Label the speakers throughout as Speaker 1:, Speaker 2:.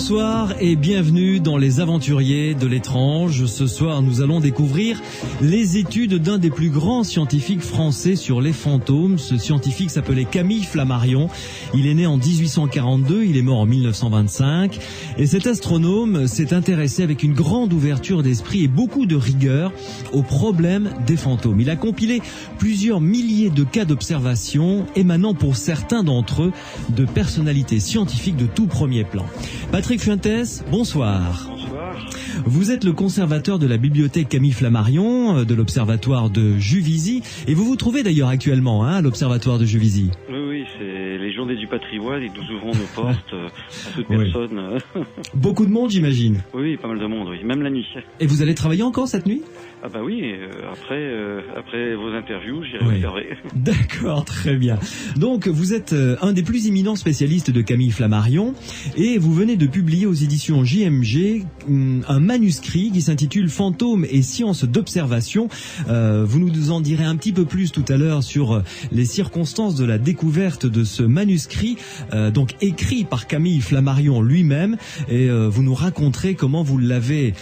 Speaker 1: Bonsoir et bienvenue dans les aventuriers de l'étrange. Ce soir, nous allons découvrir les études d'un des plus grands scientifiques français sur les fantômes. Ce scientifique s'appelait Camille Flammarion. Il est né en 1842, il est mort en 1925. Et cet astronome s'est intéressé avec une grande ouverture d'esprit et beaucoup de rigueur au problème des fantômes. Il a compilé plusieurs milliers de cas d'observation émanant pour certains d'entre eux de personnalités scientifiques de tout premier plan. Patrick Fuentes, bonsoir.
Speaker 2: Bonsoir.
Speaker 1: Vous êtes le conservateur de la bibliothèque Camille Flammarion, de l'observatoire de Juvisy, et vous vous trouvez d'ailleurs actuellement à l'observatoire de Juvisy.
Speaker 2: Oui, c'est les journées du patrimoine et nous ouvrons nos portes à toute personne.
Speaker 1: Beaucoup de monde, j'imagine.
Speaker 2: Oui, pas mal de monde, oui, même la nuit.
Speaker 1: Et vous allez travailler encore cette nuit ?
Speaker 2: Ah bah oui, après vos interviews, j'irai observer.
Speaker 1: D'accord, très bien. Donc, vous êtes un des plus éminents spécialistes de Camille Flammarion et vous venez de publier aux éditions JMG un manuscrit qui s'intitule Fantômes et sciences d'observation. Vous nous en direz un petit peu plus tout à l'heure sur les circonstances de la découverte de ce manuscrit, donc écrit par Camille Flammarion lui-même, et vous nous raconterez comment vous l'avez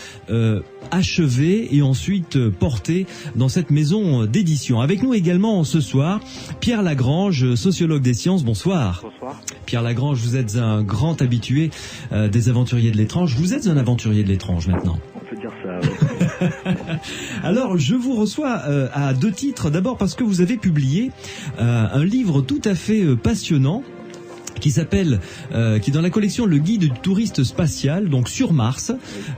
Speaker 1: achevé et ensuite porté dans cette maison d'édition. Avec nous également ce soir, Pierre Lagrange, sociologue des sciences. Bonsoir.
Speaker 2: Bonsoir.
Speaker 1: Pierre Lagrange, vous êtes un grand habitué des aventuriers de l'étrange. Vous êtes un aventurier de l'étrange maintenant.
Speaker 2: On peut dire ça, oui.
Speaker 1: Alors, je vous reçois à deux titres. D'abord parce que vous avez publié un livre tout à fait passionnant qui s'appelle, qui est dans la collection Le Guide du touriste spatial, donc sur Mars,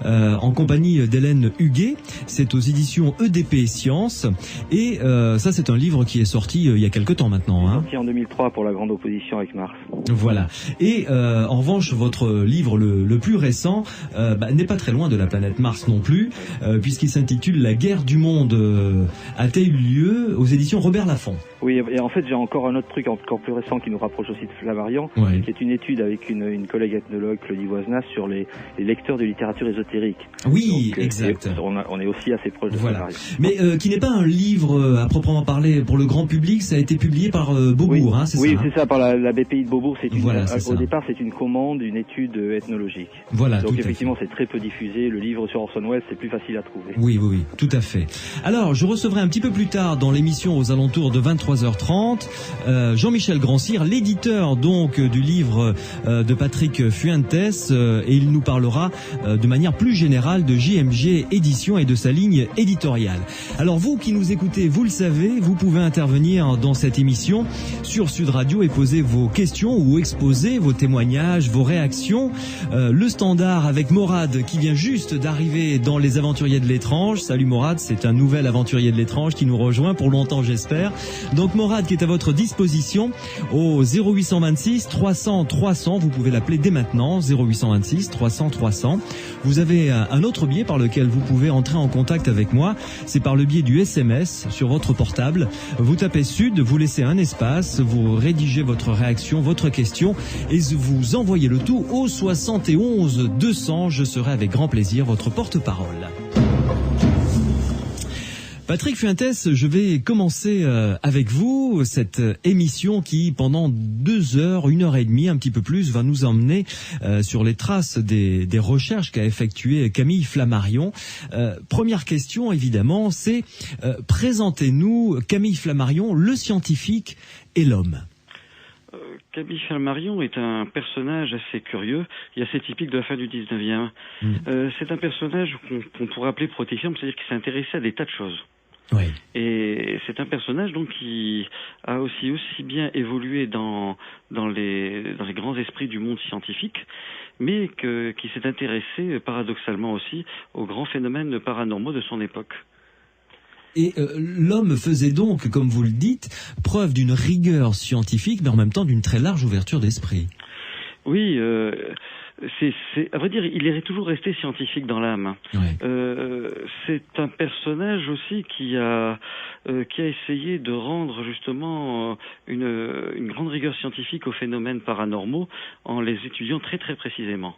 Speaker 1: en compagnie d'Hélène Huguet. C'est aux éditions EDP Sciences. Et ça, c'est un livre qui est sorti il y a quelque temps maintenant.
Speaker 2: Sorti en 2003 pour la grande opposition avec Mars.
Speaker 1: Voilà. Et en revanche, votre livre le plus récent n'est pas très loin de la planète Mars non plus, puisqu'il s'intitule La guerre du monde a-t-elle eu lieu aux éditions Robert Laffont.
Speaker 3: Oui, et en fait, j'ai encore un autre truc encore plus récent qui nous rapproche aussi de Flammarion, qui est une étude avec une collègue ethnologue, Claudie Voisenas, sur les lecteurs de littérature ésotérique.
Speaker 1: Oui,
Speaker 3: donc,
Speaker 1: exact.
Speaker 3: On est aussi assez proche de Flammarion.
Speaker 1: Mais qui n'est pas un livre à proprement parler pour le grand public, ça a été publié par Beaubourg, c'est ça.
Speaker 3: Oui, c'est ça, par la BPI de Beaubourg. Au départ, c'est une commande, une étude ethnologique.
Speaker 1: Voilà,
Speaker 3: donc effectivement, c'est très peu diffusé. Le livre sur Orson Welles, c'est plus facile à trouver.
Speaker 1: Oui, tout à fait. Alors, je recevrai un petit peu plus tard dans l'émission, aux alentours de 23h30, Jean-Michel Grandcir, l'éditeur donc du livre de Patrick Fuentes, et il nous parlera de manière plus générale de JMG Édition et de sa ligne éditoriale. Alors vous qui nous écoutez, vous le savez, vous pouvez intervenir dans cette émission sur Sud Radio et poser vos questions ou exposer vos témoignages, vos réactions. Le standard avec Morad qui vient juste d'arriver dans les aventuriers de l'étrange. Salut Morad, c'est un nouvel aventurier de l'étrange qui nous rejoint pour longtemps j'espère. Donc Morad qui est à votre disposition au 0826 300 300, vous pouvez l'appeler dès maintenant, 0826 300 300. Vous avez un autre biais par lequel vous pouvez entrer en contact avec moi, c'est par le biais du SMS sur votre portable. Vous tapez Sud, vous laissez un espace, vous rédigez votre réaction, votre question et vous envoyez le tout au 71 200. Je serai avec grand plaisir votre porte-parole. Patrick Fuentes, je vais commencer avec vous cette émission qui, pendant 2 heures, 1 heure et demie, un petit peu plus, va nous emmener sur les traces des recherches qu'a effectuées Camille Flammarion. Première question, évidemment, c'est présentez-nous Camille Flammarion, le scientifique et l'homme.
Speaker 2: Camille Flammarion est un personnage assez curieux et assez typique de la fin du 19e. C'est un personnage qu'on pourrait appeler protéiforme, c'est-à-dire qu'il s'est intéressé à des tas de choses.
Speaker 1: Oui.
Speaker 2: Et c'est un personnage donc qui a aussi bien évolué dans les grands esprits du monde scientifique, mais qui s'est intéressé paradoxalement aussi aux grands phénomènes paranormaux de son époque.
Speaker 1: Et l'homme faisait donc, comme vous le dites, preuve d'une rigueur scientifique, mais en même temps d'une très large ouverture d'esprit.
Speaker 2: Oui, à vrai dire, il est toujours resté scientifique dans l'âme.
Speaker 1: Ouais.
Speaker 2: C'est un personnage aussi qui a essayé de rendre justement une grande rigueur scientifique aux phénomènes paranormaux en les étudiant très très précisément.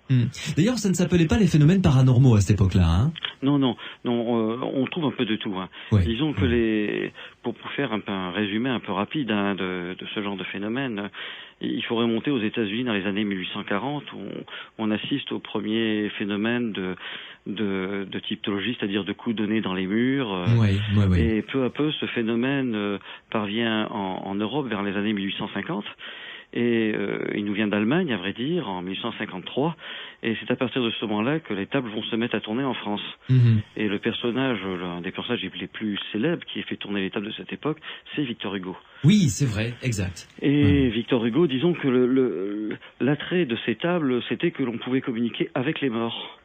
Speaker 1: D'ailleurs, ça ne s'appelait pas les phénomènes paranormaux à cette époque-là, hein ?
Speaker 2: Non, on trouve un peu de tout.
Speaker 1: Ouais.
Speaker 2: Disons que pour faire un résumé un peu rapide de ce genre de phénomène, il faut remonter aux États-Unis dans les années 1840 où on assiste au premier phénomène de typologie, c'est-à-dire de coups donnés dans les murs. Et peu à peu, ce phénomène parvient en Europe vers les années 1850. Et il nous vient d'Allemagne, à vrai dire, en 1853. Et c'est à partir de ce moment-là que les tables vont se mettre à tourner en France. Et le personnage, l'un des personnages les plus célèbres qui a fait tourner les tables de cette époque, c'est Victor Hugo.
Speaker 1: Oui, c'est vrai, exact.
Speaker 2: Et Victor Hugo, disons que l'attrait de ces tables, c'était que l'on pouvait communiquer avec les morts.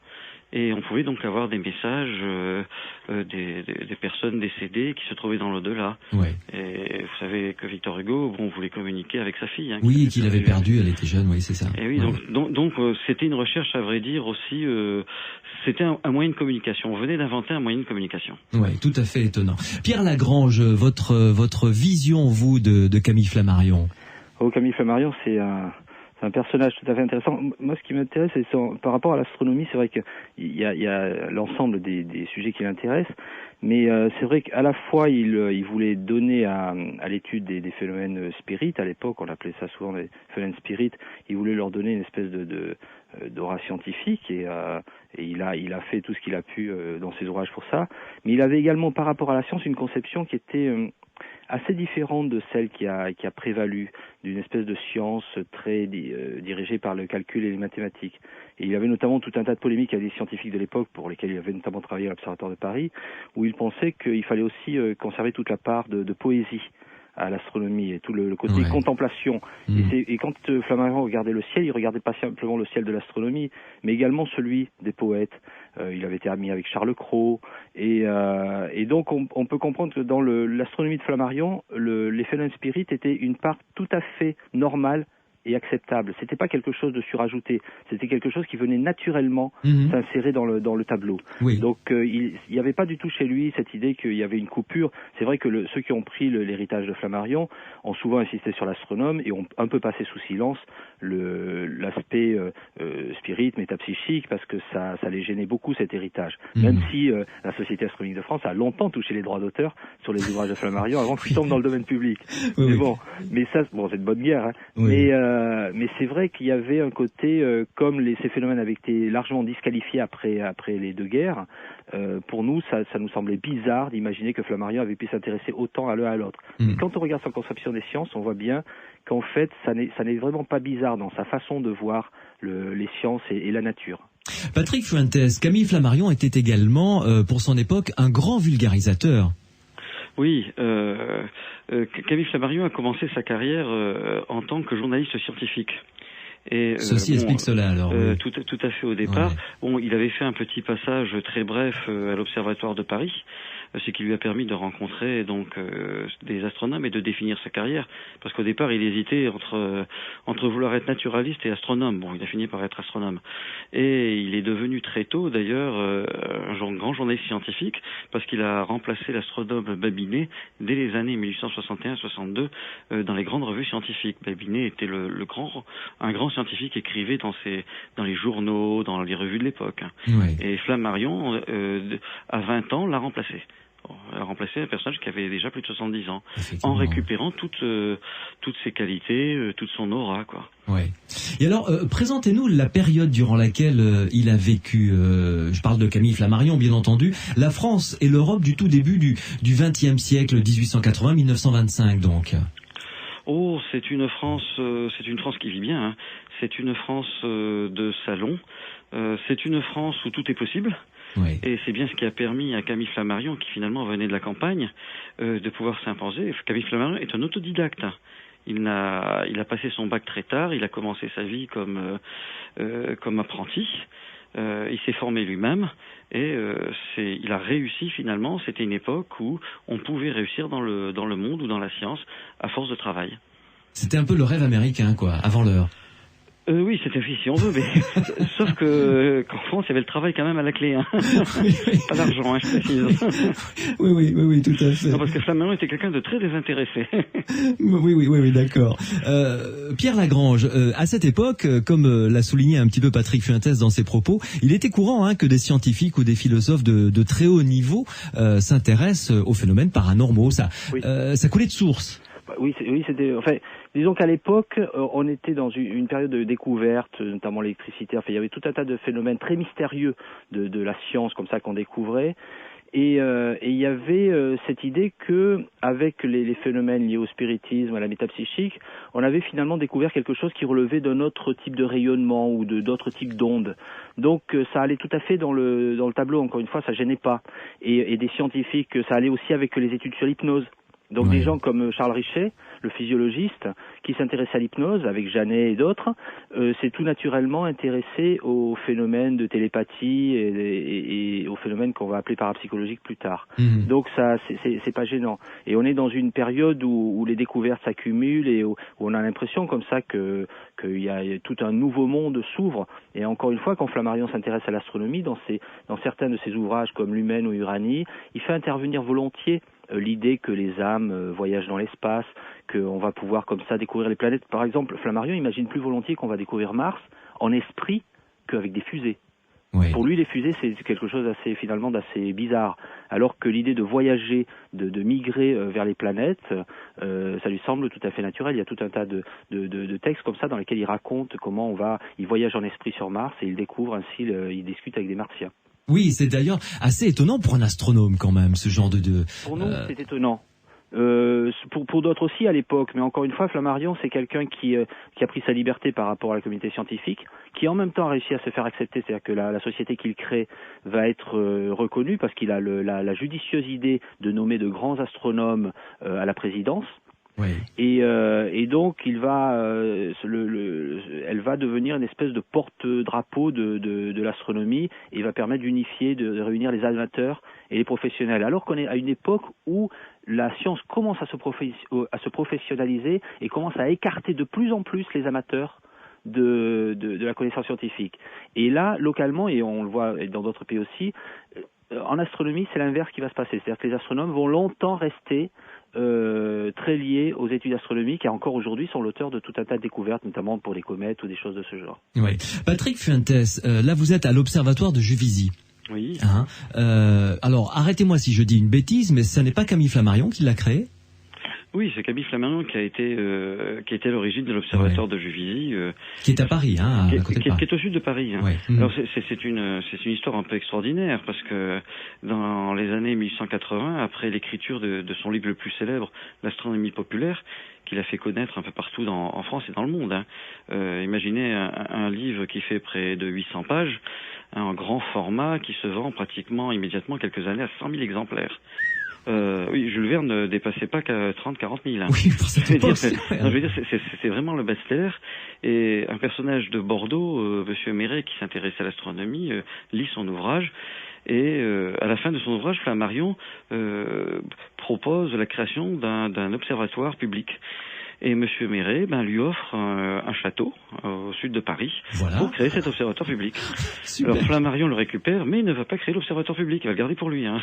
Speaker 2: Et on pouvait donc avoir des messages des personnes décédées qui se trouvaient dans l'au-delà. Et vous savez que Victor Hugo, voulait communiquer avec sa fille.
Speaker 1: Oui, qu'il avait perdu, elle était jeune, oui, c'est ça.
Speaker 2: Et oui, donc c'était une recherche, à vrai dire, aussi, c'était un moyen de communication. On venait d'inventer un moyen de communication.
Speaker 1: Oui, tout à fait étonnant. Pierre Lagrange, votre vision, vous, de Camille Flammarion?
Speaker 3: Camille Flammarion, c'est un personnage tout à fait intéressant. Moi, ce qui m'intéresse, c'est par rapport à l'astronomie, c'est vrai qu'il y a l'ensemble des sujets qui l'intéressent, mais c'est vrai qu'à la fois, il voulait donner à l'étude des phénomènes spirites. À l'époque, on appelait ça souvent des phénomènes spirites. Il voulait leur donner une espèce d'aura scientifique et il a fait tout ce qu'il a pu dans ses ouvrages pour ça. Mais il avait également, par rapport à la science, une conception qui était assez différente de celle qui a prévalu, d'une espèce de science très dirigée par le calcul et les mathématiques. Et il y avait notamment tout un tas de polémiques avec les scientifiques de l'époque, pour lesquels il avait notamment travaillé à l'Observatoire de Paris, où il pensait qu'il fallait aussi conserver toute la part de poésie à l'astronomie et tout le côté contemplation. Et quand Flammarion regardait le ciel, il regardait pas simplement le ciel de l'astronomie, mais également celui des poètes. Il avait été ami avec Charles Cros, et donc on peut comprendre que dans l'astronomie de Flammarion, les phénomènes spirites étaient une part tout à fait normale et acceptable. C'était pas quelque chose de surajouté, c'était quelque chose qui venait naturellement s'insérer dans le tableau. Donc il y avait pas du tout chez lui cette idée qu'il y avait une coupure. C'est vrai que ceux qui ont pris l'héritage de Flammarion ont souvent insisté sur l'astronome et ont un peu passé sous silence l'aspect spirit, métapsychique, parce que ça les gênait beaucoup, cet héritage. Même si la Société astronomique de France a longtemps touché les droits d'auteur sur les ouvrages de Flammarion avant qu'ils tombent dans le domaine public. Mais ça, c'est de bonne guerre, hein. Mais c'est vrai qu'il y avait un côté, comme ces phénomènes avaient été largement disqualifiés après les deux guerres, pour nous, ça nous semblait bizarre d'imaginer que Flammarion avait pu s'intéresser autant à l'un à l'autre. Quand on regarde sa conception des sciences, on voit bien qu'en fait, ça n'est vraiment pas bizarre dans sa façon de voir les sciences et la nature.
Speaker 1: Patrick Fuentes, Camille Flammarion était également, pour son époque, un grand vulgarisateur.
Speaker 2: Oui, Camille Flammarion a commencé sa carrière en tant que journaliste scientifique. Et,
Speaker 1: ceci explique cela alors.
Speaker 2: Tout à fait au départ. Il avait fait un petit passage très bref à l'Observatoire de Paris, ce qui lui a permis de rencontrer donc des astronomes et de définir sa carrière, parce qu'au départ il hésitait entre vouloir être naturaliste et astronome. Il a fini par être astronome, et il est devenu très tôt d'ailleurs un grand journaliste scientifique, parce qu'il a remplacé l'astronome Babinet dès les années 1861-62 dans les grandes revues scientifiques. Babinet était un grand scientifique, écrivait dans les journaux, dans les revues de l'époque. Et Flammarion, à 20 ans, l'a remplacé. Elle a remplacé un personnage qui avait déjà plus de 70 ans, en récupérant toutes ses qualités, toute son aura, quoi.
Speaker 1: Et alors, présentez-nous la période durant laquelle il a vécu. Je parle de Camille Flammarion, bien entendu. La France et l'Europe du tout début du XXe siècle, 1880-1925, donc.
Speaker 2: C'est une France qui vit bien. Hein. C'est une France de salon. C'est une France où tout est possible. Et c'est bien ce qui a permis à Camille Flammarion, qui finalement venait de la campagne, de pouvoir s'imposer. Camille Flammarion est un autodidacte. Il a passé son bac très tard, il a commencé sa vie comme apprenti. Il s'est formé lui-même et il a réussi finalement. C'était une époque où on pouvait réussir dans le monde ou dans la science à force de travail.
Speaker 1: C'était un peu le rêve américain, quoi, avant l'heure.
Speaker 2: Oui, c'était si on veut, mais sauf qu'en France, il y avait le travail quand même à la clé. Hein. Pas l'argent, je précise.
Speaker 1: Oui, tout à fait.
Speaker 2: Non, parce que Flammarion était quelqu'un de très désintéressé.
Speaker 1: Oui, d'accord. Pierre Lagrange, à cette époque, comme l'a souligné un petit peu Patrick Fuentes dans ses propos, il était courant que des scientifiques ou des philosophes de très haut niveau s'intéressent aux phénomènes paranormaux. Ça coulait de source.
Speaker 3: Oui, c'était. Enfin, disons qu'à l'époque, on était dans une période de découverte, notamment l'électricité. Enfin, il y avait tout un tas de phénomènes très mystérieux de la science comme ça qu'on découvrait. Et il y avait cette idée que, avec les phénomènes liés au spiritisme, à la métapsychique, on avait finalement découvert quelque chose qui relevait d'un autre type de rayonnement ou d'autres types d'ondes. Donc ça allait tout à fait dans le tableau. Encore une fois, ça gênait pas. Et des scientifiques, ça allait aussi avec les études sur l'hypnose. Donc des gens comme Charles Richet, le physiologiste, qui s'intéressait à l'hypnose, avec Janet et d'autres, s'est tout naturellement intéressé aux phénomènes de télépathie et aux phénomènes qu'on va appeler parapsychologiques plus tard. Donc ça, c'est pas gênant. Et on est dans une période où les découvertes s'accumulent et où on a l'impression comme ça qu'il y a tout un nouveau monde s'ouvre. Et encore une fois, quand Flammarion s'intéresse à l'astronomie, dans certains de ses ouvrages comme L'Humaine ou Uranie, il fait intervenir volontiers l'idée que les âmes voyagent dans l'espace, qu'on va pouvoir comme ça découvrir les planètes. Par exemple, Flammarion imagine plus volontiers qu'on va découvrir Mars en esprit qu'avec des fusées. Oui. Pour lui, les fusées, c'est quelque chose d'assez bizarre. Alors que l'idée de voyager, de migrer vers les planètes, ça lui semble tout à fait naturel. Il y a tout un tas de textes comme ça dans lesquels il raconte comment il voyage en esprit sur Mars et il découvre ainsi, il discute avec des Martiens.
Speaker 1: Oui, c'est d'ailleurs assez étonnant pour un astronome quand même, ce genre de...
Speaker 3: Pour nous, c'est étonnant. Pour d'autres aussi à l'époque, mais encore une fois, Flammarion, c'est quelqu'un qui a pris sa liberté par rapport à la communauté scientifique, qui en même temps a réussi à se faire accepter, c'est-à-dire que la société qu'il crée va être reconnue parce qu'il a la judicieuse idée de nommer de grands astronomes à la présidence. Oui. Et donc elle va devenir une espèce de porte-drapeau de l'astronomie et va permettre d'unifier, de réunir les amateurs et les professionnels. Alors qu'on est à une époque où la science commence à se professionnaliser et commence à écarter de plus en plus les amateurs de la connaissance scientifique. Et là, localement, et on le voit dans d'autres pays aussi, en astronomie, c'est l'inverse qui va se passer. C'est-à-dire que les astronomes vont longtemps rester très liés aux études astronomiques et encore aujourd'hui sont l'auteur de tout un tas de découvertes, notamment pour les comètes ou des choses de ce genre.
Speaker 1: Oui. Patrick Fuentes, là vous êtes à l'observatoire de Juvisy.
Speaker 2: Oui.
Speaker 1: Alors arrêtez-moi si je dis une bêtise, mais ce n'est pas Camille Flammarion qui l'a créé ?
Speaker 2: Oui, c'est Camille Flammarion qui a été à l'origine de l'observatoire de Juvisy,
Speaker 1: qui est à Paris,
Speaker 2: qui est au sud de Paris. Hein.
Speaker 1: Ouais.
Speaker 2: Alors c'est une histoire un peu extraordinaire parce que dans les années 1880, après l'écriture de son livre le plus célèbre, L'astronomie populaire, qu'il a fait connaître un peu partout en France et dans le monde. Imaginez un livre qui fait près de 800 pages, en grand format, qui se vend pratiquement immédiatement quelques années à 100 000 exemplaires. Oui, Jules Verne ne dépassait pas qu'à 30-40 000. Hein.
Speaker 1: Oui, pour cette époque.
Speaker 2: Je veux dire, c'est vraiment le best-seller. Et un personnage de Bordeaux, Monsieur Méret, qui s'intéressait à l'astronomie, lit son ouvrage. Et à la fin de son ouvrage, Flammarion propose la création d'un observatoire public. Et Monsieur Méret lui offre un château au sud de Paris pour créer cet observatoire public.
Speaker 1: Super.
Speaker 2: Alors Flammarion le récupère, mais il ne va pas créer l'observatoire public, il va le garder pour lui. Hein.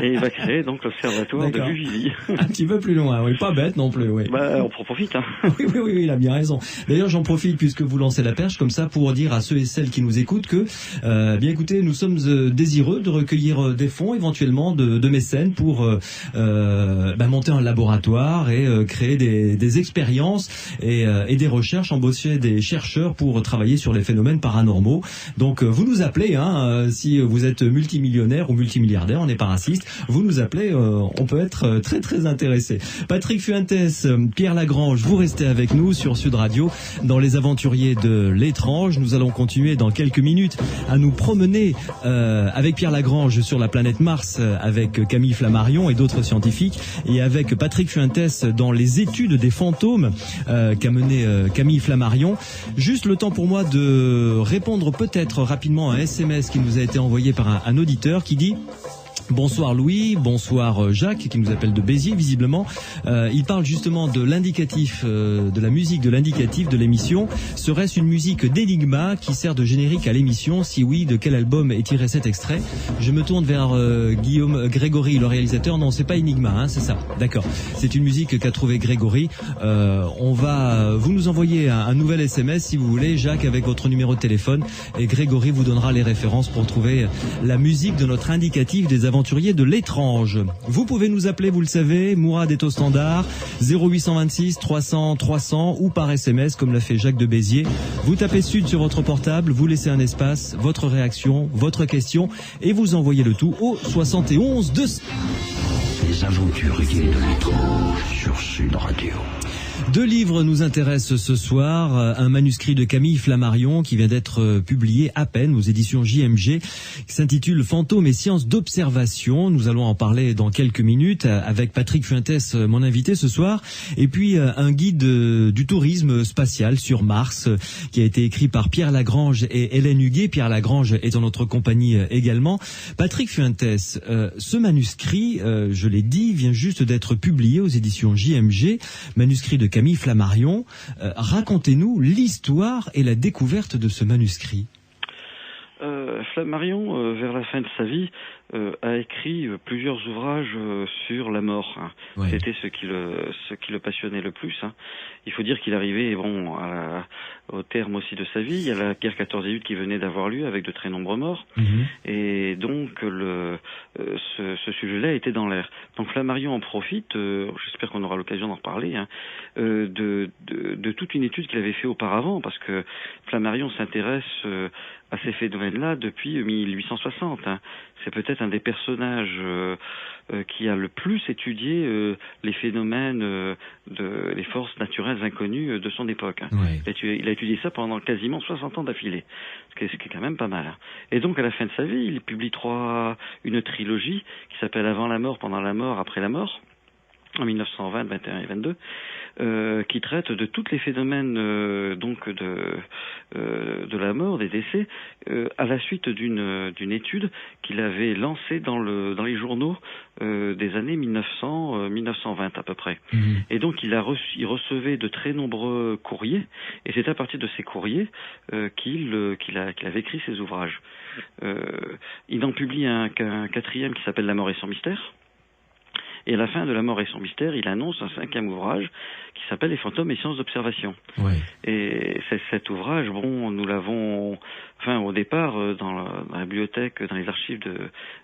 Speaker 2: Et il va créer donc l'observatoire de Juvisy.
Speaker 1: Un petit peu plus loin, oui, pas bête non plus. Oui.
Speaker 2: On profite. Hein.
Speaker 1: Oui, il a bien raison. D'ailleurs, j'en profite puisque vous lancez la perche comme ça pour dire à ceux et celles qui nous écoutent que, bien écoutez, nous sommes désireux de recueillir des fonds éventuellement de mécènes pour monter un laboratoire et créer des expériences et des recherches, embaucher des chercheurs pour travailler sur les phénomènes paranormaux. Donc vous nous appelez, si vous êtes multimillionnaire ou multimilliardaire, on n'est pas raciste, vous nous appelez, on peut être très très intéressé. Patrick Fuentes, Pierre Lagrange, vous restez avec nous sur Sud Radio dans Les Aventuriers de l'étrange. Nous allons continuer dans quelques minutes à nous promener avec Pierre Lagrange sur la planète Mars, avec Camille Flammarion et d'autres scientifiques, et avec Patrick Fuentes dans les études des fantômes qu'a mené Camille Flammarion. Juste le temps pour moi de répondre peut-être rapidement à un SMS qui nous a été envoyé par un auditeur qui dit: bonsoir Louis, bonsoir Jacques, qui nous appelle de Béziers visiblement. Il parle justement de l'indicatif, de la musique de l'indicatif de l'émission. Serait-ce une musique d'Enigma qui sert de générique à l'émission? Si oui, de quel album est tiré cet extrait? Je me tourne vers Guillaume Grégory, le réalisateur. Non, c'est pas Enigma, c'est ça. D'accord. C'est une musique qu'a trouvé Grégory. Vous nous envoyez un nouvel SMS si vous voulez, Jacques, avec votre numéro de téléphone, et Grégory vous donnera les références pour trouver la musique de notre indicatif des aventuriers de l'étrange. Vous pouvez nous appeler, vous le savez, Mourad est au standard, 0826 300 300 ou par SMS comme l'a fait Jacques de Béziers. Vous tapez Sud sur votre portable, vous laissez un espace, votre réaction, votre question et vous envoyez le tout au 71 200.
Speaker 4: Les aventuriers de l'étrange sur Sud Radio.
Speaker 1: 2 livres nous intéressent ce soir. Un manuscrit de Camille Flammarion qui vient d'être publié à peine aux éditions JMG, qui s'intitule Fantômes et sciences d'observation. Nous allons en parler dans quelques minutes avec Patrick Fuentes, mon invité ce soir. Et puis un guide du tourisme spatial sur Mars qui a été écrit par Pierre Lagrange et Hélène Huguet. Pierre Lagrange est en notre compagnie également. Patrick Fuentes, ce manuscrit, je l'ai dit, vient juste d'être publié aux éditions JMG, manuscrit de Camille Flammarion. Racontez-nous l'histoire et la découverte de ce manuscrit.
Speaker 2: Flammarion, vers la fin de sa vie, a écrit plusieurs ouvrages sur la mort. Hein. Ouais. C'était ce qui le passionnait le plus. Hein. Il faut dire qu'il arrivait au terme aussi de sa vie. Il y a la guerre 14-18 qui venait d'avoir lieu avec de très nombreux morts. Et donc ce sujet-là était dans l'air. Donc Flammarion en profite, j'espère qu'on aura l'occasion d'en reparler, hein, de toute une étude qu'il avait fait auparavant, parce que Flammarion s'intéresse à ces phénomènes-là depuis 1860. Hein. C'est peut-être un des personnages qui a le plus étudié les phénomènes les forces naturelles inconnues de son époque. Hein. Ouais. Il a étudié ça pendant quasiment 60 ans d'affilée, ce qui est quand même pas mal. Hein. Et donc à la fin de sa vie, il publie une trilogie qui s'appelle Avant la mort, pendant la mort, après la mort, en 1920, 21 et 22, qui traite de tous les phénomènes de la mort, des décès, à la suite d'une étude qu'il avait lancée dans les journaux des années 1920 à peu près. Et donc il recevait de très nombreux courriers, et c'est à partir de ces courriers qu'il avait écrit ses ouvrages. Il en publie un quatrième qui s'appelle La mort et son mystère. Et à la fin de La mort et son mystère, il annonce un 5e ouvrage qui s'appelle Les fantômes et sciences d'observation. Ouais. Et cet ouvrage, nous l'avons, au départ, dans la bibliothèque, dans les archives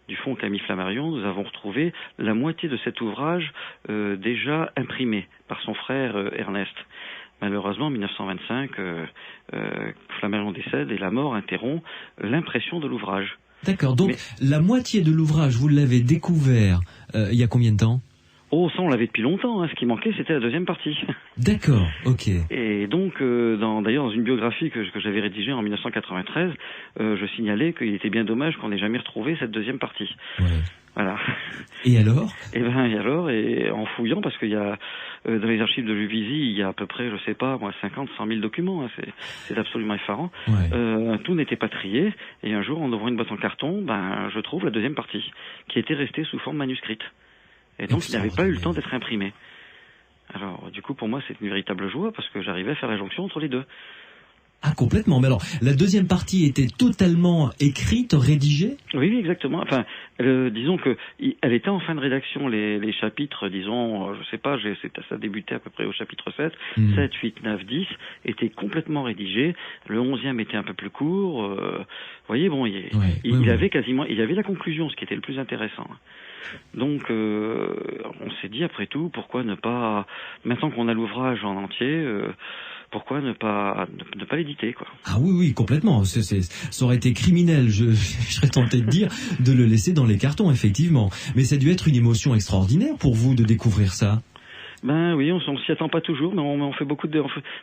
Speaker 2: du fonds Camille Flammarion, nous avons retrouvé la moitié de cet ouvrage déjà imprimé par son frère Ernest. Malheureusement, en 1925, Flammarion décède et la mort interrompt l'impression de l'ouvrage.
Speaker 1: D'accord, donc la moitié de l'ouvrage, vous l'avez découvert il y a combien de temps ?
Speaker 2: Oh, ça on l'avait depuis longtemps, hein. Ce qui manquait c'était la deuxième partie.
Speaker 1: D'accord, ok.
Speaker 2: Et donc, d'ailleurs dans une biographie que j'avais rédigée en 1993, je signalais qu'il était bien dommage qu'on n'ait jamais retrouvé cette deuxième partie. Ouais. Voilà.
Speaker 1: Et alors ?
Speaker 2: Et en fouillant, parce qu'il y a dans les archives de Juvisy, il y a à peu près, 50, 100 000 documents, hein, c'est absolument effarant. Ouais. Tout n'était pas trié, et un jour, en ouvrant une boîte en carton, je trouve la deuxième partie, qui était restée sous forme manuscrite. Et donc, il n'avait pas eu le temps d'être imprimé. Alors, du coup, pour moi, c'est une véritable joie, parce que j'arrivais à faire la jonction entre les deux.
Speaker 1: Ah, complètement. Mais alors, la deuxième partie était totalement écrite, rédigée ?
Speaker 2: Oui, exactement. Enfin, disons que elle était en fin de rédaction, les chapitres, disons, je sais pas, ça débutait à peu près au chapitre 7, 7, 8, 9, 10, étaient complètement rédigés. Le 11e était un peu plus court. Vous voyez, il y avait la conclusion, ce qui était le plus intéressant. Donc, on s'est dit, après tout, pourquoi ne pas, maintenant qu'on a l'ouvrage en entier, pourquoi ne pas l'éditer, quoi.
Speaker 1: Ah oui, complètement. Ça aurait été criminel, je serais tenté de dire, de le laisser dans les cartons, effectivement. Mais ça a dû être une émotion extraordinaire pour vous de découvrir ça.
Speaker 2: Ben oui, on s'y attend pas toujours, mais on fait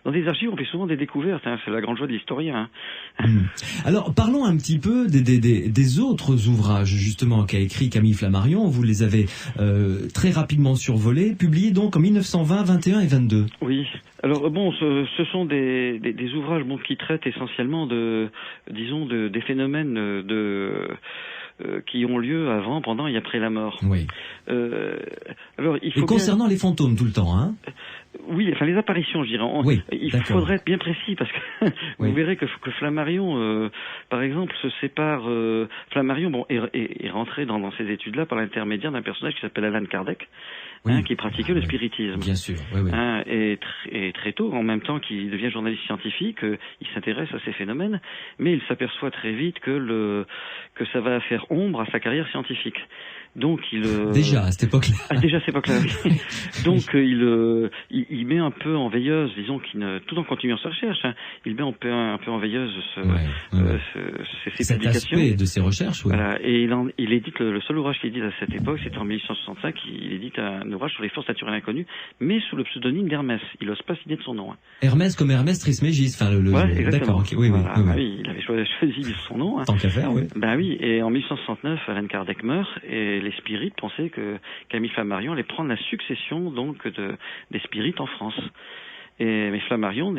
Speaker 2: dans des archives, on fait souvent des découvertes, hein, c'est la grande joie de l'historien. Hein.
Speaker 1: Alors, parlons un petit peu des autres ouvrages, justement, qu'a écrit Camille Flammarion. Vous les avez très rapidement survolés, publiés donc en 1920, 21 et 22.
Speaker 2: Oui. Alors ce sont des ouvrages qui traitent essentiellement des phénomènes qui ont lieu avant, pendant et après la mort.
Speaker 1: Oui.
Speaker 2: Alors il faut
Speaker 1: concernant les fantômes tout le temps, hein.
Speaker 2: Oui, enfin les apparitions, je dirais.
Speaker 1: Oui,
Speaker 2: il faudrait être bien précis parce que vous verrez que Flammarion, par exemple, se sépare. Flammarion, est rentré dans ces études-là par l'intermédiaire d'un personnage qui s'appelle Allan Kardec, qui pratiquait le spiritisme.
Speaker 1: Bien sûr,
Speaker 2: et très tôt, en même temps qu'il devient journaliste scientifique, il s'intéresse à ces phénomènes, mais il s'aperçoit très vite que ça va faire ombre à sa carrière scientifique. Donc
Speaker 1: déjà à cette époque-là.
Speaker 2: Déjà à cette époque-là. Oui. Donc il met un peu en veilleuse, disons tout en continuant sa recherche, il met un peu en veilleuse ces
Speaker 1: cet
Speaker 2: publications.
Speaker 1: Aspect de ses recherches. Ouais.
Speaker 2: Voilà. Et il édite le seul ouvrage qu'il édite à cette époque, c'était en 1865. Il édite un ouvrage sur les forces naturelles inconnues, mais sous le pseudonyme d'Hermès. Il n'ose pas signer de son nom.
Speaker 1: Hermès comme Hermès Trismégiste. Enfin
Speaker 2: exactement.
Speaker 1: D'accord. Okay. Oui.
Speaker 2: Oui, il avait choisi son nom.
Speaker 1: Tant qu'à faire, oui.
Speaker 2: Ben oui. Et en 1869, Allan Kardec meurt et les spirites pensaient que Camille Flammarion allait prendre la succession donc des spirites en France. Mais Flammarion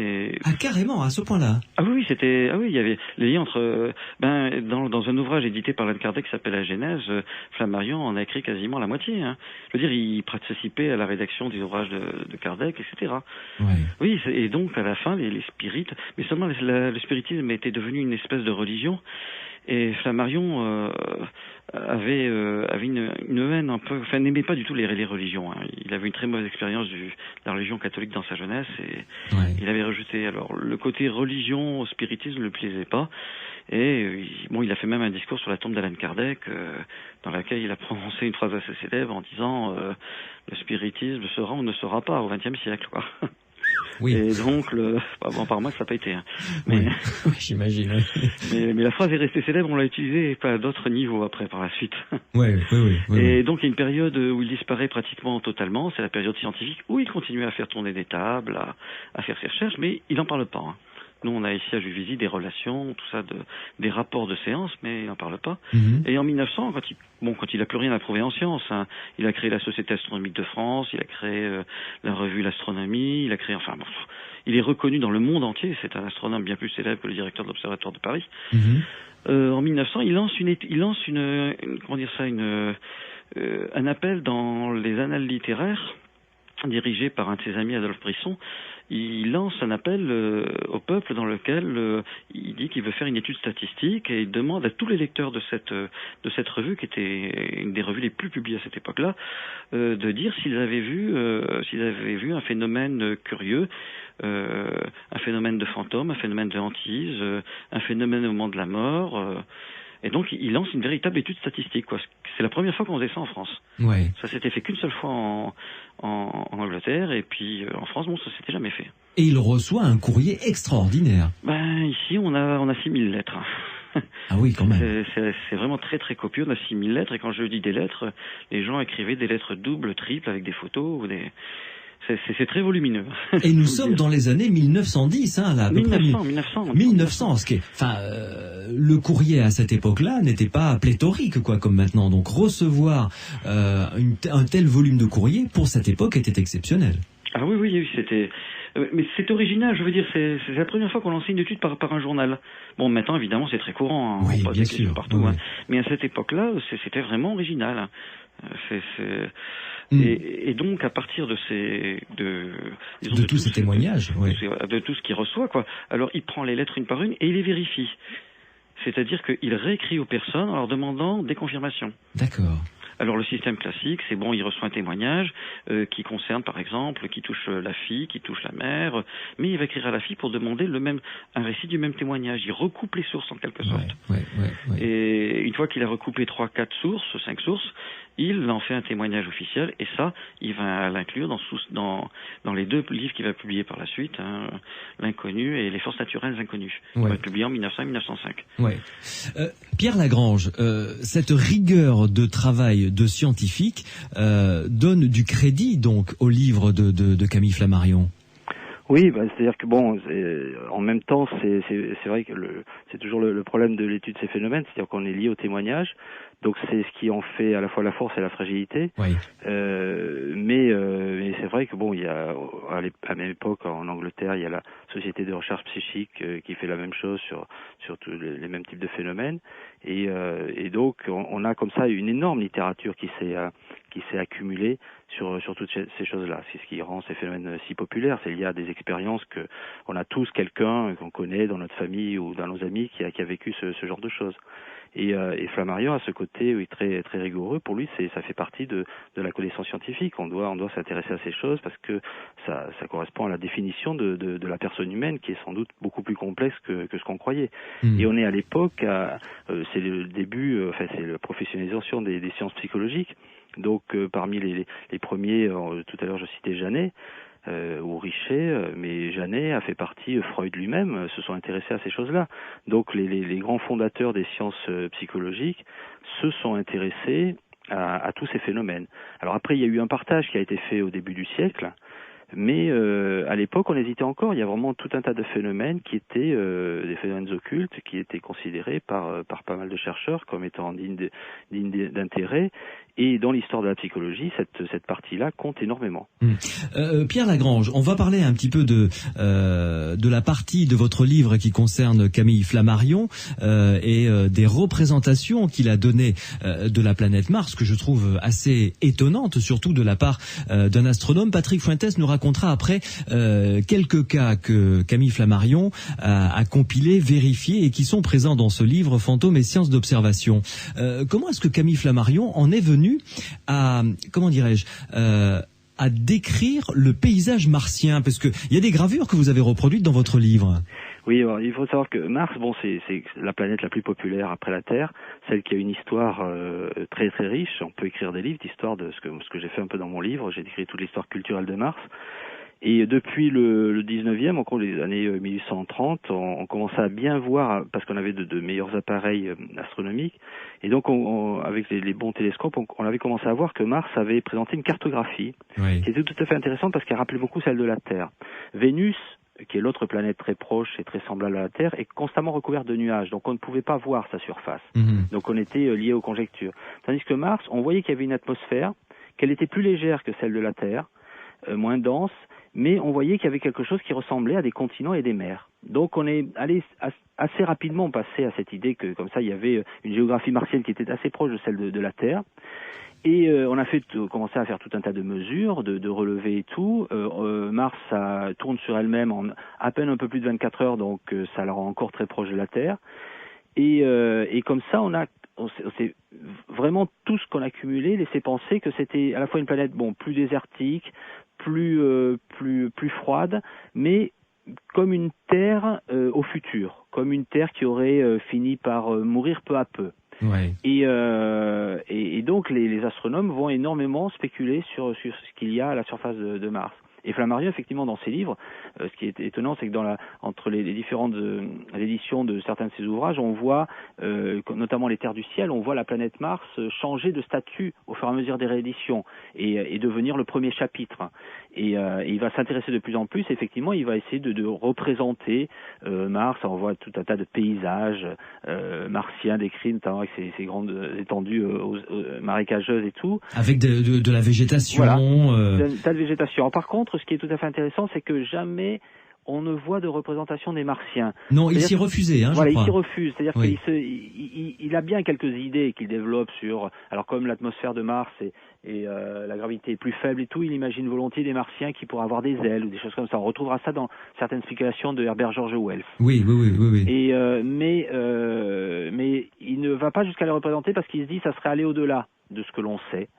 Speaker 1: carrément à ce point-là.
Speaker 2: Il y avait les liens entre dans un ouvrage édité par Allan Kardec qui s'appelle La Genèse, Flammarion en a écrit quasiment la moitié. Je veux dire, il participait à la rédaction des ouvrages de Kardec, etc.
Speaker 1: Ouais.
Speaker 2: Oui, et donc à la fin les spirites, mais seulement le spiritisme était devenu une espèce de religion. Et Flammarion avait une haine un peu, n'aimait pas du tout les religions. Il avait une très mauvaise expérience de la religion catholique dans sa jeunesse et il avait rejeté. Alors le côté religion au spiritisme ne le plaisait pas. Et il a fait même un discours sur la tombe d'Allan Kardec dans laquelle il a prononcé une phrase assez célèbre en disant le spiritisme sera ou ne sera pas au XXe siècle, quoi.
Speaker 1: Oui.
Speaker 2: Et donc, par moi, ça n'a pas été. Mais,
Speaker 1: j'imagine.
Speaker 2: Mais la phrase est restée célèbre, on l'a utilisée à d'autres niveaux après, par la suite.
Speaker 1: Oui.
Speaker 2: Et donc, il y a une période où il disparaît pratiquement totalement, c'est la période scientifique, où il continue à faire tourner des tables, à faire ses recherches, mais il n'en parle pas. Nous, on a ici à Juvisy des relations, tout ça, des rapports de séance, mais il n'en parle pas. Et en 1900, quand il a plus rien à prouver en sciences, il a créé la Société astronomique de France, il a créé la revue L'Astronomie, il a créé, il est reconnu dans le monde entier. C'est un astronome bien plus célèbre que le directeur de l'Observatoire de Paris. En 1900, il lance un appel dans les annales littéraires, dirigé par un de ses amis, Adolphe Brisson. Il lance un appel au peuple dans lequel il dit qu'il veut faire une étude statistique et il demande à tous les lecteurs de cette revue, qui était une des revues les plus publiées à cette époque-là, de dire s'ils avaient vu un phénomène curieux, un phénomène de fantôme, un phénomène de hantise, un phénomène au moment de la mort. Et donc, il lance une véritable étude statistique, quoi. C'est la première fois qu'on faisait ça en France.
Speaker 1: Ouais.
Speaker 2: Ça s'était fait qu'une seule fois en Angleterre, et puis en France, ça s'était jamais fait.
Speaker 1: Et il reçoit un courrier extraordinaire.
Speaker 2: Ici, on a 6000 lettres.
Speaker 1: Ah oui, quand même.
Speaker 2: C'est vraiment très très copieux, on a 6000 lettres, et quand je dis des lettres, les gens écrivaient des lettres doubles, triples, avec des photos, ou des... C'est très volumineux.
Speaker 1: Et nous sommes dans les années 1910, là, à peu près 1900, ce qui est, le courrier à cette époque-là n'était pas pléthorique, quoi, comme maintenant. Donc recevoir un tel volume de courrier pour cette époque était exceptionnel.
Speaker 2: Ah oui, c'était. Mais c'est original, je veux dire, c'est la première fois qu'on lançait une étude par un journal. Bon, maintenant, évidemment, c'est très courant,
Speaker 1: oui,
Speaker 2: on pose
Speaker 1: bien
Speaker 2: des questions
Speaker 1: sûr,
Speaker 2: partout.
Speaker 1: oui.
Speaker 2: Mais à cette époque-là, c'était vraiment original. Et donc, à partir de
Speaker 1: tous ces témoignages,
Speaker 2: de tout ce qu'il reçoit, quoi. Alors, il prend les lettres une par une et il les vérifie. C'est-à-dire qu'il réécrit aux personnes en leur demandant des confirmations.
Speaker 1: D'accord.
Speaker 2: Alors le système classique, c'est il reçoit un témoignage qui concerne, par exemple, qui touche la fille, qui touche la mère, mais il va écrire à la fille pour demander un récit du même témoignage. Il recoupe les sources en quelque sorte.
Speaker 1: Ouais.
Speaker 2: Et une fois qu'il a recoupé 3, 4 sources, 5 sources, il en fait un témoignage officiel, et ça, il va l'inclure dans les 2 livres qu'il va publier par la suite, L'Inconnu et Les Forces naturelles inconnues. Il va publier en 1900 et 1905.
Speaker 1: Ouais. Pierre Lagrange, cette rigueur de travail de scientifique donne du crédit donc au livre de Camille Flammarion.
Speaker 3: Oui, c'est-à-dire que en même temps, c'est vrai que c'est toujours le problème de l'étude de ces phénomènes, c'est-à-dire qu'on est lié au témoignage, donc c'est ce qui en fait à la fois la force et la fragilité.
Speaker 1: Oui.
Speaker 3: Mais c'est vrai que il y a à la même époque en Angleterre, il y a la Société de recherche psychique qui fait la même chose sur tous les mêmes types de phénomènes, et donc on a comme ça une énorme littérature qui qui s'est accumulé sur toutes ces choses-là. C'est ce qui rend ces phénomènes si populaires. C'est lié à des expériences que on a tous quelqu'un qu'on connaît dans notre famille ou dans nos amis qui a vécu ce genre de choses. Et Flammarion a ce côté très très rigoureux. Pour lui, ça fait partie de la connaissance scientifique. On doit s'intéresser à ces choses parce que ça correspond à la définition de la personne humaine, qui est sans doute beaucoup plus complexe que ce qu'on croyait. Et on est à l'époque, c'est le début, c'est la professionnalisation des sciences psychologiques. Donc parmi les premiers, tout à l'heure je citais Janet. Ou Richet, mais Janet a fait partie, Freud lui-même se sont intéressés à ces choses-là. Donc les grands fondateurs des sciences psychologiques se sont intéressés à tous ces phénomènes. Alors après, il y a eu un partage qui a été fait au début du siècle, mais à l'époque, on hésitait encore. Il y a vraiment tout un tas de phénomènes qui étaient des phénomènes occultes, qui étaient considérés par pas mal de chercheurs comme étant dignes d'intérêt. Et dans l'histoire de la psychologie, cette partie-là compte énormément.
Speaker 1: Pierre Lagrange, on va parler un petit peu de la partie de votre livre qui concerne Camille Flammarion et des représentations qu'il a données de la planète Mars, que je trouve assez étonnantes, surtout de la part d'un astronome. Patrick Fuentes nous racontera après quelques cas que Camille Flammarion a compilés, vérifiés et qui sont présents dans ce livre Fantômes et sciences d'observation. Comment est-ce que Camille Flammarion en est venu à, comment dirais-je, à décrire le paysage martien, parce que il y a des gravures que vous avez reproduites dans votre livre.
Speaker 3: Oui, alors, il faut savoir que Mars, c'est la planète la plus populaire après la Terre, celle qui a une histoire très très riche. On peut écrire des livres d'histoire de ce que j'ai fait un peu dans mon livre. J'ai décrit toute l'histoire culturelle de Mars. Et depuis le 19e, au cours des années 1830, on commençait à bien voir, parce qu'on avait de meilleurs appareils astronomiques, et donc avec les bons télescopes, on avait commencé à voir que Mars avait présenté une cartographie, qui était tout à fait intéressante parce qu'elle rappelait beaucoup celle de la Terre. Vénus, qui est l'autre planète très proche et très semblable à la Terre, est constamment recouverte de nuages, donc on ne pouvait pas voir sa surface. Donc on était lié aux conjectures. Tandis que Mars, on voyait qu'il y avait une atmosphère, qu'elle était plus légère que celle de la Terre, moins dense, mais on voyait qu'il y avait quelque chose qui ressemblait à des continents et des mers. Donc on est allé assez rapidement passer à cette idée que comme ça il y avait une géographie martienne qui était assez proche de celle de la Terre. Et on a commencé à faire tout un tas de mesures, de relevés et tout. Mars tourne sur elle-même en à peine un peu plus de 24 heures, donc ça la rend encore très proche de la Terre. Et comme ça, on s'est vraiment tout ce qu'on a cumulé laissé penser que c'était à la fois une planète plus désertique, plus froide, mais comme une Terre au futur, comme une Terre qui aurait fini par mourir peu à peu.
Speaker 1: Ouais.
Speaker 3: Et donc les astronomes vont énormément spéculer sur ce qu'il y a à la surface de Mars. Et Flammarion, effectivement, dans ses livres, ce qui est étonnant, c'est que entre les différentes éditions de certains de ses ouvrages, on voit, notamment les Terres du ciel, on voit la planète Mars changer de statut au fur et à mesure des rééditions et devenir le premier chapitre. Et il va s'intéresser de plus en plus. Effectivement, il va essayer de représenter Mars. On voit tout un tas de paysages martiens décrits, notamment avec ces grandes étendues marécageuses et tout.
Speaker 1: Avec de la végétation.
Speaker 3: Voilà, un tas de végétation. Alors, par contre, ce qui est tout à fait intéressant, c'est que jamais on ne voit de représentation des Martiens.
Speaker 1: Non, il s'y refusait, je crois.
Speaker 3: Il s'y refuse. C'est-à-dire
Speaker 1: oui.
Speaker 3: qu'il a bien quelques idées qu'il développe sur... Alors, comme l'atmosphère de Mars et la gravité est plus faible et tout, il imagine volontiers des Martiens qui pourraient avoir des ailes ou des choses comme ça. On retrouvera ça dans certaines spéculations de Herbert George Wells.
Speaker 1: Oui.
Speaker 3: Et mais il ne va pas jusqu'à les représenter parce qu'il se dit que ça serait aller au-delà de ce que l'on sait.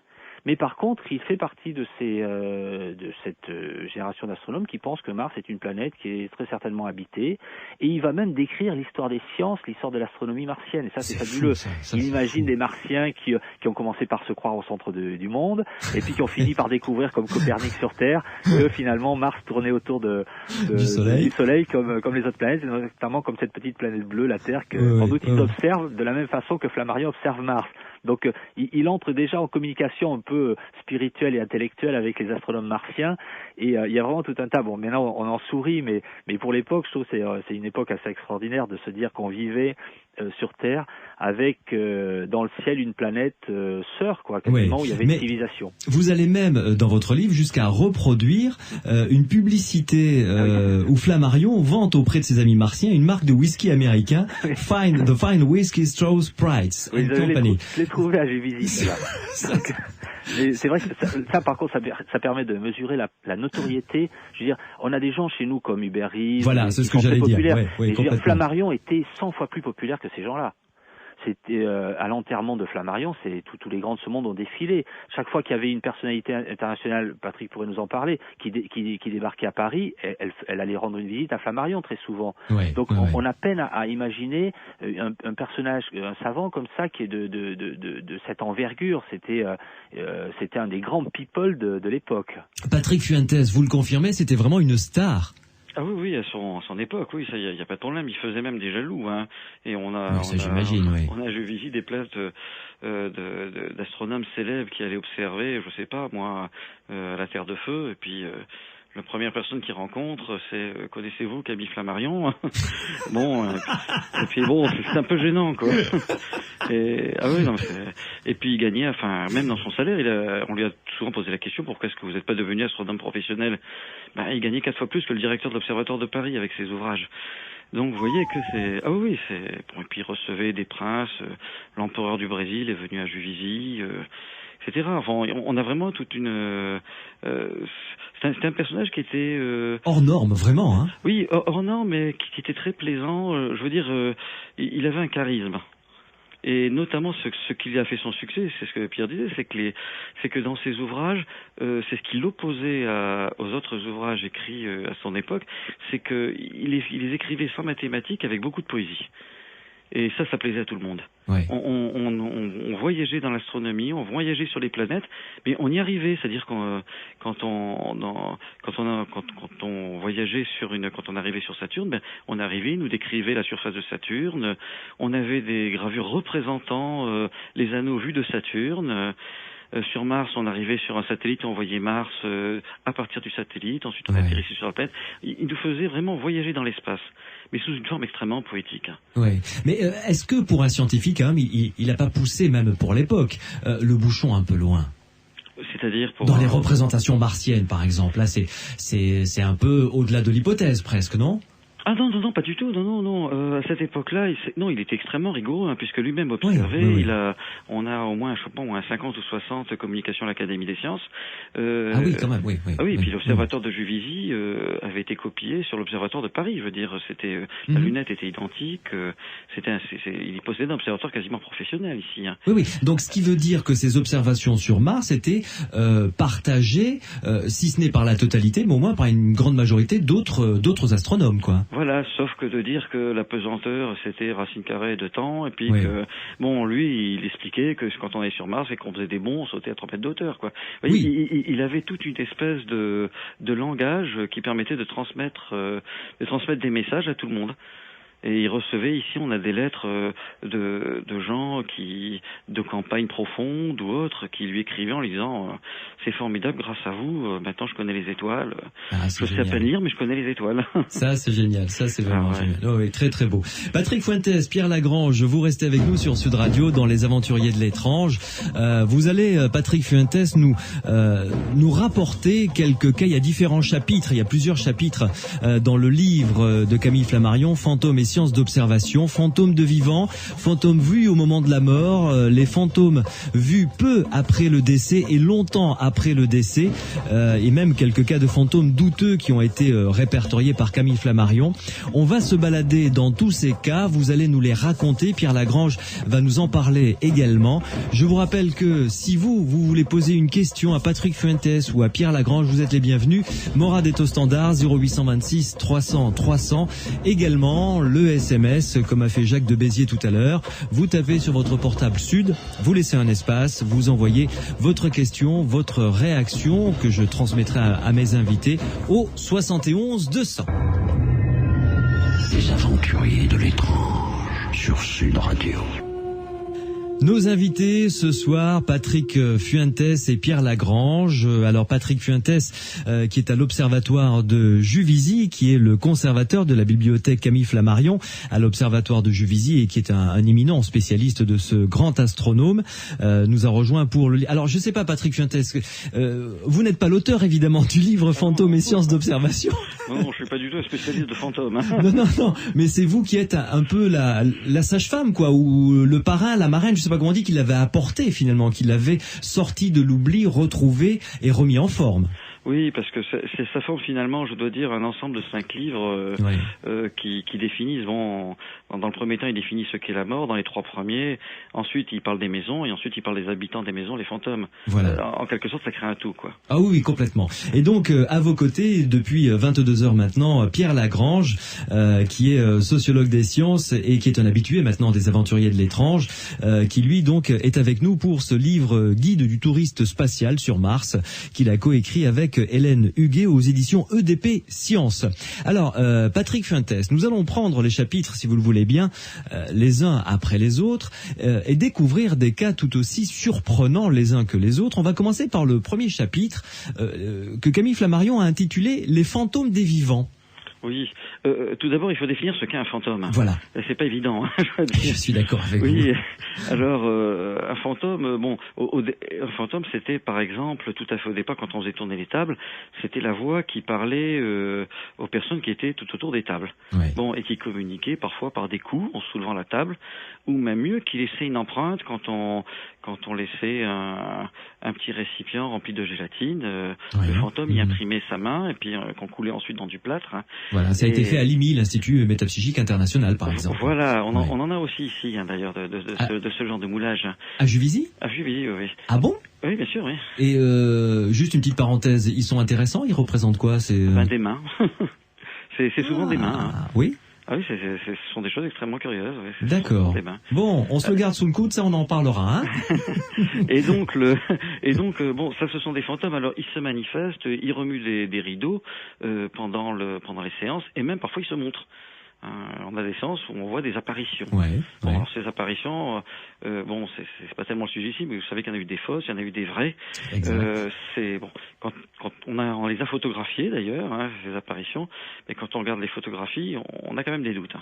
Speaker 3: Mais par contre, il fait partie de cette génération d'astronomes qui pensent que Mars est une planète qui est très certainement habitée. Et il va même décrire l'histoire des sciences, l'histoire de l'astronomie martienne. Et ça, c'est fabuleux. Il imagine des Martiens qui ont commencé par se croire au centre du monde, et puis qui ont fini par découvrir, comme Copernic sur Terre, que finalement Mars tournait autour du Soleil comme les autres planètes, notamment comme cette petite planète bleue, la Terre, que sans doute ils observent de la même façon que Flammarion observe Mars. Donc il entre déjà en communication un peu spirituelle et intellectuelle avec les astronomes martiens, et il y a vraiment tout un tas. Bon, maintenant on en sourit, mais pour l'époque, je trouve que c'est une époque assez extraordinaire de se dire qu'on vivait sur Terre avec dans le ciel une planète sœur, quasiment, où il y avait une civilisation.
Speaker 1: Vous allez même dans votre livre jusqu'à reproduire une publicité où Flammarion vante auprès de ses amis martiens une marque de whisky américain, The Fine Whiskey Straws Price and Company.
Speaker 3: Je l'ai trouvé à Juvisy, là. Mais c'est vrai que ça par contre, ça permet de mesurer la notoriété. Je veux dire, on a des gens chez nous comme Hubert Reeves,
Speaker 1: voilà, c'est ce que j'allais dire.
Speaker 3: Et je veux dire, Flammarion était 100 fois plus populaire que ces gens-là. C'était à l'enterrement de Flammarion, tous les grands de ce monde ont défilé. Chaque fois qu'il y avait une personnalité internationale, Patrick pourrait nous en parler, qui débarquait à Paris, elle allait rendre une visite à Flammarion très souvent. Donc on a peine à imaginer un personnage, un savant comme ça qui est de cette envergure. C'était un des grands people de l'époque.
Speaker 1: Patrick Fuentes, vous le confirmez, c'était vraiment une star.
Speaker 2: Ah oui, à son époque, oui, ça, il y a pas de problème. Il faisait même des jaloux, hein. Et on a Juvisy des places d'astronomes célèbres qui allaient observer, je sais pas, moi, la Terre de Feu, et puis, la première personne qu'il rencontre, c'est connaissez-vous Camille Flammarion? Bon, et puis bon, c'est un peu gênant, quoi. Et puis il gagnait, enfin, même dans son salaire, on lui a souvent posé la question, pourquoi est-ce que vous n'êtes pas devenu astronome professionnel? Il gagnait 4 fois plus que le directeur de l'Observatoire de Paris avec ses ouvrages. Donc vous voyez que c'est... Ah oui, c'est... Bon, et puis il recevait des princes, l'empereur du Brésil est venu à Juvisy, etc. Enfin, on a vraiment toute une... C'était un personnage qui était...
Speaker 1: hors norme, vraiment, hein.
Speaker 2: Oui, hors norme, mais qui était très plaisant. Je veux dire, il avait un charisme. Et notamment ce qui lui a fait son succès, c'est ce que Pierre disait, c'est que dans ses ouvrages, c'est ce qui l'opposait aux autres ouvrages écrits à son époque, c'est que il les écrivait sans mathématiques avec beaucoup de poésie. Et ça plaisait à tout le monde.
Speaker 1: Ouais.
Speaker 2: On voyageait dans l'astronomie, on voyageait sur les planètes, mais on y arrivait. C'est-à-dire quand on voyageait quand on arrivait sur Saturne, on arrivait, il nous décrivait la surface de Saturne. On avait des gravures représentant les anneaux vus de Saturne. Sur Mars, on arrivait sur un satellite, on voyait Mars à partir du satellite, ensuite on atterrissait sur la planète. Il nous faisait vraiment voyager dans l'espace, mais sous une forme extrêmement poétique.
Speaker 1: Oui, mais est-ce que pour un scientifique, hein, il n'a pas poussé, même pour l'époque, le bouchon un peu loin?
Speaker 2: C'est-à-dire
Speaker 1: dans les représentations martiennes, par exemple, là c'est un peu au-delà de l'hypothèse, presque, non?
Speaker 2: Ah non, pas du tout, non. À cette époque-là, il était extrêmement rigoureux, hein, puisque lui-même observait. Oui. On a au moins, je sais pas, 50 ou 60 communications à l'Académie des sciences.
Speaker 1: Ah oui, quand même, oui.
Speaker 2: Ah oui, puis l'observatoire de Juvisy avait été copié sur l'observatoire de Paris. Je veux dire, la lunette était identique. Il possédait un observatoire quasiment professionnel ici. Hein.
Speaker 1: Oui. Donc, ce qui veut dire que ces observations sur Mars étaient partagées, si ce n'est par la totalité, mais au moins par une grande majorité d'autres astronomes, quoi.
Speaker 2: Voilà, sauf que de dire que la pesanteur c'était racine carrée de temps, et puis que lui il expliquait que quand on est sur Mars et qu'on faisait des bonds, on sautait à 3 mètres de hauteur, quoi. Il avait toute une espèce de langage qui permettait de transmettre des messages à tout le monde. Et il recevait, ici on a des lettres de gens de campagne profonde ou autres, qui lui écrivaient en lui disant c'est formidable, grâce à vous, maintenant je connais les étoiles. Je sais à peine lire, mais je connais les étoiles.
Speaker 1: Ça c'est génial, ça c'est vraiment génial. Oh, oui, très très beau. Patrick Fuentes, Pierre Lagrange, vous restez avec nous sur Sud Radio dans Les Aventuriers de l'étrange. Vous allez, Patrick Fuentes, nous rapporter quelques cas. Il y a différents chapitres, il y a plusieurs chapitres dans le livre de Camille Flammarion, Fantômes et sciences d'observation, fantômes de vivants, fantômes vus au moment de la mort, les fantômes vus peu après le décès et longtemps après le décès, et même quelques cas de fantômes douteux qui ont été répertoriés par Camille Flammarion. On va se balader dans tous ces cas, vous allez nous les raconter, Pierre Lagrange va nous en parler également. Je vous rappelle que si vous voulez poser une question à Patrick Fuentes ou à Pierre Lagrange, vous êtes les bienvenus. Morad est au standard 0826 300 300. Également le SMS, comme a fait Jacques de Béziers tout à l'heure. Vous tapez sur votre portable Sud, vous laissez un espace, vous envoyez votre question, votre réaction que je transmettrai à mes invités au 71 200.
Speaker 4: Les aventuriers de l'étrange sur Sud Radio.
Speaker 1: Nos invités ce soir, Patrick Fuentes et Pierre Lagrange. Alors Patrick Fuentes, qui est à l'Observatoire de Juvisy, qui est le conservateur de la bibliothèque Camille Flammarion à l'Observatoire de Juvisy et qui est un éminent spécialiste de ce grand astronome, nous a rejoint pour le... Alors je sais pas, Patrick Fuentes, vous n'êtes pas l'auteur évidemment du livre Fantômes et sciences d'observation.
Speaker 2: Non, je suis pas du tout un spécialiste de fantômes. Hein.
Speaker 1: Non, mais c'est vous qui êtes un peu la sage-femme, quoi, ou le parrain, la marraine, je sais sais pas comment on dit, qu'il l'avait apporté finalement, qu'il l'avait sorti de l'oubli, retrouvé et remis en forme.
Speaker 2: Oui, parce que ça forme finalement, je dois dire, un ensemble de 5 livres qui définissent, dans le premier temps, il définit ce qu'est la mort, dans les 3 premiers, ensuite il parle des maisons, et ensuite il parle des habitants des maisons, les fantômes.
Speaker 1: Voilà.
Speaker 2: En quelque sorte, ça crée un tout, quoi.
Speaker 1: Ah oui, complètement. Et donc, à vos côtés, depuis 22 heures maintenant, Pierre Lagrange, qui est sociologue des sciences et qui est un habitué maintenant des aventuriers de l'étrange, qui lui, donc, est avec nous pour ce livre Guide du touriste spatial sur Mars, qu'il a coécrit avec Hélène Huguet aux éditions EDP Sciences. Alors, Patrick Fuentes, nous allons prendre les chapitres, si vous le voulez bien, les uns après les autres, et découvrir des cas tout aussi surprenants les uns que les autres. On va commencer par le premier chapitre que Camille Flammarion a intitulé « Les fantômes des vivants ».
Speaker 2: Oui. Tout d'abord, il faut définir ce qu'est un fantôme.
Speaker 1: Voilà.
Speaker 2: C'est pas évident.
Speaker 1: Je suis d'accord avec vous.
Speaker 2: Oui. Alors, un fantôme, un fantôme, c'était par exemple, tout à fait au départ, quand on faisait tourner les tables, c'était la voix qui parlait aux personnes qui étaient tout autour des tables.
Speaker 1: Ouais.
Speaker 2: Et qui communiquaient parfois par des coups, en soulevant la table, ou même mieux, qui laissaient une empreinte quand on laissait un petit récipient rempli de gélatine. Le fantôme y imprimait sa main et puis qu'on coulait ensuite dans du plâtre.
Speaker 1: Voilà, ça a été fait à l'IMI, l'Institut Métapsychique International, par exemple.
Speaker 2: Voilà, on en a aussi ici, d'ailleurs, de ce genre de moulage.
Speaker 1: À Juvisy ?
Speaker 2: À Juvisy, oui.
Speaker 1: Ah bon ?
Speaker 2: Oui, bien sûr, oui.
Speaker 1: Et juste une petite parenthèse, ils sont intéressants, ils représentent quoi ?
Speaker 2: Des mains. c'est souvent des mains. Hein.
Speaker 1: Oui.
Speaker 2: Ah oui, ce sont des choses extrêmement curieuses. Oui,
Speaker 1: d'accord. Bon, on se le garde sous le coude, ça on en parlera. Hein.
Speaker 2: et donc, ça ce sont des fantômes. Alors ils se manifestent, ils remuent des rideaux pendant les séances, et même parfois ils se montrent. On a des séances où on voit des apparitions. Alors ces apparitions, c'est pas tellement le sujet ici, mais vous savez qu'il y en a eu des fausses, il y en a eu des vraies. Quand on les a photographiées d'ailleurs, ces apparitions, mais quand on regarde les photographies, on a quand même des doutes.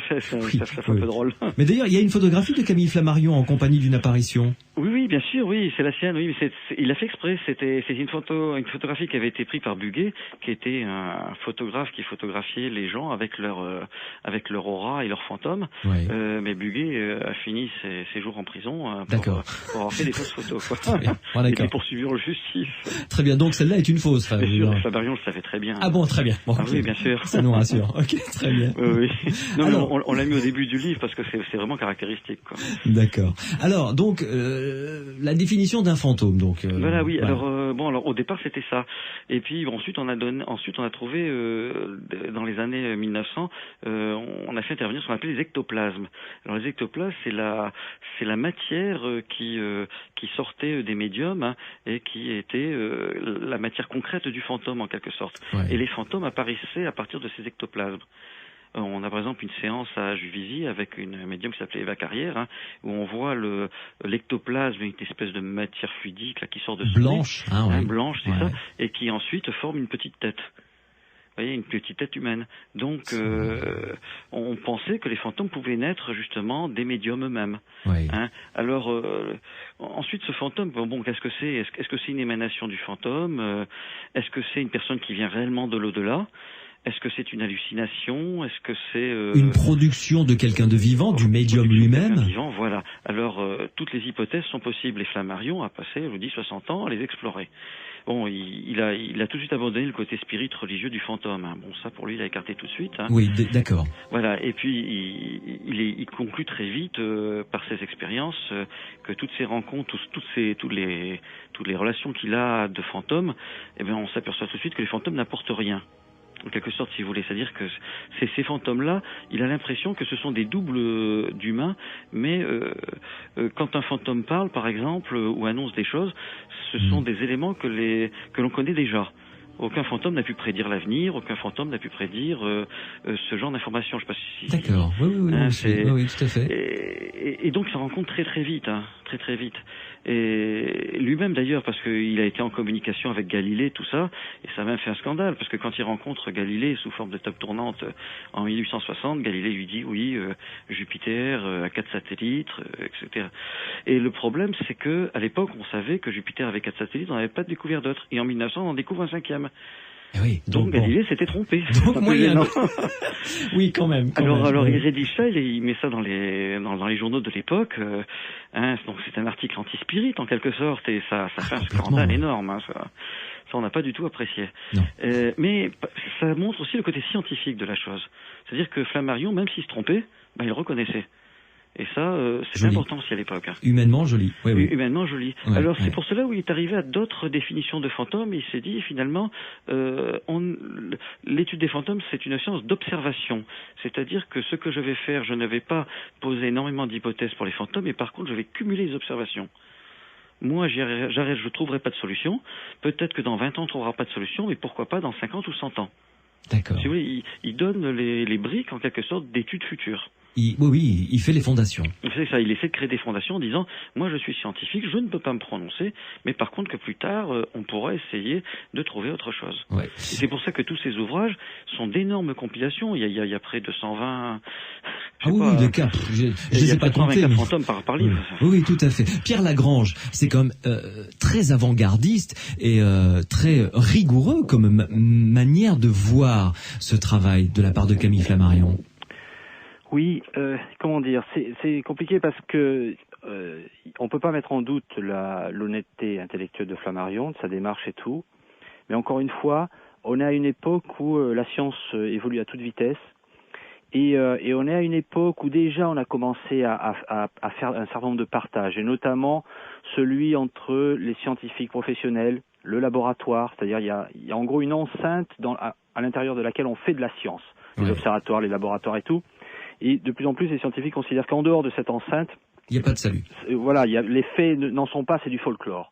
Speaker 2: Ça fait un peu drôle.
Speaker 1: Mais d'ailleurs, il y a une photographie de Camille Flammarion en compagnie d'une apparition.
Speaker 2: Oui, bien sûr, oui, c'est la sienne. Oui, mais il a fait exprès. C'était une photographie qui avait été prise par Buguet, qui était un photographe qui photographiait les gens avec leur aura et leurs fantômes. Mais Buguet a fini ses jours en prison pour avoir fait des fausses photos. Quoi. Et puis pour subir la justice.
Speaker 1: Très bien, donc celle-là est une fausse.
Speaker 2: Bien sûr, Flammarion le savait très bien.
Speaker 1: Ah bon, très bien. Bon,
Speaker 2: oui, bien sûr.
Speaker 1: Ça nous rassure. Ok, très bien.
Speaker 2: Oui. Non, alors, on l'a mis au début du livre parce que c'est vraiment caractéristique. Quoi.
Speaker 1: D'accord. Alors, donc, la définition d'un fantôme. Donc,
Speaker 2: voilà, oui. Voilà. Alors au départ c'était ça. Et puis ensuite on a trouvé dans les années 1900, on a fait intervenir ce qu'on appelait les ectoplasmes. Alors les ectoplasmes, c'est la matière qui sortait des médiums et qui était la matière concrète du fantôme en quelque sorte. Et les fantômes apparaissaient à partir de ces ectoplasmes. On a par exemple une séance à Juvisy avec une médium qui s'appelait Eva Carrière, où on voit l'ectoplasme, une espèce de matière fluidique là, qui sort de
Speaker 1: blanche,
Speaker 2: blanche, c'est ça, et qui ensuite forme une petite tête. Vous voyez, une petite tête humaine. Donc, on pensait que les fantômes pouvaient naître justement des médiums eux-mêmes. Alors, ensuite, ce fantôme, qu'est-ce que c'est ? Est-ce que c'est une émanation du fantôme ? Est-ce que c'est une personne qui vient réellement de l'au-delà ? Est-ce que c'est une hallucination ? Est-ce que c'est
Speaker 1: une production de quelqu'un de vivant, du médium lui-même ?
Speaker 2: Vivant, voilà. Alors, toutes les hypothèses sont possibles. Et Flammarion a passé, je vous dis, 60 ans à les explorer. Bon, il a tout de suite abandonné le côté spirit religieux du fantôme. Bon, ça, pour lui, il a écarté tout de suite.
Speaker 1: Oui, d'accord.
Speaker 2: Voilà. Et puis, il conclut très vite, par ses expériences, que toutes ces rencontres, toutes les relations qu'il a de fantômes, on s'aperçoit tout de suite que les fantômes n'apportent rien. En quelque sorte, si vous voulez. C'est-à-dire que ces fantômes-là, il a l'impression que ce sont des doubles d'humains, mais quand un fantôme parle, par exemple, ou annonce des choses, ce sont des éléments que l'on connaît déjà. Aucun fantôme n'a pu prédire l'avenir, aucun fantôme n'a pu prédire ce genre d'informations. Je sais pas si.
Speaker 1: D'accord. Oui, tout à fait.
Speaker 2: Et donc ça rencontre très très vite, très très vite. Et lui-même d'ailleurs, parce qu'il a été en communication avec Galilée, tout ça, et ça a même fait un scandale, parce que quand il rencontre Galilée sous forme de table tournante en 1860, Galilée lui dit oui, Jupiter a 4 satellites, etc. Et le problème, c'est que à l'époque, on savait que Jupiter avait 4 satellites, on n'avait pas découvert d'autres. Et en 1900, on en découvre un 5e.
Speaker 1: Oui,
Speaker 2: donc Galilée s'était trompé.
Speaker 1: Donc moyen. Oui, quand même.
Speaker 2: Alors il rédige ça, il met ça dans les journaux de l'époque. Donc c'est un article anti-spirit en quelque sorte, et ça fait un scandale énorme. Hein, ça on n'a pas du tout apprécié. Mais ça montre aussi le côté scientifique de la chose. C'est-à-dire que Flammarion, même s'il se trompait, il reconnaissait. Et ça, c'est important aussi à l'époque.
Speaker 1: Humainement joli. Oui.
Speaker 2: Humainement joli. Ouais, alors c'est pour cela où il est arrivé à d'autres définitions de fantômes. Il s'est dit finalement, l'étude des fantômes, c'est une science d'observation. C'est-à-dire que ce que je vais faire, je ne vais pas poser énormément d'hypothèses pour les fantômes, mais par contre, je vais cumuler les observations. Moi, j'arrête, je trouverai pas de solution. Peut-être que dans 20 ans, on trouvera pas de solution, mais pourquoi pas dans 50 ou 100 ans.
Speaker 1: D'accord.
Speaker 2: Si vous voulez, il donne les briques, en quelque sorte, d'études futures.
Speaker 1: Oui, il fait les fondations.
Speaker 2: C'est ça, il essaie de créer des fondations en disant « Moi, je suis scientifique, je ne peux pas me prononcer, mais par contre que plus tard, on pourra essayer de trouver autre chose. »
Speaker 1: Ouais.
Speaker 2: Et c'est pour ça que tous ces ouvrages sont d'énormes compilations. Il y a près de 120...
Speaker 1: de cas. Je les ai pas comptés.
Speaker 2: 124 fantômes par livre.
Speaker 1: Oui, tout à fait. Pierre Lagrange, c'est comme très avant-gardiste et très rigoureux comme manière de voir ce travail de la part de Camille Flammarion.
Speaker 3: Oui, comment dire, c'est compliqué parce que on peut pas mettre en doute l'honnêteté intellectuelle de Flammarion, de sa démarche et tout. Mais encore une fois, on est à une époque où la science évolue à toute vitesse. Et on est à une époque où déjà on a commencé à faire un certain nombre de partages, et notamment celui entre les scientifiques professionnels, le laboratoire, c'est-à-dire il y a en gros une enceinte à l'intérieur de laquelle on fait de la science, les observatoires, les laboratoires et tout. Et de plus en plus, les scientifiques considèrent qu'en dehors de cette enceinte,
Speaker 1: il n'y a pas de salut.
Speaker 3: Voilà, les faits n'en sont pas, c'est du folklore.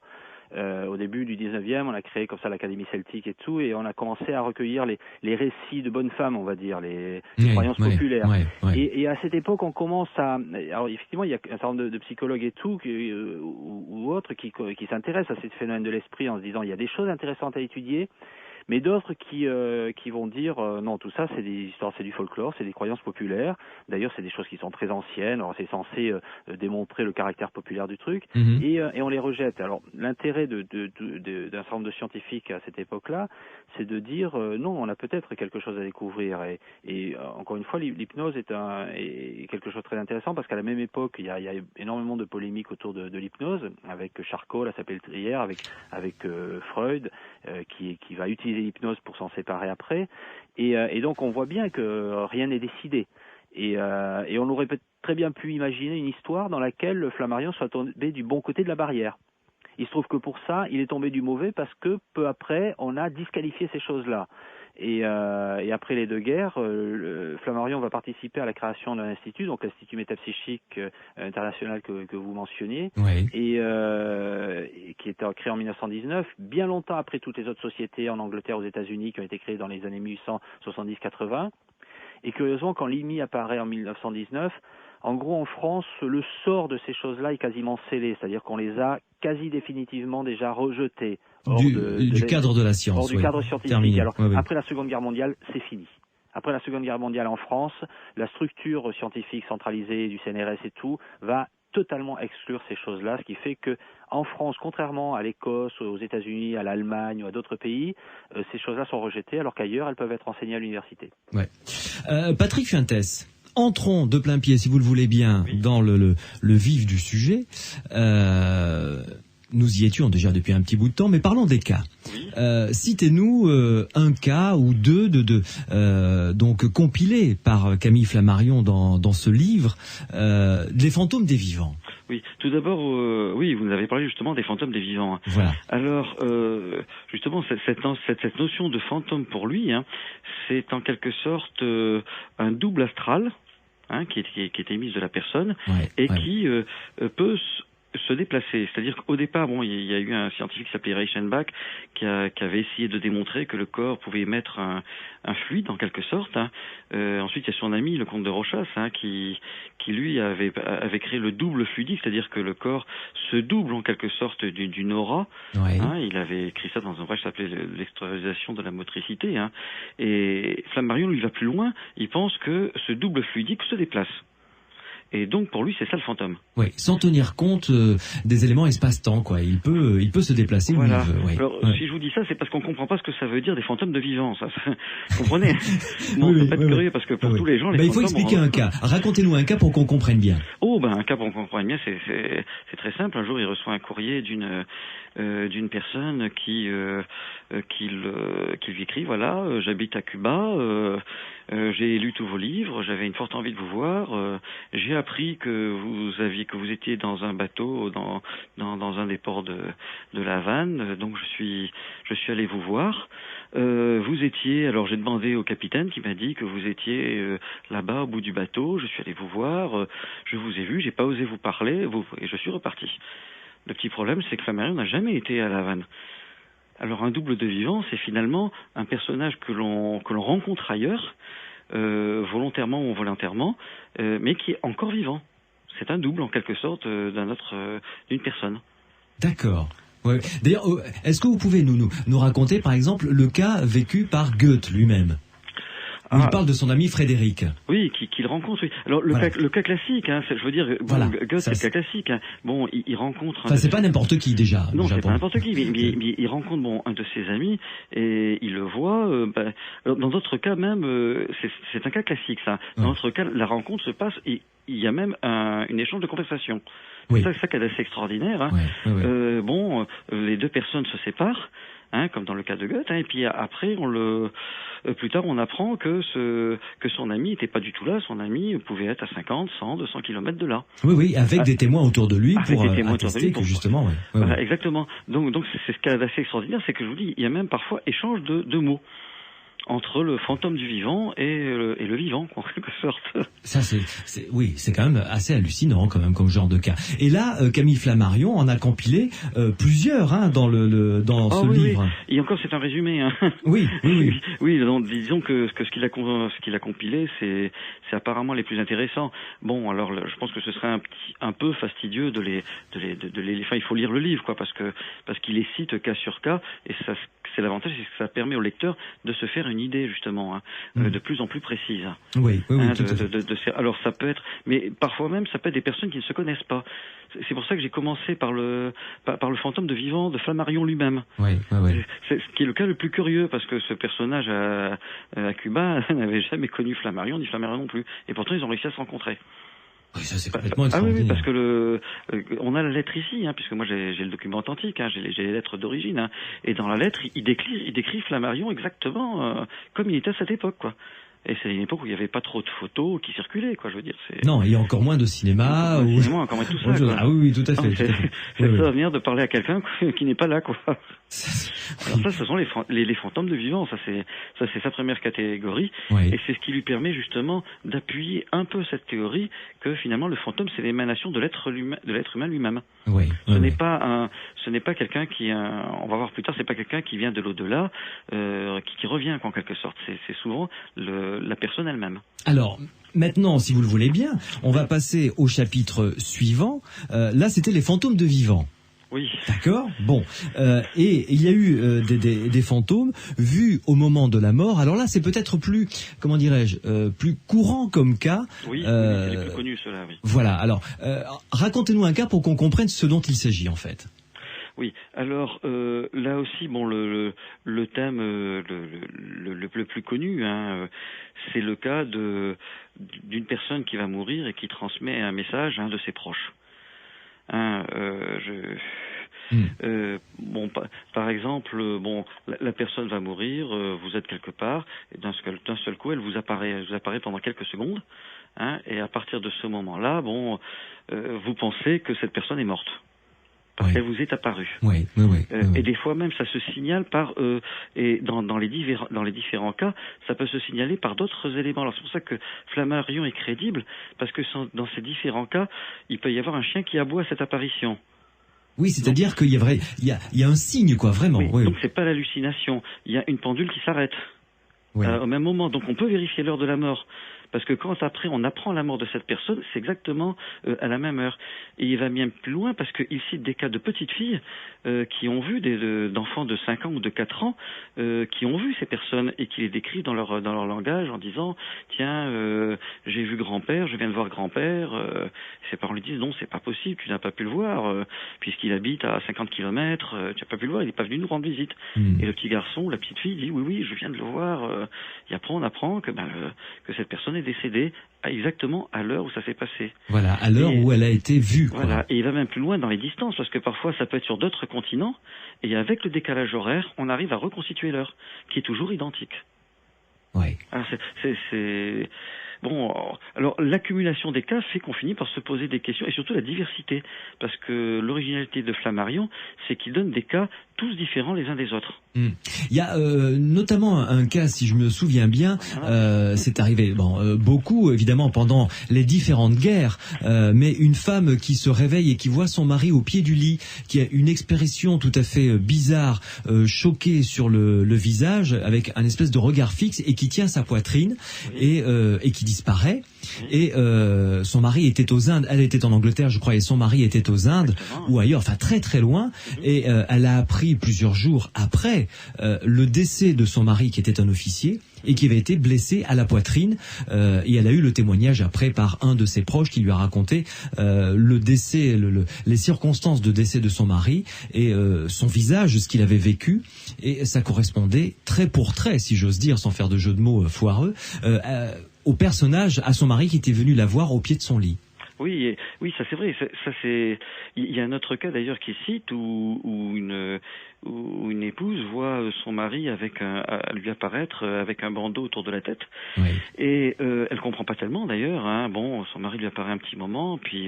Speaker 3: Au début du 19e, on a créé comme ça l'Académie celtique et tout, et on a commencé à recueillir les récits de bonnes femmes, on va dire, les croyances populaires. Et à cette époque, on commence à... Alors effectivement, il y a un certain nombre de psychologues et tout, ou autres, qui s'intéressent à ces phénomènes de l'esprit en se disant il y a des choses intéressantes à étudier, mais d'autres qui vont dire non, tout ça c'est des histoires, c'est du folklore, c'est des croyances populaires. D'ailleurs, c'est des choses qui sont très anciennes. Alors c'est censé démontrer le caractère populaire du truc, et on les rejette. Alors l'intérêt d'un certain nombre de scientifiques à cette époque-là, c'est de dire non, on a peut-être quelque chose à découvrir. Et encore une fois, l'hypnose est quelque chose de très intéressant parce qu'à la même époque, il y a énormément de polémiques autour de l'hypnose, avec Charcot, la Salpêtrière, avec Freud, qui va utiliser l'hypnose pour s'en séparer après, et donc on voit bien que rien n'est décidé, et on aurait très bien pu imaginer une histoire dans laquelle Flammarion soit tombé du bon côté de la barrière. Il se trouve que pour ça, il est tombé du mauvais parce que peu après, on a disqualifié ces choses-là. Et après les deux guerres, Flammarion va participer à la création d'un institut, donc l'Institut métapsychique international que vous mentionniez, et qui était créé en 1919, bien longtemps après toutes les autres sociétés en Angleterre, aux États-Unis, qui ont été créées dans les années 1870-80. Et curieusement, quand l'IMI apparaît en 1919, en gros, en France, le sort de ces choses-là est quasiment scellé, c'est-à-dire qu'on les a quasi définitivement déjà rejetées.
Speaker 1: Du cadre de la science.
Speaker 3: Hors du cadre scientifique.
Speaker 1: Terminé.
Speaker 3: Alors, après la Seconde Guerre mondiale, c'est fini. Après la Seconde Guerre mondiale en France, la structure scientifique centralisée du CNRS et tout va totalement exclure ces choses-là, ce qui fait que en France, contrairement à l'Écosse, aux États-Unis, à l'Allemagne ou à d'autres pays, ces choses-là sont rejetées, alors qu'ailleurs, elles peuvent être enseignées à l'université.
Speaker 1: Patrick Fuentes, entrons de plein pied, si vous le voulez bien, dans le vif du sujet. Nous y étions déjà depuis un petit bout de temps, mais parlons des cas. Citez-nous un cas ou deux donc compilés par Camille Flammarion dans ce livre, Les fantômes des vivants.
Speaker 2: Oui, tout d'abord, oui, vous nous avez parlé justement des fantômes des vivants.
Speaker 1: Voilà.
Speaker 2: Alors, justement, cette notion de fantôme pour lui, c'est en quelque sorte un double astral, qui est émise de la personne, qui peut se déplacer. C'est-à-dire qu'au départ, il y a eu un scientifique qui s'appelait Reichenbach qui avait essayé de démontrer que le corps pouvait émettre un fluide en quelque sorte. Ensuite, il y a son ami, le comte de Rochas, qui lui avait créé le double fluidique, c'est-à-dire que le corps se double en quelque sorte d'une aura. Il avait écrit ça dans un ouvrage qui s'appelait l'extériorisation de la motricité. Et Flammarion, lui, va plus loin. Il pense que ce double fluidique se déplace. Et donc pour lui c'est ça le fantôme.
Speaker 1: Oui, sans tenir compte des éléments espace-temps, quoi. Il peut se déplacer
Speaker 2: Voilà.
Speaker 1: où il veut. Oui.
Speaker 2: Alors si je vous dis ça, c'est parce qu'on comprend pas ce que ça veut dire des fantômes de vivants. Ça, vous comprenez? Bon, on peut pas être curieux parce que pour tous les gens, les
Speaker 1: il faut
Speaker 2: fantômes,
Speaker 1: expliquer un cas. Racontez-nous un cas pour qu'on comprenne bien.
Speaker 2: Oh, un cas pour qu'on comprenne bien, c'est très simple. Un jour, il reçoit un courrier d'une personne qui lui écrit, voilà, j'habite à Cuba, j'ai lu tous vos livres, j'avais une forte envie de vous voir, j'ai appris que vous étiez dans un bateau dans un des ports de la Havane, donc je suis allé vous voir. Vous étiez, alors j'ai demandé au capitaine qui m'a dit que vous étiez là-bas au bout du bateau, je suis allé vous voir, je vous ai vu, j'ai pas osé vous parler, et je suis reparti. Le petit problème, c'est que Flammarion n'a jamais été à La Havane. Alors un double de vivant, c'est finalement un personnage que l'on rencontre ailleurs, volontairement ou involontairement, mais qui est encore vivant. C'est un double en quelque sorte d'une personne.
Speaker 1: D'accord. Ouais. D'ailleurs, est-ce que vous pouvez nous raconter, par exemple, le cas vécu par Goethe lui-même, où il parle de son ami Frédéric.
Speaker 2: Oui, qu'il rencontre. Oui. Alors le cas classique, je veux dire, Goethe c'est le cas classique. Bon, il rencontre.
Speaker 1: Enfin, c'est pas n'importe qui déjà.
Speaker 2: Non, c'est pas n'importe qui. Mais il rencontre un de ses amis et il le voit. Dans d'autres cas même, c'est un cas classique ça. Dans d'autres cas, la rencontre se passe et il y a même un échange de conversation. Oui. C'est ça qui est assez extraordinaire. Les deux personnes se séparent. Comme dans le cas de Goethe, et puis après, plus tard, on apprend que son ami n'était pas du tout là. Son ami pouvait être à 50, 100, 200 kilomètres de là.
Speaker 1: Oui, avec des témoins autour de lui pour attester que justement.
Speaker 2: Voilà, exactement. Donc c'est ce qui est assez extraordinaire, c'est que je vous dis, il y a même parfois échange de mots entre le fantôme du vivant et le vivant, en quelque sorte. Ça,
Speaker 1: c'est quand même assez hallucinant, quand même, comme genre de cas. Et là, Camille Flammarion en a compilé plusieurs, dans ce livre.
Speaker 2: Oui. Et encore, c'est un résumé.
Speaker 1: Oui.
Speaker 2: Oui, donc, disons que ce qu'il a compilé, c'est apparemment les plus intéressants. Bon, alors, je pense que ce serait un peu fastidieux de les. Enfin, il faut lire le livre, quoi, parce qu'il les cite cas sur cas, et ça. C'est l'avantage, c'est que ça permet au lecteur de se faire une idée justement, de plus en plus précise.
Speaker 1: Oui.
Speaker 2: Alors ça peut être, mais parfois même ça peut être des personnes qui ne se connaissent pas. C'est pour ça que j'ai commencé par le fantôme de vivant de Flammarion lui-même.
Speaker 1: Oui.
Speaker 2: C'est ce qui est le cas le plus curieux parce que ce personnage à Cuba n'avait jamais connu Flammarion ni Flammarion non plus, et pourtant ils ont réussi à se rencontrer.
Speaker 1: Oui, ça c'est complètement extraordinaire.
Speaker 2: Oui, parce que on a la lettre ici, puisque moi j'ai le document authentique, j'ai les lettres d'origine, et dans la lettre il décrit Flammarion exactement comme il était à cette époque, quoi. Et c'est une époque où il n'y avait pas trop de photos qui circulaient, quoi, je veux dire.
Speaker 1: Non, il y a encore moins de cinéma.
Speaker 2: Encore moins de tout ça, quoi.
Speaker 1: Ah oui, tout à fait.
Speaker 2: C'est extraordinaire de parler à quelqu'un qui n'est pas là, quoi. Alors ça, ce sont les fantômes de vivants. Ça, c'est sa première catégorie.
Speaker 1: Oui.
Speaker 2: Et c'est ce qui lui permet, justement, d'appuyer un peu cette théorie que, finalement, le fantôme, c'est l'émanation de l'être humain lui-même.
Speaker 1: Oui.
Speaker 2: Ce n'est pas quelqu'un on va voir plus tard, c'est pas quelqu'un qui vient de l'au-delà, qui revient, quoi, en quelque sorte. C'est souvent la personne elle-même.
Speaker 1: Alors, maintenant, si vous le voulez bien, on va passer au chapitre suivant. Là, c'était les fantômes de vivants.
Speaker 2: Oui.
Speaker 1: D'accord. Bon. Et il y a eu des fantômes vus au moment de la mort. Alors là, c'est peut-être plus, comment dirais-je, plus courant comme cas.
Speaker 2: Oui, c'est les plus connus, ceux-là, oui.
Speaker 1: Voilà. Alors, racontez-nous un cas pour qu'on comprenne ce dont il s'agit, en fait.
Speaker 2: Oui, alors là aussi, le thème le plus connu, c'est le cas d'une personne qui va mourir et qui transmet un message à un de ses proches. Par exemple, la personne va mourir, vous êtes quelque part, et d'un seul coup, elle vous apparaît pendant quelques secondes, et à partir de ce moment-là, vous pensez que cette personne est morte. Parce qu'elle vous est apparue.
Speaker 1: Oui.
Speaker 2: Et des fois même, ça se signale et dans les différents cas, ça peut se signaler par d'autres éléments. Alors c'est pour ça que Flammarion est crédible, parce que dans ces différents cas, il peut y avoir un chien qui aboie à cette apparition.
Speaker 1: Oui, c'est-à-dire qu'il y a un signe, quoi, vraiment.
Speaker 2: Oui. Donc c'est pas l'hallucination. Il y a une pendule qui s'arrête au même moment. Donc on peut vérifier l'heure de la mort. Parce que quand après on apprend la mort de cette personne, c'est exactement à la même heure. Et il va bien plus loin parce qu'il cite des cas de petites filles qui ont vu d'enfants de 5 ans ou de 4 ans qui ont vu ces personnes et qui les décrivent dans leur langage en disant tiens, j'ai vu grand-père, je viens de voir grand-père. Ses parents lui disent non, c'est pas possible, tu n'as pas pu le voir puisqu'il habite à 50 kilomètres, tu n'as pas pu le voir, il n'est pas venu nous rendre visite. Et le petit garçon, la petite fille dit oui, je viens de le voir. Et après on apprend que cette personne est décédée exactement à l'heure où ça s'est passé.
Speaker 1: Voilà, à l'heure où elle a été vue.
Speaker 2: Voilà, et il va même plus loin dans les distances, parce que parfois ça peut être sur d'autres continents, et avec le décalage horaire, on arrive à reconstituer l'heure, qui est toujours identique.
Speaker 1: Oui.
Speaker 2: Alors c'est... Bon, alors l'accumulation des cas fait qu'on finit par se poser des questions, et surtout la diversité, parce que l'originalité de Flammarion, c'est qu'il donne des cas tous différents les uns des autres.
Speaker 1: Il y a notamment un cas, si je me souviens bien, c'est arrivé beaucoup, évidemment, pendant les différentes guerres, mais une femme qui se réveille et qui voit son mari au pied du lit, qui a une expression tout à fait bizarre, choquée sur le visage, avec un espèce de regard fixe, et qui tient sa poitrine, et qui disparaît. Et son mari était aux Indes, elle était en Angleterre, je crois, et son mari était aux Indes, ou ailleurs, enfin très très loin, et elle a appris plusieurs jours après le décès de son mari qui était un officier et qui avait été blessé à la poitrine, et elle a eu le témoignage après par un de ses proches qui lui a raconté le décès, les circonstances de décès de son mari et son visage, ce qu'il avait vécu, et ça correspondait trait pour trait, si j'ose dire, sans faire de jeu de mots foireux, au personnage, à son mari qui était venu la voir au pied de son lit.
Speaker 2: Oui, ça c'est vrai. Il y a un autre cas d'ailleurs qui cite où une épouse voit son mari lui apparaître avec un bandeau autour de la tête.
Speaker 1: Oui.
Speaker 2: Et elle comprend pas tellement d'ailleurs. Son mari lui apparaît un petit moment, puis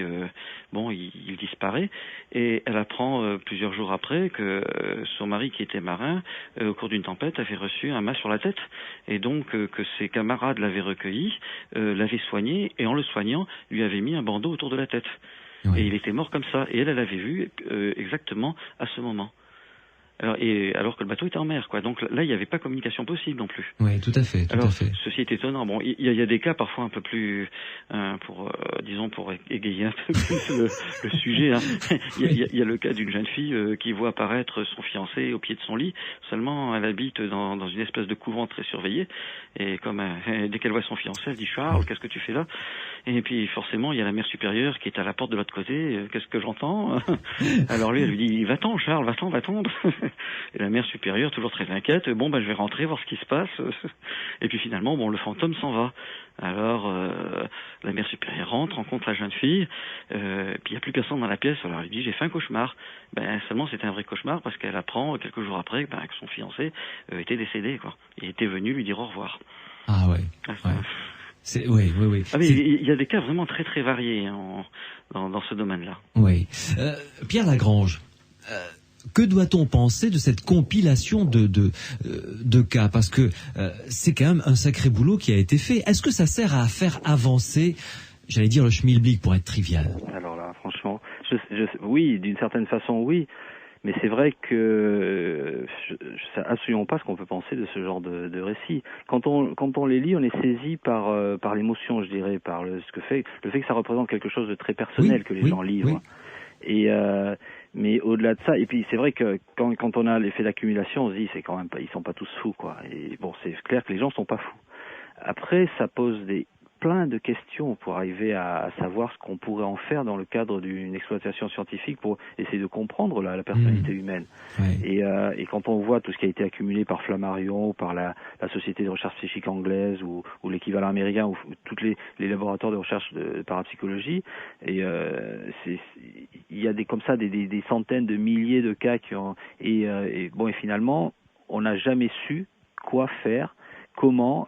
Speaker 2: il disparaît. Et elle apprend plusieurs jours après que son mari, qui était marin, au cours d'une tempête, avait reçu un mât sur la tête, et donc que ses camarades l'avaient recueilli, l'avaient soigné, et en le soignant, lui avaient mis un bandeau autour de la tête. Oui. Et il était mort comme ça. Et elle l'avait vu exactement à ce moment. Alors que le bateau était en mer, quoi. Donc là, il n'y avait pas communication possible non plus.
Speaker 1: Oui, tout à fait.
Speaker 2: Ceci est étonnant. Bon, il y a des cas parfois un peu plus, pour égayer un peu plus le sujet. Il y a le cas d'une jeune fille qui voit apparaître son fiancé au pied de son lit. Seulement, elle habite dans une espèce de couvent très surveillé. Et comme dès qu'elle voit son fiancé, elle dit Charles, qu'est-ce que tu fais là? Et puis forcément, il y a la mère supérieure qui est à la porte de l'autre côté. Qu'est-ce que j'entends? Alors lui, elle lui dit va-t'en, Charles, va-t'en. Et la mère supérieure, toujours très inquiète, je vais rentrer voir ce qui se passe. Et puis finalement, le fantôme s'en va. Alors la mère supérieure rencontre la jeune fille, puis il n'y a plus personne dans la pièce. Alors elle dit j'ai fait un cauchemar. Seulement c'était un vrai cauchemar parce qu'elle apprend quelques jours après que son fiancé était décédé, quoi. Il était venu lui dire au revoir.
Speaker 1: Ah ouais. Oui.
Speaker 2: Ah mais il y a des cas vraiment très très variés dans ce domaine-là.
Speaker 1: Oui. Pierre Lagrange. Que doit-on penser de cette compilation de cas? Parce que c'est quand même un sacré boulot qui a été fait. Est-ce que ça sert à faire avancer, j'allais dire, le schmilblick pour être trivial?
Speaker 3: Alors là, franchement, oui, d'une certaine façon, oui. Mais c'est vrai que je sais absolument pas ce qu'on peut penser de ce genre de récit. Quand on les lit, on est saisi par l'émotion, je dirais, par le fait que ça représente quelque chose de très personnel que les gens livrent. Oui. Mais au-delà de ça, et puis c'est vrai que quand on a l'effet d'accumulation, on se dit c'est quand même pas, ils sont pas tous fous, quoi. Et bon, c'est clair que les gens sont pas fous. Après, ça pose plein de questions pour arriver à savoir ce qu'on pourrait en faire dans le cadre d'une exploitation scientifique pour essayer de comprendre la personnalité humaine. Oui. Et quand on voit tout ce qui a été accumulé par Flammarion, par la Société de recherche psychique anglaise ou l'équivalent américain ou tous les laboratoires de recherche de parapsychologie, et il y a comme ça des centaines de milliers de cas et finalement on n'a jamais su quoi faire, comment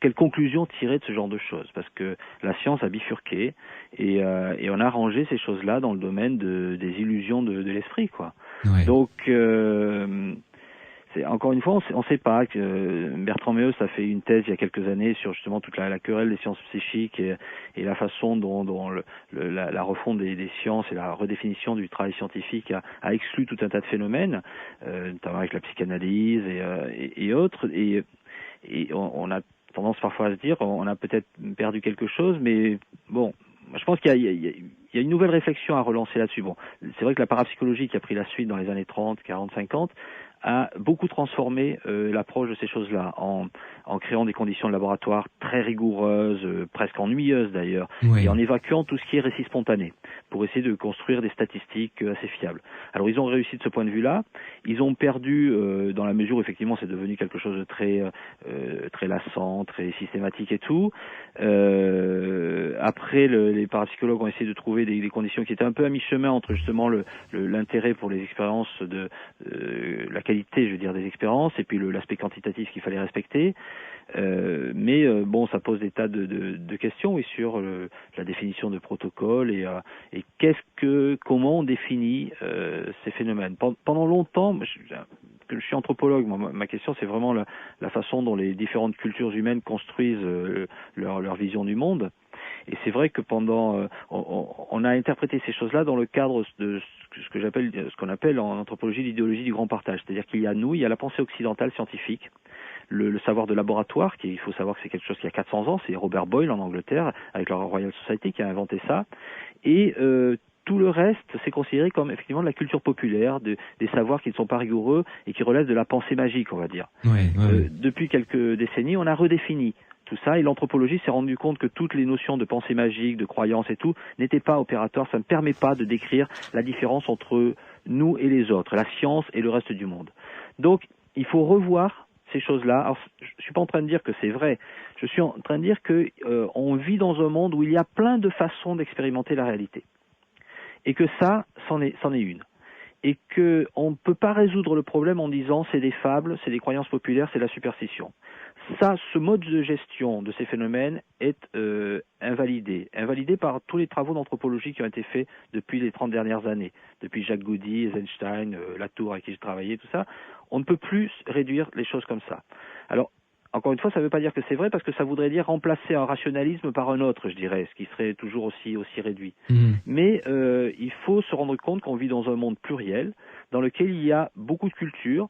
Speaker 3: quelle conclusion tirer de ce genre de choses, parce que la science a bifurqué et on a rangé ces choses-là dans le domaine des illusions de l'esprit, quoi. Ouais. Donc encore une fois, on ne sait pas. Bertrand Meeus a fait une thèse il y a quelques années sur justement toute la querelle des sciences psychiques et la façon dont la refonte des sciences et la redéfinition du travail scientifique a exclu tout un tas de phénomènes, notamment avec la psychanalyse et autres. Et on a tendance parfois à se dire on a peut-être perdu quelque chose, mais bon, je pense qu'il y a une nouvelle réflexion à relancer là-dessus. Bon, c'est vrai que la parapsychologie qui a pris la suite dans les années 30, 40, 50 a beaucoup transformé l'approche de ces choses-là en créant des conditions de laboratoire très rigoureuses, presque ennuyeuses d'ailleurs, et en évacuant tout ce qui est récit spontané pour essayer de construire des statistiques assez fiables. Alors ils ont réussi de ce point de vue-là. Ils ont perdu dans la mesure où effectivement c'est devenu quelque chose de très lassant, très systématique et tout. Après, les parapsychologues ont essayé de trouver des conditions qui étaient un peu à mi-chemin entre justement l'intérêt pour les expériences la qualité, je veux dire, des expériences et puis l'aspect quantitatif qu'il fallait respecter. Mais bon, ça pose des tas de questions sur la définition de protocoles et comment on définit ces phénomènes. Pendant longtemps, je suis anthropologue, ma question c'est vraiment la façon dont les différentes cultures humaines construisent leur vision du monde. Et c'est vrai que on a interprété ces choses-là dans le cadre de ce qu'on appelle en anthropologie l'idéologie du grand partage. C'est-à-dire qu'il y a il y a la pensée occidentale scientifique, le savoir de laboratoire, il faut savoir que c'est quelque chose qui a 400 ans, c'est Robert Boyle en Angleterre, avec la Royal Society qui a inventé ça. Et tout le reste, c'est considéré comme effectivement de la culture populaire, des savoirs qui ne sont pas rigoureux et qui relèvent de la pensée magique, on va dire. Depuis quelques décennies, on a redéfini tout ça, et l'anthropologie s'est rendu compte que toutes les notions de pensée magique, de croyance et tout, n'étaient pas opératoires. Ça ne permet pas de décrire la différence entre nous et les autres, la science et le reste du monde. Donc, il faut revoir ces choses-là. Alors, je suis pas en train de dire que c'est vrai. Je suis en train de dire que on vit dans un monde où il y a plein de façons d'expérimenter la réalité. Et que ça, c'en est une. Et que on ne peut pas résoudre le problème en disant c'est des fables, c'est des croyances populaires, c'est de la superstition. Ça, ce mode de gestion de ces phénomènes est invalidé par tous les travaux d'anthropologie qui ont été faits depuis les 30 dernières années, depuis Jacques Goudy, Eisenstein, Latour avec qui j'ai travaillé, tout ça. On ne peut plus réduire les choses comme ça. Alors, encore une fois, ça ne veut pas dire que c'est vrai, parce que ça voudrait dire remplacer un rationalisme par un autre, je dirais, ce qui serait toujours aussi réduit. Mais il faut se rendre compte qu'on vit dans un monde pluriel, dans lequel il y a beaucoup de cultures,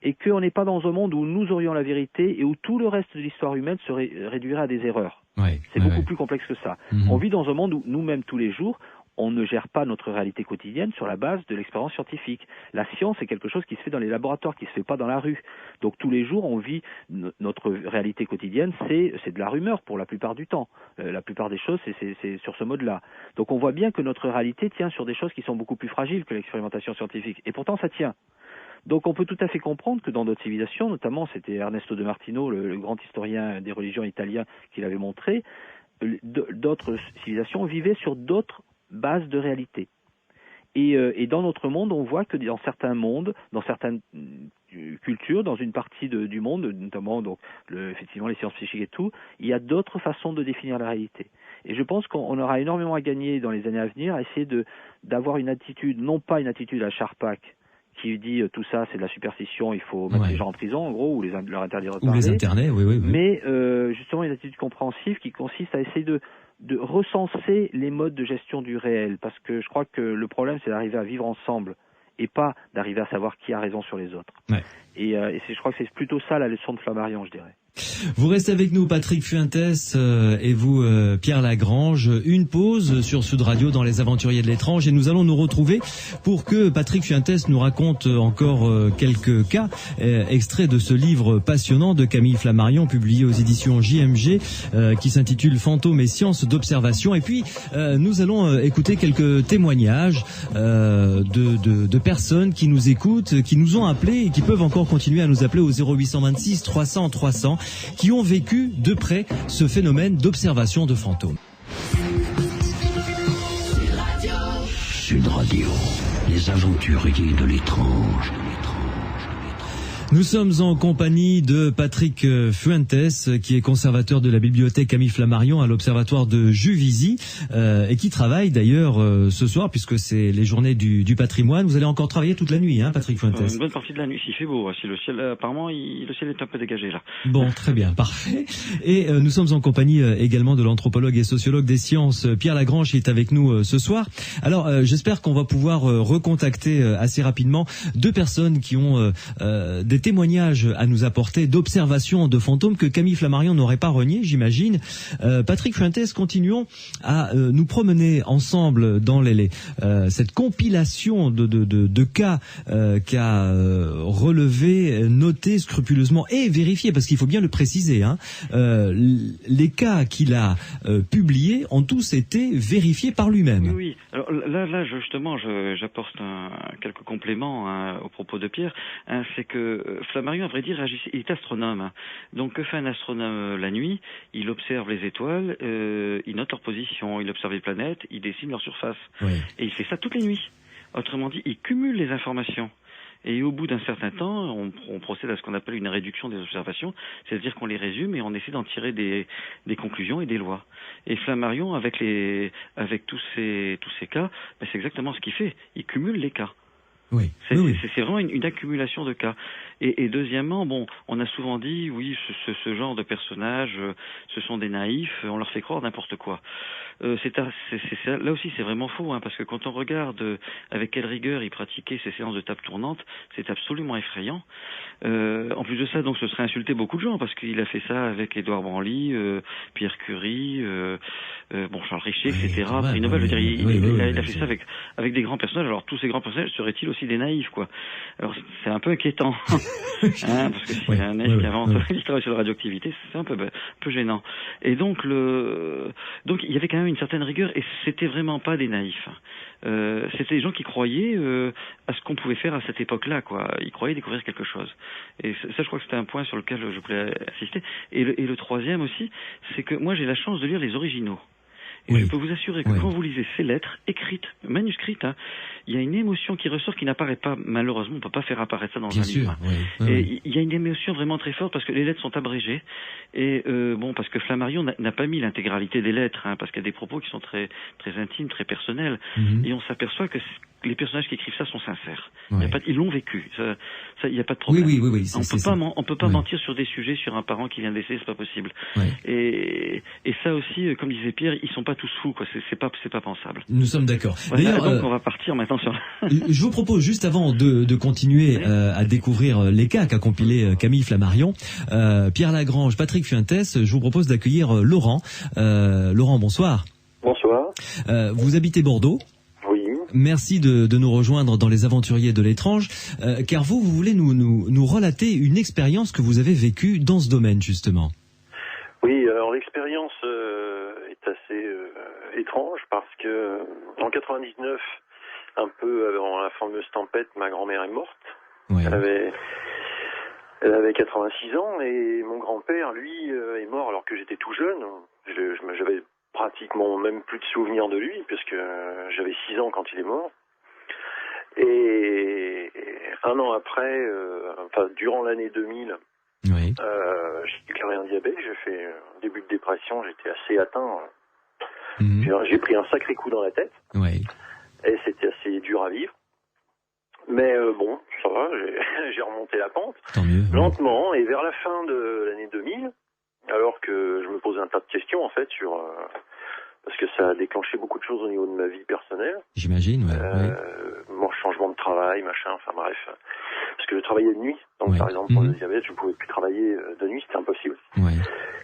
Speaker 3: et qu'on n'est pas dans un monde où nous aurions la vérité et où tout le reste de l'histoire humaine se réduirait à des erreurs. C'est beaucoup plus complexe que ça. On vit dans un monde où nous-mêmes, tous les jours, on ne gère pas notre réalité quotidienne sur la base de l'expérience scientifique. La science, c'est quelque chose qui se fait dans les laboratoires, qui se fait pas dans la rue. Donc tous les jours, on vit notre réalité quotidienne, c'est de la rumeur pour la plupart du temps. La plupart des choses, c'est sur ce mode-là. Donc on voit bien que notre réalité tient sur des choses qui sont beaucoup plus fragiles que l'expérimentation scientifique. Et pourtant, ça tient. Donc on peut tout à fait comprendre que dans d'autres civilisations, notamment c'était Ernesto de Martino, le grand historien des religions italien, qui l'avait montré, d'autres civilisations vivaient sur d'autres bases de réalité. Et dans notre monde, on voit que dans certains mondes, dans certaines cultures, dans une partie du monde, notamment donc effectivement les sciences psychiques et tout, il y a d'autres façons de définir la réalité. Et je pense qu'on aura énormément à gagner dans les années à venir à essayer d'avoir une attitude, non pas une attitude à Charpak, qui dit tout ça c'est de la superstition, il faut mettre les gens en prison en gros, ou leur interdire de parler.
Speaker 1: Ou les interner, oui.
Speaker 3: Mais justement une attitude compréhensive qui consiste à essayer de recenser les modes de gestion du réel, parce que je crois que le problème c'est d'arriver à vivre ensemble et pas d'arriver à savoir qui a raison sur les autres. Et je crois que c'est plutôt ça la leçon de Flammarion, je dirais.
Speaker 1: Vous restez avec nous, Patrick Fuentes, et vous, Pierre Lagrange. Une pause sur Sud Radio dans Les Aventuriers de l'étrange, et nous allons nous retrouver pour que Patrick Fuentes nous raconte encore quelques cas extraits de ce livre passionnant de Camille Flammarion, publié aux éditions JMG, qui s'intitule Fantômes et sciences d'observation. Et puis nous allons écouter quelques témoignages de personnes qui nous écoutent, qui nous ont appelés et qui peuvent encore continuer à nous appeler au 0826 300 300, qui ont vécu de près ce phénomène d'observation de fantômes.
Speaker 4: Sud Radio, les aventuriers de l'étrange.
Speaker 1: Nous sommes en compagnie de Patrick Fuentes, qui est conservateur de la bibliothèque Camille Flammarion à l'observatoire de Juvisy, et qui travaille d'ailleurs ce soir, puisque c'est les journées du patrimoine. Vous allez encore travailler toute la nuit, hein, Patrick Fuentes?
Speaker 2: Une bonne partie de la nuit, s'il fait beau. Si le ciel, apparemment, le ciel est un peu dégagé là.
Speaker 1: Bon, très bien, parfait. Et nous sommes en compagnie également de l'anthropologue et sociologue des sciences, Pierre Lagrange, qui est avec nous ce soir. Alors, j'espère qu'on va pouvoir recontacter assez rapidement deux personnes qui ont des témoignages à nous apporter d'observations de fantômes que Camille Flammarion n'aurait pas renié, j'imagine. Patrick Fuentes, continuons à nous promener ensemble dans cette compilation de cas qu'a relevé, noté scrupuleusement et vérifié, parce qu'il faut bien le préciser, hein, les cas qu'il a publiés ont tous été vérifiés par lui-même.
Speaker 2: Oui. Alors là, justement, j'apporte quelques compléments au propos de Pierre. C'est que Flammarion, à vrai dire, il est astronome. Hein. Donc, que fait un astronome la nuit? Il observe les étoiles, il note leur position, il observe les planètes, il dessine leur surface. Oui. Et il fait ça toutes les nuits. Autrement dit, il cumule les informations. Et au bout d'un certain temps, on procède à ce qu'on appelle une réduction des observations, c'est-à-dire qu'on les résume et on essaie d'en tirer des conclusions et des lois. Et Flammarion, avec tous ces cas, ben c'est exactement ce qu'il fait. Il cumule les cas.
Speaker 1: Oui.
Speaker 2: C'est vraiment une accumulation de cas. Et deuxièmement, bon, on a souvent dit, oui, ce genre de personnages, ce sont des naïfs, on leur fait croire n'importe quoi. Là aussi, c'est vraiment faux, hein, parce que quand on regarde avec quelle rigueur il pratiquait ces séances de table tournante, c'est absolument effrayant. En plus de ça, donc, ce serait insulter beaucoup de gens, parce qu'il a fait ça avec Édouard Branly, Pierre Curie, Charles Richer, etc. Prix Nobel, je veux dire, il a fait ça avec des grands personnages. Alors, tous ces grands personnages seraient-ils aussi des naïfs, quoi? Alors, c'est un peu inquiétant. Hein, parce que si un naïf qui invente qui travaille sur la radioactivité, c'est un peu gênant. Et donc il y avait quand même une certaine rigueur, et c'était vraiment pas des naïfs. C'était des gens qui croyaient à ce qu'on pouvait faire à cette époque-là, quoi. Ils croyaient découvrir quelque chose. Et ça, je crois que c'était un point sur lequel je voulais insister. Et le troisième aussi, c'est que moi j'ai la chance de lire les originaux. Et je peux vous assurer que quand vous lisez ces lettres écrites, manuscrites, hein, il y a une émotion qui ressort qui n'apparaît pas, malheureusement, on ne peut pas faire apparaître ça dans un livre. Et il y a une émotion vraiment très forte parce que les lettres sont abrégées. Et parce que Flammarion n'a pas mis l'intégralité des lettres, hein, parce qu'il y a des propos qui sont très, très intimes, très personnels. Et on s'aperçoit que les personnages qui écrivent ça sont sincères. Ils l'ont vécu. Il n'y a pas de problème.
Speaker 1: Oui,
Speaker 2: on peut pas mentir sur des sujets, sur un parent qui vient de décéder, c'est pas possible. Et ça aussi, comme disait Pierre, ils sont pas tous fous, quoi. C'est pas pensable.
Speaker 1: Nous sommes d'accord.
Speaker 2: D'ailleurs, donc on va partir maintenant sur.
Speaker 1: Je vous propose juste avant de continuer à découvrir les cas qu'a compilé Camille Flammarion, Pierre Lagrange, Patrick Fuentes, je vous propose d'accueillir Laurent. Laurent, bonsoir.
Speaker 5: Bonsoir.
Speaker 1: Vous habitez Bordeaux. Merci de nous rejoindre dans les aventuriers de l'étrange, car vous voulez nous relater une expérience que vous avez vécue dans ce domaine, justement.
Speaker 5: Oui, alors l'expérience est assez étrange parce que en 99, un peu avant la fameuse tempête, ma grand-mère est morte. Ouais. Elle avait 86 ans et mon grand-père, lui, est mort alors que j'étais tout jeune. J'avais pratiquement même plus de souvenirs de lui puisque j'avais 6 ans quand il est mort. Et un an après, durant l'année 2000, j'ai déclaré un diabète, j'ai fait un début de dépression, j'étais assez atteint. J'ai pris un sacré coup dans la tête. Et c'était assez dur à vivre. Mais ça va, j'ai remonté la pente. Lentement, et vers la fin de l'année 2000, alors que je me posais un tas de questions en fait sur parce que ça a déclenché beaucoup de choses au niveau de ma vie personnelle.
Speaker 1: J'imagine,
Speaker 5: Mon changement de travail, machin, enfin bref. Parce que je travaillais de nuit, donc par exemple pour le diabète, je ne pouvais plus travailler de nuit, c'était impossible.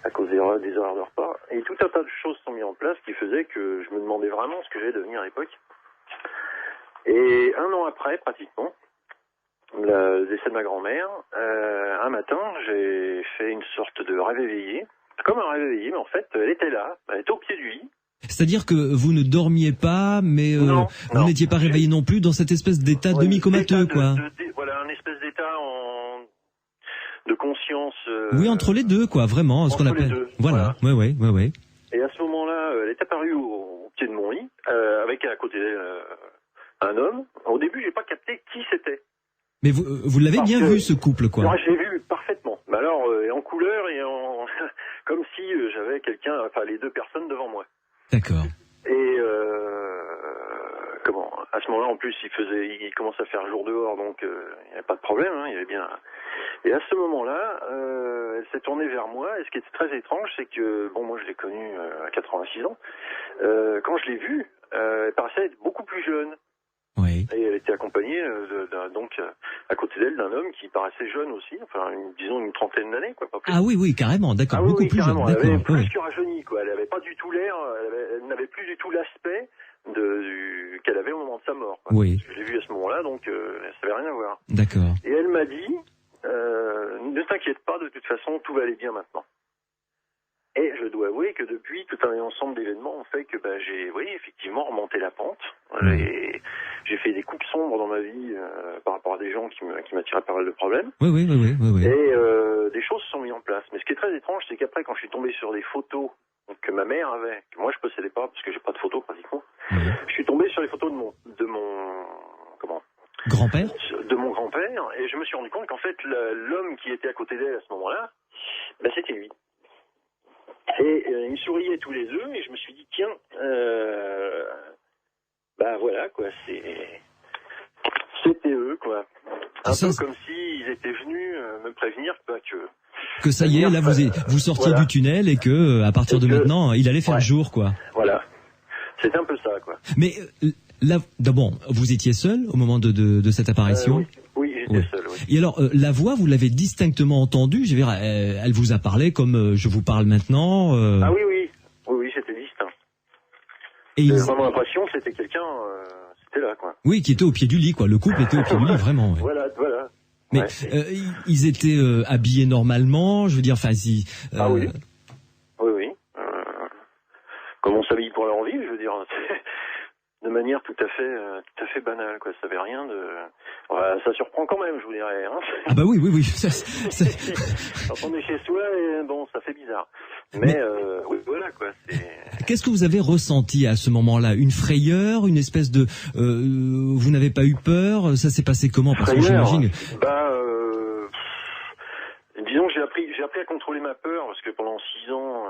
Speaker 5: À cause des horaires de repas. Et tout un tas de choses sont mises en place qui faisaient que je me demandais vraiment ce que j'allais devenir à l'époque. Et un an après, pratiquement, le décès de ma grand-mère, un matin, j'ai fait une sorte de rêve éveillé. Comme un rêve éveillé, mais en fait, elle était là, elle était au pied du lit.
Speaker 1: C'est-à-dire que vous ne dormiez pas, mais vous n'étiez pas réveillé non plus dans cette espèce d'état demi-comateux, quoi.
Speaker 5: Voilà, un espèce d'état de conscience.
Speaker 1: Oui, entre les deux, quoi, vraiment, ce qu'on appelle. Voilà. Ouais.
Speaker 5: Et à ce moment-là, elle est apparue au pied de mon lit, avec à côté d'elle un homme. Au début, j'ai pas capté qui c'était.
Speaker 1: Mais vous l'avez bien vu, ce couple, quoi.
Speaker 5: Moi, je l'ai vu parfaitement. Mais alors, en couleur et en comme si j'avais quelqu'un, les deux personnes devant moi.
Speaker 1: D'accord.
Speaker 5: Et à ce moment-là, en plus, il commençait à faire jour dehors, donc il n'y avait pas de problème, hein, il y avait bien. Et à ce moment-là, elle s'est tournée vers moi. Et ce qui était très étrange, c'est que moi, je l'ai connue à 86 ans. Quand je l'ai vue, elle paraissait être beaucoup plus jeune.
Speaker 1: Oui.
Speaker 5: Et était accompagnée donc à côté d'elle d'un homme qui paraissait jeune aussi, enfin disons une trentaine d'années, quoi. Pas plus.
Speaker 1: Ah oui, carrément, d'accord, beaucoup plus jeune, d'accord.
Speaker 5: Elle avait plus que rajeuni, quoi. Elle avait pas du tout l'air, elle n'avait plus du tout l'aspect qu'elle avait au moment de sa mort, quoi.
Speaker 1: Oui.
Speaker 5: Je l'ai vu à ce moment-là, donc ça n'avait rien à voir.
Speaker 1: D'accord.
Speaker 5: Et elle m'a dit, ne t'inquiète pas, de toute façon, tout va aller bien maintenant. Et je dois avouer que depuis, tout un ensemble d'événements ont fait que j'ai, effectivement remonté la pente. J'ai fait des coupes sombres dans ma vie par rapport à des gens qui m'attiraient pas mal de problèmes.
Speaker 1: Oui.
Speaker 5: Et des choses se sont mises en place. Mais ce qui est très étrange, c'est qu'après, quand je suis tombé sur des photos que ma mère avait, que moi je possédais pas parce que j'ai pas de photos pratiquement, je suis tombé sur les photos de mon
Speaker 1: grand-père,
Speaker 5: de mon grand-père, et je me suis rendu compte qu'en fait l'homme qui était à côté d'elle à ce moment-là, c'était lui. Et ils me souriaient tous les deux, et je me suis dit, tiens, voilà, quoi, c'était eux, quoi. Un peu comme s'ils étaient venus me prévenir
Speaker 1: que ça y est, là, vous sortiez du tunnel, et que, à partir de maintenant, il allait faire jour, quoi.
Speaker 5: Voilà. C'était un peu ça, quoi.
Speaker 1: Mais, là, d'abord, vous étiez seul au moment de cette apparition?
Speaker 5: Oui, j'étais seul, oui.
Speaker 1: Et alors, la voix, vous l'avez distinctement entendue? Je veux dire, elle vous a parlé comme je vous parle maintenant?
Speaker 5: Ah oui, c'était distinct.
Speaker 1: Et
Speaker 5: j'avais vraiment l'impression que c'était quelqu'un, c'était là, quoi.
Speaker 1: Oui, qui était au pied du lit, quoi. Le couple était au pied du lit, vraiment. Ouais.
Speaker 5: Voilà.
Speaker 1: Mais ils étaient habillés normalement, je veux dire, enfin, si...
Speaker 5: Ah oui. Comme on s'habille pour leur vie, je veux dire... de manière tout à fait banale, quoi. Ça avait rien de... ça surprend quand même, je vous dirais. Hein.
Speaker 1: Ah bah oui.
Speaker 5: Quand on est chez soi, ça fait bizarre. Mais voilà, quoi.
Speaker 1: Qu'est-ce que vous avez ressenti à ce moment-là? Une frayeur, une espèce de... vous n'avez pas eu peur? Ça s'est passé comment? Parce que j'imagine...
Speaker 5: disons que j'ai appris à contrôler ma peur, parce que pendant 6 ans...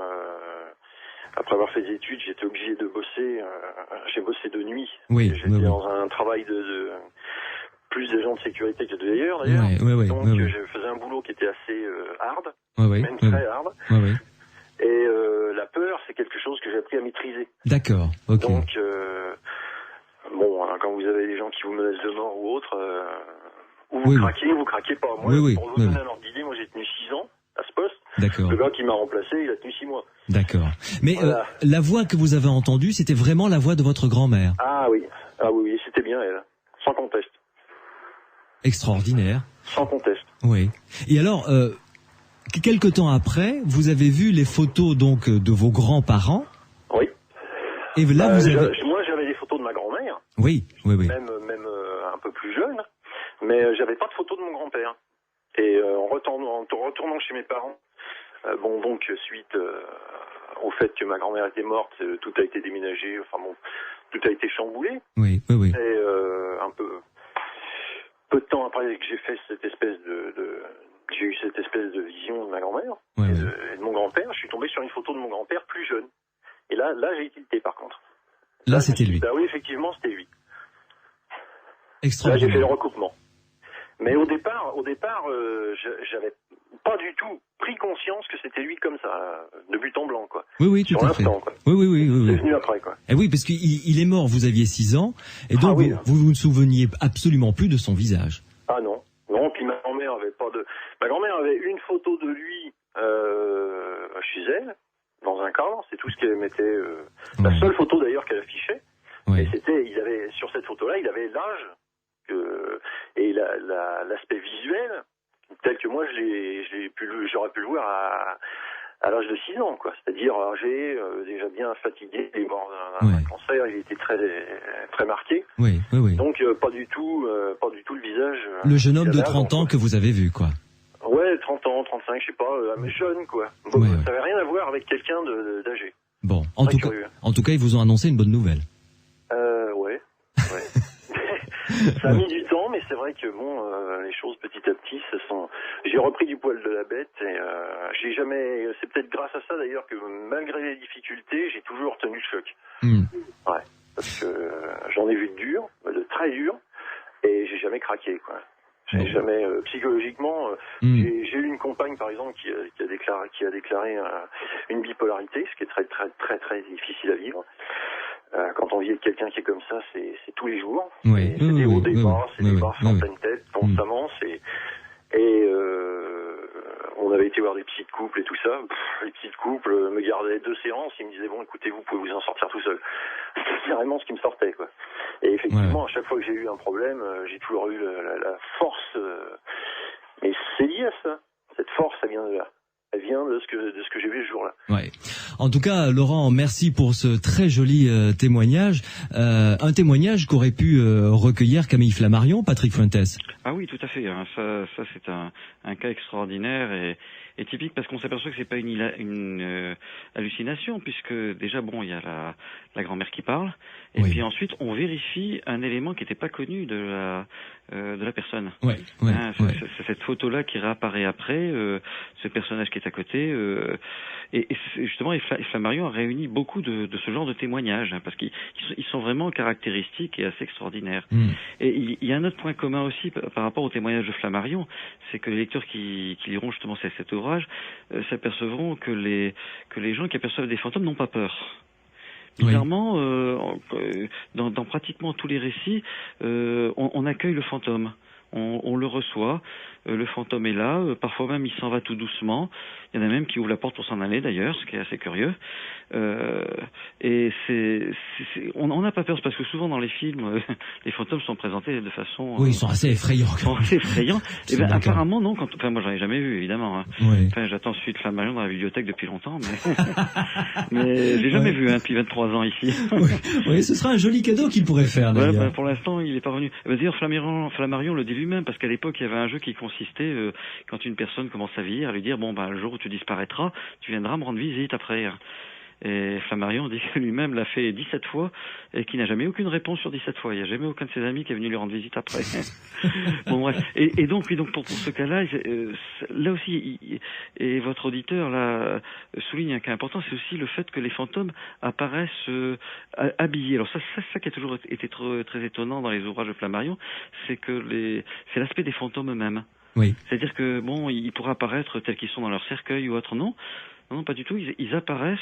Speaker 5: après avoir fait des études, j'étais obligé de bosser. J'ai bossé de nuit. J'étais dans un travail de plus d'agent de sécurité que de veilleur, d'ailleurs. Donc je faisais un boulot qui était assez hard, même très hard. Et la peur, c'est quelque chose que j'ai appris à maîtriser.
Speaker 1: D'accord. Okay.
Speaker 5: Donc quand vous avez des gens qui vous menacent de mort ou autre, vous craquez pas. Moi, pour vous donner un ordre d'idée, moi j'ai tenu 6 ans à ce poste.
Speaker 1: D'accord.
Speaker 5: Le gars qui m'a remplacé, il a tenu 6 mois.
Speaker 1: D'accord. Mais la voix que vous avez entendue, c'était vraiment la voix de votre grand-mère?
Speaker 5: Ah oui, c'était bien elle, sans conteste.
Speaker 1: Extraordinaire.
Speaker 5: Sans conteste.
Speaker 1: Oui. Et alors, quelque temps après, vous avez vu les photos donc de vos grands-parents?
Speaker 5: Oui.
Speaker 1: Et là,
Speaker 5: moi, j'avais des photos de ma grand-mère.
Speaker 1: Oui.
Speaker 5: Même un peu plus jeune, mais j'avais pas de photos de mon grand-père. Et en retournant chez mes parents, donc suite au fait que ma grand-mère était morte, tout a été déménagé, tout a été chamboulé.
Speaker 1: Oui.
Speaker 5: Et un peu de temps après que j'ai fait j'ai eu cette espèce de vision de ma grand-mère et de mon grand-père, je suis tombé sur une photo de mon grand-père plus jeune. Et là j'ai tilté par contre.
Speaker 1: Là c'était lui.
Speaker 5: Oui, effectivement, c'était lui.
Speaker 1: Extraordinaire.
Speaker 5: Là j'ai fait le recoupement. Mais au départ, j'avais pas du tout pris conscience que c'était lui comme ça, de but en blanc, quoi.
Speaker 1: Oui, tout à fait.
Speaker 5: Quoi.
Speaker 1: Oui.
Speaker 5: C'est venu après, quoi.
Speaker 1: Et oui, parce qu'il est mort, vous aviez 6 ans, et donc vous ne souveniez absolument plus de son visage.
Speaker 5: Ah non, puis ma grand-mère avait une photo de lui chez elle, dans un cadre, c'est tout ce qu'elle mettait, la seule photo d'ailleurs qu'elle affichait, et sur cette photo-là, il avait l'âge, et l'aspect visuel tel que moi j'aurais pu le voir à l'âge de 6 ans, quoi. C'est-à-dire âgé, déjà bien fatigué, il est mort d'un cancer, il était très très marqué.
Speaker 1: Oui.
Speaker 5: Donc pas du tout le visage.
Speaker 1: Le jeune homme de 30 ans que vous avez vu, quoi.
Speaker 5: Ouais, 30 ans, 35, je sais pas, mais jeune, quoi. Ça n'avait rien à voir avec quelqu'un d'âgé.
Speaker 1: Bon, en tout cas, ils vous ont annoncé une bonne nouvelle.
Speaker 5: Ouais. Ça a mis du temps, mais c'est vrai que les choses petit à petit j'ai repris du poil de la bête et j'ai jamais. C'est peut-être grâce à ça d'ailleurs que malgré les difficultés, j'ai toujours tenu le choc. Ouais, parce que j'en ai vu de très dur, et j'ai jamais craqué, quoi. J'ai jamais psychologiquement. J'ai eu une compagne par exemple qui a déclaré une bipolarité, ce qui est très très très très difficile à vivre. Quand on vit avec quelqu'un qui est comme ça, c'est tous les jours.
Speaker 1: Oui.
Speaker 5: C'est des hauts, des bas, c'est des barres en pleine tête, constamment. On avait été voir des petits couples et tout ça. Les petits couples me gardaient 2 séances. Ils me disaient, bon, écoutez, vous pouvez vous en sortir tout seul. C'est vraiment ce qui me sortait, quoi. Et effectivement, à chaque fois que j'ai eu un problème, j'ai toujours eu la force. Mais c'est lié à ça. Cette force, ça vient de là. Elle vient de ce que j'ai vu ce jour-là.
Speaker 1: Ouais. En tout cas, Laurent, merci pour ce très joli témoignage. Un témoignage qu'aurait pu recueillir Camille Flammarion, Patrick Fuentes.
Speaker 2: Ah oui, tout à fait. Hein. Ça c'est un cas extraordinaire et typique parce qu'on s'aperçoit que c'est pas une hallucination, puisque déjà il y a la grand-mère qui parle, et puis ensuite on vérifie un élément qui n'était pas connu de la personne. C'est cette photo-là qui réapparaît après, ce personnage qui est à côté, et justement Flammarion a réuni beaucoup de ce genre de témoignages, parce qu'ils sont vraiment caractéristiques et assez extraordinaires. Et il y a un autre point commun aussi par rapport au témoignage de Flammarion, c'est que les lecteurs qui liront justement cet ouvrage s'apercevront que les gens qui aperçoivent des fantômes n'ont pas peur. Bizarrement, dans pratiquement tous les récits, on accueille le fantôme. On le reçoit, le fantôme est là, parfois même il s'en va tout doucement. Il y en a même qui ouvrent la porte pour s'en aller d'ailleurs, ce qui est assez curieux. Et on n'a pas peur, parce que souvent dans les films, les fantômes sont présentés de façon...
Speaker 1: Oui, ils sont assez effrayants.
Speaker 2: Et apparemment non, moi j'en ai jamais vu évidemment. Hein. Enfin, j'attends celui de Flammarion dans la bibliothèque depuis longtemps, mais j'ai jamais vu depuis 23 ans ici.
Speaker 1: Oui, ce sera un joli cadeau qu'il pourrait faire d'ailleurs.
Speaker 2: Pour l'instant, il est pas revenu. D'ailleurs, Flammarion le dit lui-même, parce qu'à l'époque, il y avait un jeu qui consistait, quand une personne commence à vieillir, à lui dire, le jour où tu disparaîtras, tu viendras me rendre visite après. Et Flammarion dit que lui-même l'a fait 17 fois et qu'il n'a jamais eu aucune réponse sur 17 fois. Il n'y a jamais aucun de ses amis qui est venu lui rendre visite après. Bref. Et donc pour ce cas-là, là aussi, et votre auditeur là souligne un cas important, c'est aussi le fait que les fantômes apparaissent habillés. Alors ça qui a toujours été très étonnant dans les ouvrages de Flammarion, c'est que c'est l'aspect des fantômes eux-mêmes.
Speaker 1: Oui.
Speaker 2: C'est-à-dire que ils pourraient apparaître tels qu'ils sont dans leur cercueil ou autre, non. Non, pas du tout. Ils apparaissent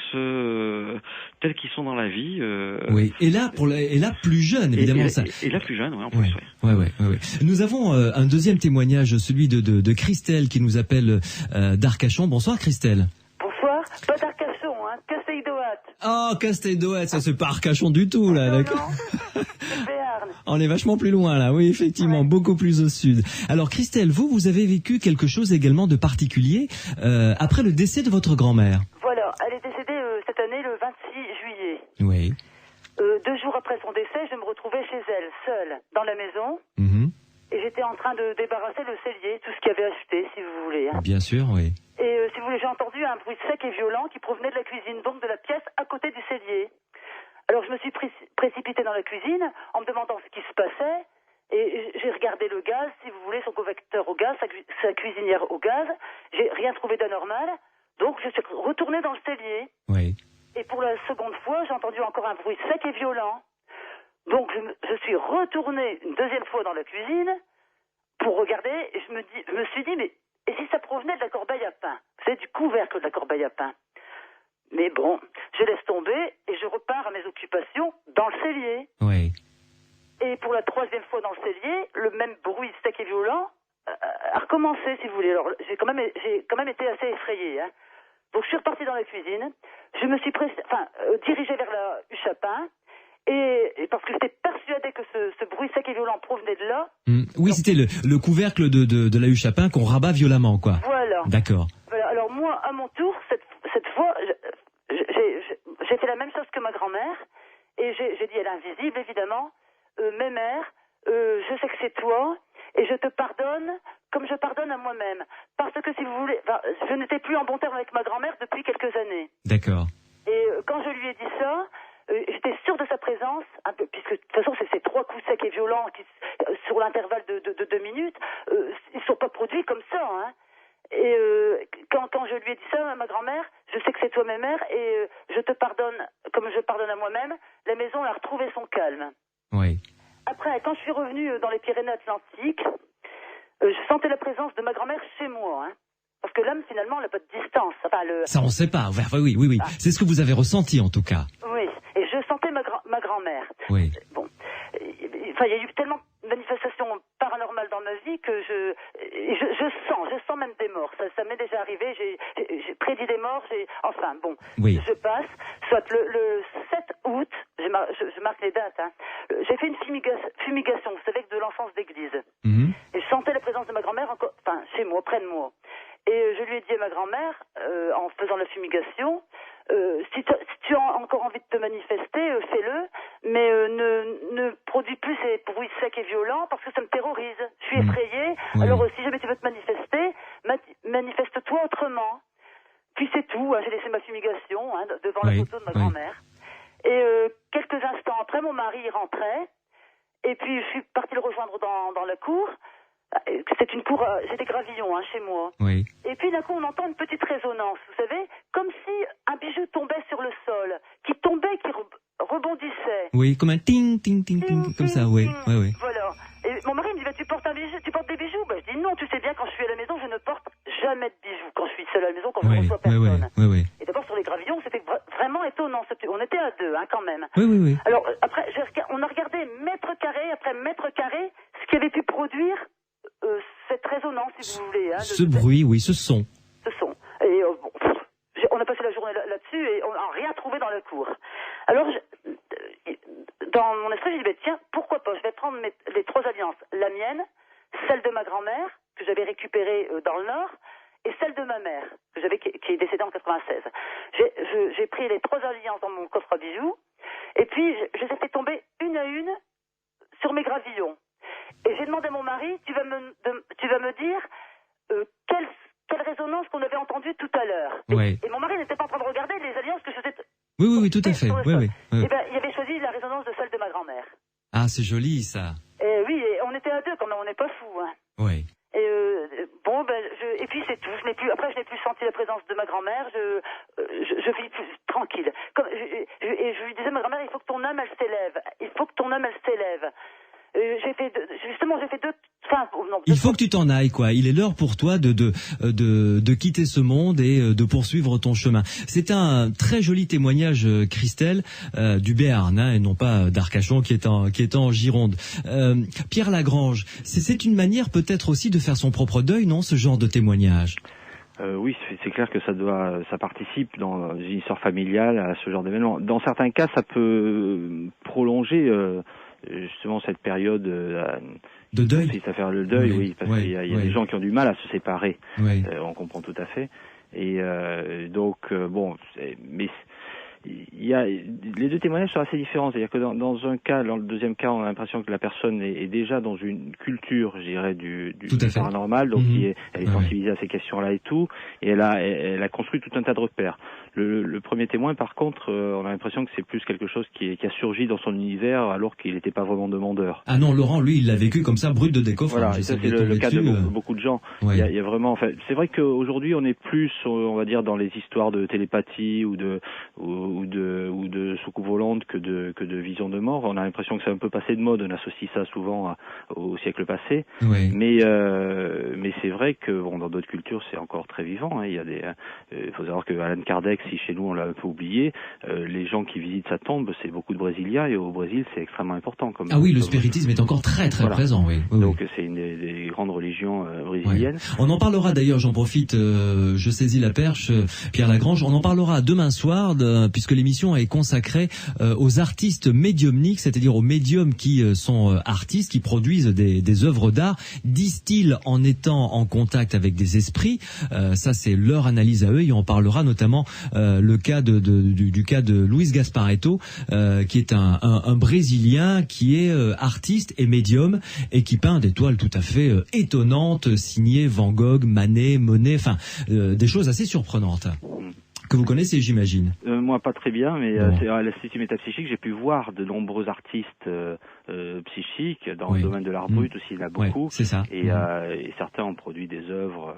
Speaker 2: tels qu'ils sont dans la vie.
Speaker 1: Oui. Et là plus jeune, évidemment.
Speaker 2: Et là plus jeune, en plus.
Speaker 1: Ouais. Nous avons un deuxième témoignage, celui de Christelle, qui nous appelle d'Arcachon. Bonsoir, Christelle.
Speaker 6: Bonsoir. Pas d'Arcachon, hein. Castelldoat.
Speaker 1: Oh, Castelldoat, ça c'est pas Arcachon du tout, là.
Speaker 6: Non. C'est Béarn.
Speaker 1: On est vachement plus loin, là. Oui, effectivement, beaucoup plus au sud. Alors, Christelle, vous avez vécu quelque chose également de particulier après le décès de votre grand-mère.
Speaker 6: Voilà, elle est décédée cette année le 26 juillet.
Speaker 1: Oui.
Speaker 6: 2 jours après son décès, je me retrouvais chez elle, seule, dans la maison. Et j'étais en train de débarrasser le cellier, tout ce qu'il y avait acheté, si vous voulez. Hein.
Speaker 1: Bien sûr, oui.
Speaker 6: Et si vous voulez, j'ai entendu un bruit sec et violent qui provenait de la cuisine, donc de la pièce à côté du cellier. Alors je me suis précipitée dans la cuisine en me demandant ce qui se passait. Et j'ai regardé le gaz, si vous voulez, son convecteur au gaz, sa cuisinière au gaz. J'ai rien trouvé d'anormal. Donc je suis retournée dans le cellier.
Speaker 1: Oui.
Speaker 6: Et pour la seconde fois, j'ai entendu encore un bruit sec et violent. Donc je suis retournée une deuxième fois dans la cuisine pour regarder. Et je me suis dit, mais et si ça provenait de la corbeille à pain? C'est du couvercle de la corbeille à pain. Mais bon, je laisse tomber et je repars à mes occupations dans le cellier.
Speaker 1: Oui.
Speaker 6: Et pour la 3e fois dans le cellier, le même bruit sec et violent a recommencé, si vous voulez. Alors j'ai quand même été assez effrayée. Hein. Donc je suis repartie dans la cuisine. Je me suis dirigée vers la huche à pain. Et parce que j'étais persuadée que ce bruit sec et violent provenait de là.
Speaker 1: Oui, donc, c'était le couvercle de la huche à pain qu'on rabat violemment, quoi.
Speaker 6: Voilà.
Speaker 1: D'accord.
Speaker 6: Voilà. Alors moi, à mon tour, cette fois, j'ai fait la même chose que ma grand-mère. Et j'ai dit, elle est invisible, évidemment. Mémère, je sais que c'est toi. Et je te pardonne comme je pardonne à moi-même. Parce que, si vous voulez, je n'étais plus en bon terme avec ma grand-mère depuis quelques années.
Speaker 1: D'accord.
Speaker 6: Et quand je lui ai dit ça... j'étais sûre de sa présence, un peu, puisque de toute façon c'est ces 3 coups secs et violents sur l'intervalle de 2 minutes, ils ne sont pas produits comme ça. Hein. Et quand je lui ai dit ça à ma grand-mère, je sais que c'est toi ma mère et je te pardonne comme je pardonne à moi-même, la maison a retrouvé son calme.
Speaker 1: Oui.
Speaker 6: Après, quand je suis revenue dans les Pyrénées-Atlantiques, je sentais la présence de ma grand-mère chez moi. Hein. Parce que l'homme, finalement, n'a pas de distance. Enfin,
Speaker 1: ça, on ne sait pas. Oui. C'est ce que vous avez ressenti, en tout cas.
Speaker 6: Oui. Et je sentais ma
Speaker 1: Oui.
Speaker 6: Bon. Enfin, il y a eu tellement de manifestations paranormales dans ma vie que je sens même des morts. Ça m'est déjà arrivé, j'ai prédit des morts, enfin, bon.
Speaker 1: Oui.
Speaker 6: Je passe. Soit le 7 août, je marque les dates, hein, j'ai fait une fumigation, vous savez, de l'enfance d'église. Et je sentais la présence de ma grand-mère chez moi, près de moi. Et je lui ai dit à ma grand-mère, en faisant la fumigation, si tu as encore envie de te manifester, fais-le, mais ne produis plus ces bruits secs et violents parce que ça me terrorise. Je suis effrayée, alors si jamais tu veux te manifester, manifeste-toi autrement. Puis c'est tout, hein, j'ai laissé ma fumigation devant la photo de ma grand-mère. Et quelques instants après, mon mari rentrait, et puis je suis partie le rejoindre dans la cour. C'est une cour, j'ai des gravillons chez moi. Oui. Et puis d'un coup, on entend une petite résonance, vous savez, comme si un bijou tombait sur le sol, qui tombait, qui rebondissait.
Speaker 1: Oui, comme un ting, ting, ting, ting, ting comme ça, oui.
Speaker 6: Voilà. Et mon mari me dit, tu portes des bijoux? Je dis, non, tu sais bien, quand je suis à la maison, je ne porte jamais de bijoux. Quand je suis seule à la maison, quand je ne reçois personne. Oui. Et d'abord, sur les gravillons, c'était vraiment étonnant. On était à deux, quand même. Oui. Alors, après, on a regardé mètre carré après mètre carré ce qui avait pu produire cette résonance, si vous voulez.
Speaker 1: Ce bruit, ce son.
Speaker 6: Et on a passé la journée là-dessus et on n'a rien trouvé dans la cour. Alors, dans mon esprit, j'ai dit, tiens, pourquoi pas? Je vais prendre les 3 alliances. La mienne, celle de ma grand-mère, que j'avais récupérée dans le Nord, et celle de ma mère, qui est décédée en 96. J'ai pris les 3 alliances dans mon coffre à bijoux, et puis je les ai fait tomber une à une sur mes gravillons. Et j'ai demandé à mon mari, tu vas me dire quelle résonance qu'on avait entendue tout à l'heure. Et mon mari n'était pas en train de regarder les alliances que je faisais.
Speaker 1: Oui, tout à fait. Oui.
Speaker 6: Et il avait choisi la résonance de celle de ma grand-mère.
Speaker 1: Ah, c'est joli ça.
Speaker 6: Et oui, on était à deux quand même, on n'est pas fous.
Speaker 1: Oui.
Speaker 6: Et et puis c'est tout. Après, je n'ai plus senti la présence de ma grand-mère. Je vis plus tranquille. Et je lui disais, ma grand-mère, il faut que ton âme elle s'élève. J'ai fait deux.
Speaker 1: Il faut que tu t'en ailles, quoi. Il est l'heure pour toi de quitter ce monde et de poursuivre ton chemin. C'est un très joli témoignage, Christelle, du Béarn, et non pas d'Arcachon qui est en Gironde. Pierre Lagrange, c'est une manière peut-être aussi de faire son propre deuil, non, ce genre de témoignage?
Speaker 3: Oui, c'est clair que ça participe dans une histoire familiale à ce genre d'événement. Dans certains cas, ça peut prolonger justement cette période
Speaker 1: de deuil.
Speaker 3: C'est à faire le deuil, parce qu'il y a des gens qui ont du mal à se séparer. On comprend tout à fait. Et mais les deux témoignages sont assez différents. C'est-à-dire que dans un cas, dans le deuxième cas, on a l'impression que la personne est déjà dans une culture, je dirais, du paranormal, donc elle est sensibilisée à ces questions-là et tout, et elle a construit tout un tas de repères. Le premier témoin, par contre, on a l'impression que c'est plus quelque chose qui a surgi dans son univers alors qu'il n'était pas vraiment demandeur.
Speaker 1: Ah non, Laurent, lui, il l'a vécu comme ça, brut de décoffrage.
Speaker 3: Voilà, ça c'est le cas de beaucoup de gens. Il y a vraiment, c'est vrai qu'aujourd'hui, on est plus, on va dire, dans les histoires de télépathie ou de soucoupe volante que de vision de mort. On a l'impression que c'est un peu passé de mode. On associe ça souvent au siècle passé. Mais c'est vrai que dans d'autres cultures, c'est encore très vivant. Il y a il faut savoir que Allan Kardec, si chez nous on l'a un peu oublié, les gens qui visitent sa tombe, c'est beaucoup de Brésiliens, et au Brésil, c'est extrêmement important.
Speaker 1: Le spiritisme est encore très présent.
Speaker 3: Donc c'est une des grandes religions brésiliennes.
Speaker 1: On en parlera d'ailleurs, j'en profite, je saisis la perche, Pierre Lagrange, on en parlera demain soir, puisque l'émission est consacrée aux artistes médiumniques, c'est-à-dire aux médiums qui sont artistes, qui produisent des œuvres d'art. Disent-ils en étant en contact avec des esprits? Ça, c'est leur analyse à eux, et on parlera notamment du cas de Luis Gasparetto, qui est un Brésilien qui est artiste et médium, et qui peint des toiles tout à fait étonnantes, signées Van Gogh, Manet, Monet, des choses assez surprenantes. Que vous connaissez, j'imagine.
Speaker 3: Moi, pas très bien, mais c'est à l'Institut métapsychique, j'ai pu voir de nombreux artistes psychiques dans le domaine de l'art brut aussi, il y en a beaucoup.
Speaker 1: C'est ça.
Speaker 3: Et certains ont produit des œuvres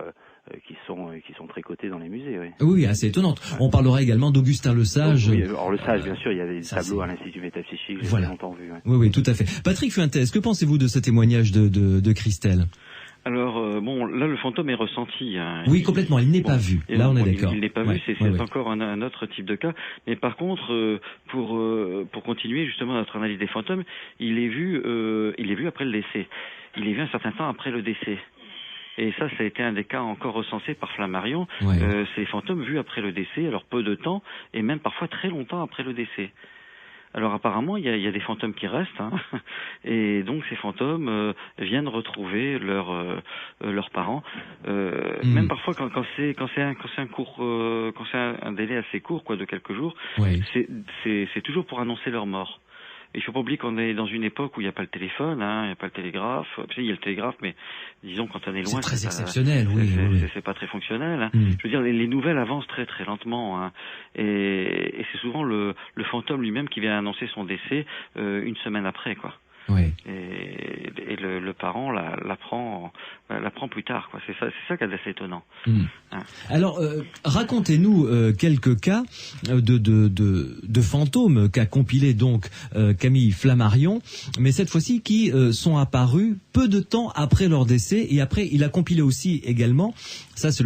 Speaker 3: qui sont très cotées dans les musées.
Speaker 1: Oui, assez étonnantes. On parlera également d'Augustin Le Sage.
Speaker 3: Alors Le Sage, bien sûr, il y avait des tableaux à l'Institut métapsychique, j'ai longtemps vu.
Speaker 1: Oui, tout à fait. Patrick Fuentes, que pensez-vous de ce témoignage de Christelle?
Speaker 2: Alors, bon, là, le fantôme est ressenti. Hein.
Speaker 1: Oui, complètement, il n'est pas vu. Là, on est d'accord.
Speaker 2: Il n'est pas vu, c'est encore un autre type de cas. Mais par contre, pour continuer justement notre analyse des fantômes, il est vu après le décès. Il est vu un certain temps après le décès. Et ça a été un des cas encore recensés par Flammarion. C'est les fantômes vus après le décès, alors peu de temps, et même parfois très longtemps après le décès. Alors apparemment, il y a des fantômes qui restent, hein, et donc ces fantômes viennent retrouver leurs parents. Même parfois quand c'est un délai assez court, quoi, de quelques jours, c'est toujours pour annoncer leur mort. Il faut pas oublier qu'on est dans une époque où il n'y a pas le téléphone, hein, il n'y a pas le télégraphe. Il y a le télégraphe, mais disons quand on est loin,
Speaker 1: c'est très exceptionnel,
Speaker 2: c'est pas très fonctionnel. Hein. Je veux dire, les nouvelles avancent très très lentement, hein, et c'est souvent le fantôme lui-même qui vient annoncer son décès une semaine après, quoi. Et le parent l'apprend plus tard, quoi. C'est ça qui est assez étonnant. Hein.
Speaker 1: Alors racontez-nous quelques cas de fantômes qu'a compilé donc Camille Flammarion, mais cette fois-ci qui sont apparus peu de temps après leur décès, et après il a compilé aussi également, ça c'est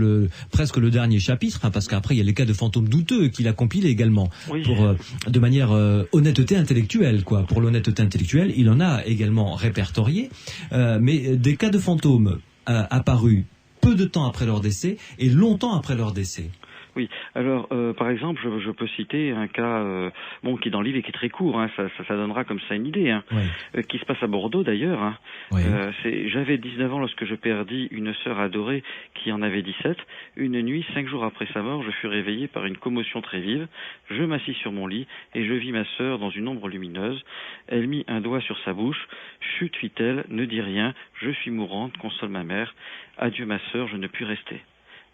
Speaker 1: presque le dernier chapitre, hein, parce qu'après il y a les cas de fantômes douteux qu'il a compilé également pour de manière honnêteté intellectuelle, quoi. Pour l'honnêteté intellectuelle, il en a également répertorié, mais des cas de fantômes apparus peu de temps après leur décès et longtemps après leur décès.
Speaker 2: Oui, alors par exemple, je peux citer un cas qui est dans le livre et qui est très court, hein, ça donnera comme ça une idée, hein, qui se passe à Bordeaux d'ailleurs. Hein. J'avais 19 ans lorsque je perdis une sœur adorée qui en avait 17. Une nuit, 5 jours après sa mort, je fus réveillé par une commotion très vive. Je m'assis sur mon lit et je vis ma sœur dans une ombre lumineuse. Elle mit un doigt sur sa bouche. Chut, fit-elle, ne dis rien, je suis mourante, console ma mère. Adieu ma sœur, je ne puis rester.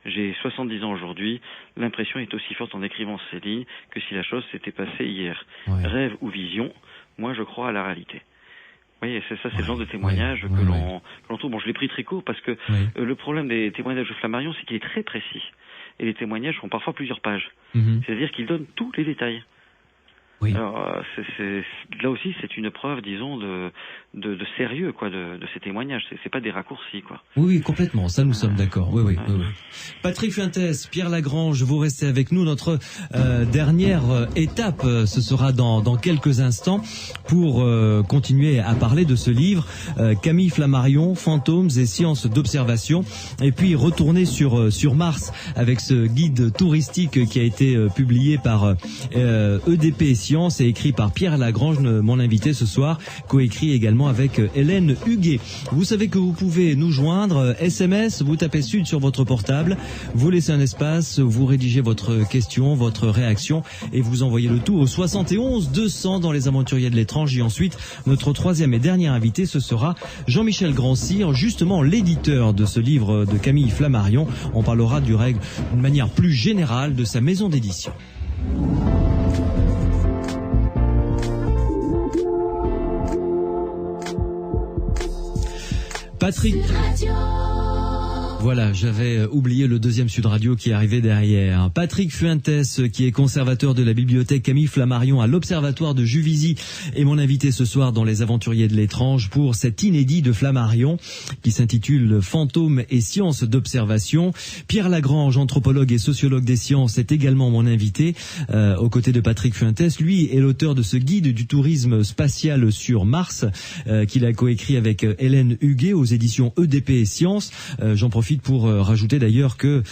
Speaker 2: J'ai 70 ans aujourd'hui, l'impression est aussi forte en écrivant ces lignes que si la chose s'était passée hier. Rêve ou vision, moi je crois à la réalité. Vous voyez, c'est le genre de témoignage que l'on trouve. Bon, je l'ai pris très court parce que le problème des témoignages de Flammarion, c'est qu'il est très précis. Et les témoignages font parfois plusieurs pages. C'est-à-dire qu'il donne tous les détails. Alors, là aussi, c'est une preuve, disons, de sérieux, quoi, de ces témoignages. C'est pas des raccourcis, quoi.
Speaker 1: Oui, complètement. Ça, nous sommes d'accord. Oui. Patrick Fuentes, Pierre Lagrange, vous restez avec nous. Notre dernière étape, ce sera dans quelques instants pour continuer à parler de ce livre, Camille Flammarion, Fantômes et sciences d'observation. Et puis retourner sur Mars avec ce guide touristique qui a été publié par EDP et Sciences et écrit par Pierre Lagrange, mon invité ce soir, coécrit également avec Hélène Huguet. Vous savez que vous pouvez nous joindre, SMS, vous tapez Sud sur votre portable, vous laissez un espace, vous rédigez votre question, votre réaction et vous envoyez le tout au 71 200 dans les Aventuriers de l'étrange. Et ensuite, notre troisième et dernier invité, ce sera Jean-Michel Grand-Cyr, justement l'éditeur de ce livre de Camille Flammarion. On parlera d'une manière plus générale de sa maison d'édition. Patrick. Voilà, j'avais oublié le deuxième Sud Radio qui arrivait derrière. Patrick Fuentes, qui est conservateur de la bibliothèque Camille Flammarion à l'Observatoire de Juvisy, est mon invité ce soir dans les Aventuriers de l'étrange pour cet inédit de Flammarion qui s'intitule Fantômes et sciences d'observation. Pierre Lagrange, anthropologue et sociologue des sciences, est également mon invité aux côtés de Patrick Fuentes. Lui est l'auteur de ce guide du tourisme spatial sur Mars qu'il a coécrit avec Hélène Huguet aux éditions EDP et Sciences. J'en profite pour rajouter d'ailleurs que